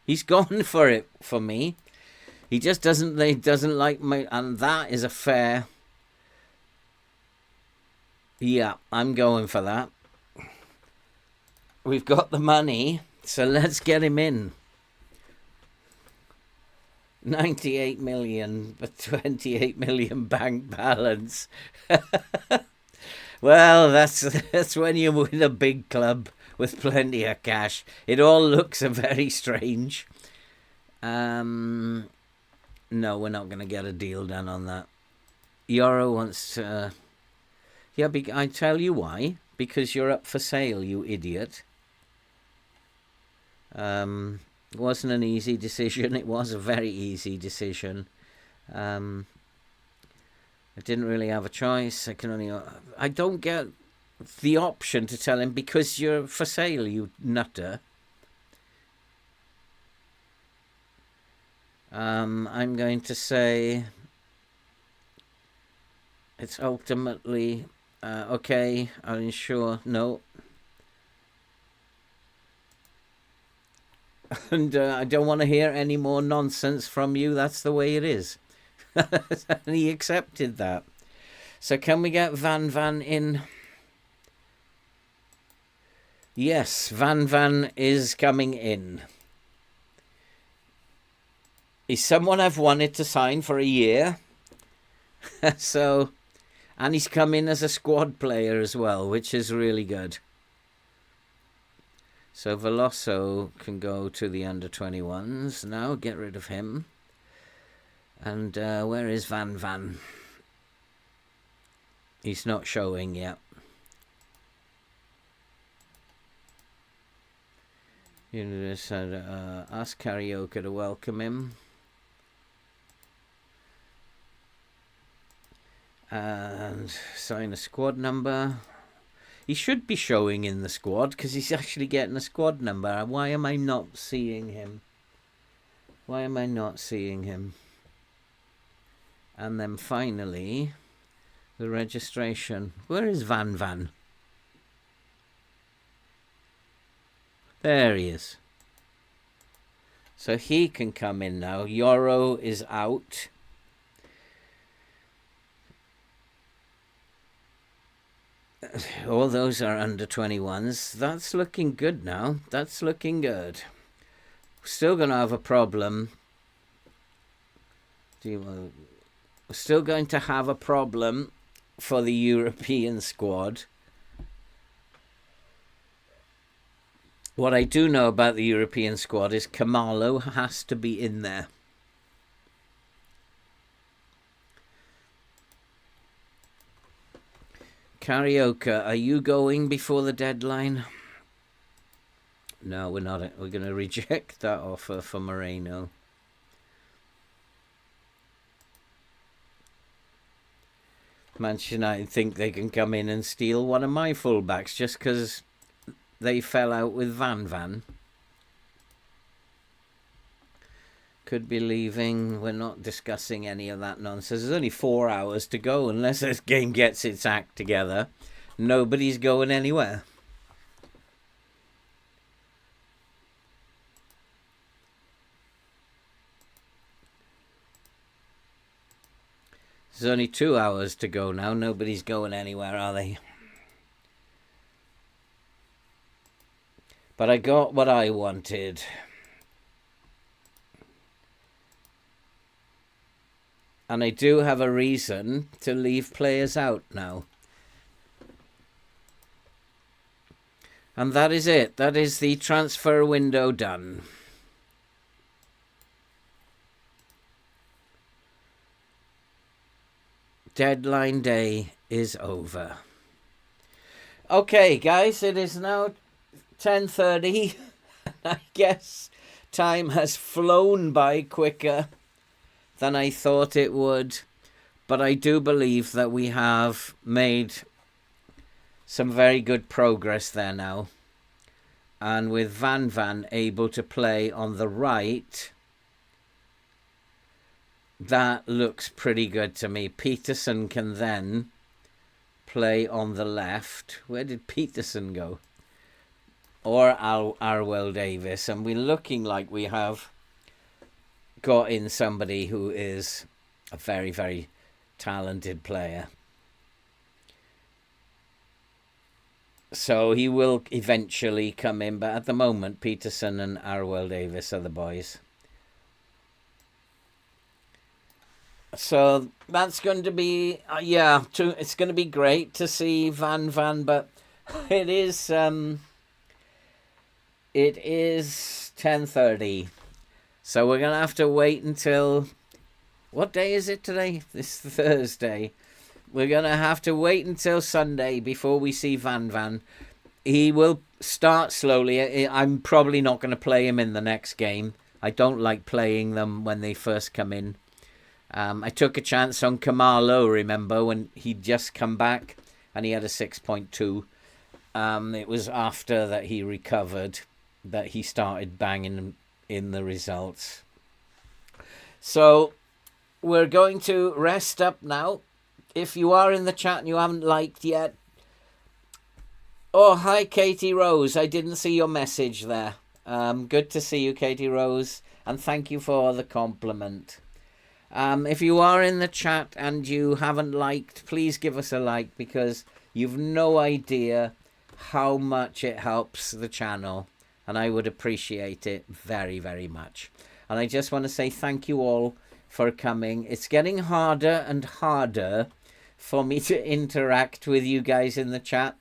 He's gone for it for me. He just doesn't like my... And that is a fair... Yeah, I'm going for that. We've got the money, so let's get him in. 98 million, but 28 million bank balance. Well, that's when you win a big club with plenty of cash. It all looks very strange. No, we're not going to get a deal done on that. Euro wants to... Yeah, I tell you why. Because you're up for sale, you idiot. It wasn't an easy decision. It was a very easy decision. I didn't really have a choice. I don't get the option to tell him because you're for sale, you nutter. I'm going to say it's ultimately okay. I'll ensure no. And I don't want to hear any more nonsense from you. That's the way it is. And he accepted that. So can we get Van in? Yes, Van is coming in. He's someone I've wanted to sign for a year. So, and he's come in as a squad player as well, which is really good. So Veloso can go to the under-21s now. Get rid of him. And where is Van? He's not showing yet. You just ask Karaoke to welcome him. And sign a squad number. He should be showing in the squad because he's actually getting a squad number. Why am I not seeing him? And then finally, the registration. Where is Van? There he is. So he can come in now. Euro is out. All those are under 21s. That's looking good now. That's looking good. Still going to have a problem. We're still going to have a problem for the European squad. What I do know about the European squad is Kamalo has to be in there. Karaoke, are you going before the deadline? No, we're not. We're going to reject that offer for Moreno. Manchester United think they can come in and steal one of my fullbacks just because they fell out with Van. Could be leaving. We're not discussing any of that nonsense. There's only 4 hours to go unless this game gets its act together. Nobody's going anywhere. There's only 2 hours to go now. Nobody's going anywhere, are they? But I got what I wanted. And I do have a reason to leave players out now. And that is it. That is the transfer window done. Deadline day is over. Okay, guys, it is now 10:30. I guess time has flown by quicker than I thought it would. But I do believe that we have made some very good progress there now. And with Van able to play on the right, that looks pretty good to me. Peterson can then play on the left. Where did Peterson go? Or Arwell Davis. And we're looking like we have got in somebody who is a very, very talented player. So he will eventually come in, but at the moment, Peterson and Arwell Davis are the boys. So that's going to be, it's going to be great to see Van, but it is 10:30. So we're going to have to wait until, what day is it today? This Thursday. We're going to have to wait until Sunday before we see Van. He will start slowly. I'm probably not going to play him in the next game. I don't like playing them when they first come in. I took a chance on Kamalo, remember, when he'd just come back and he had a 6.2. It was after that he recovered that he started banging in the results. So we're going to rest up now. If you are in the chat and you haven't liked yet. Oh, hi, Katie Rose. I didn't see your message there. Good to see you, Katie Rose. And thank you for the compliment. If you are in the chat and you haven't liked, please give us a like, because you've no idea how much it helps the channel. And I would appreciate it very, very much. And I just want to say thank you all for coming. It's getting harder and harder for me to interact with you guys in the chat.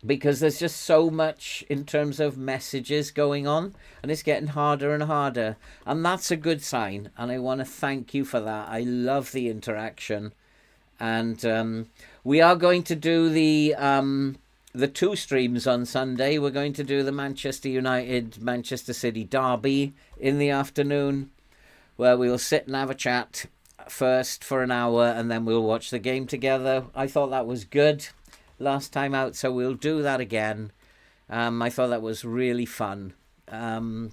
Because there's just so much in terms of messages going on, and it's getting harder and harder, and that's a good sign, and I want to thank you for that. I love the interaction, and we are going to do the 2 streams on Sunday. We're going to do the Manchester United Manchester City derby in the afternoon, where we'll sit and have a chat first for an hour, and then we'll watch the game together. I thought that was good last time out, so we'll do that again. I thought that was really fun. And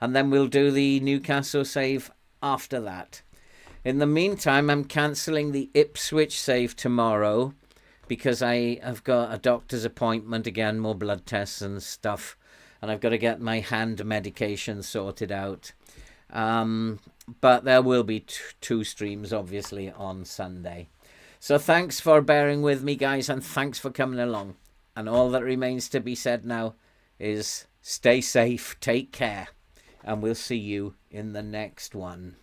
then we'll do the Newcastle save after that. In the meantime, I'm cancelling the Ipswich save tomorrow because I have got a doctor's appointment again, more blood tests and stuff, and I've got to get my hand medication sorted out. But there will be 2 streams, obviously, on Sunday. So thanks for bearing with me, guys, and thanks for coming along. And all that remains to be said now is stay safe, take care, and we'll see you in the next one.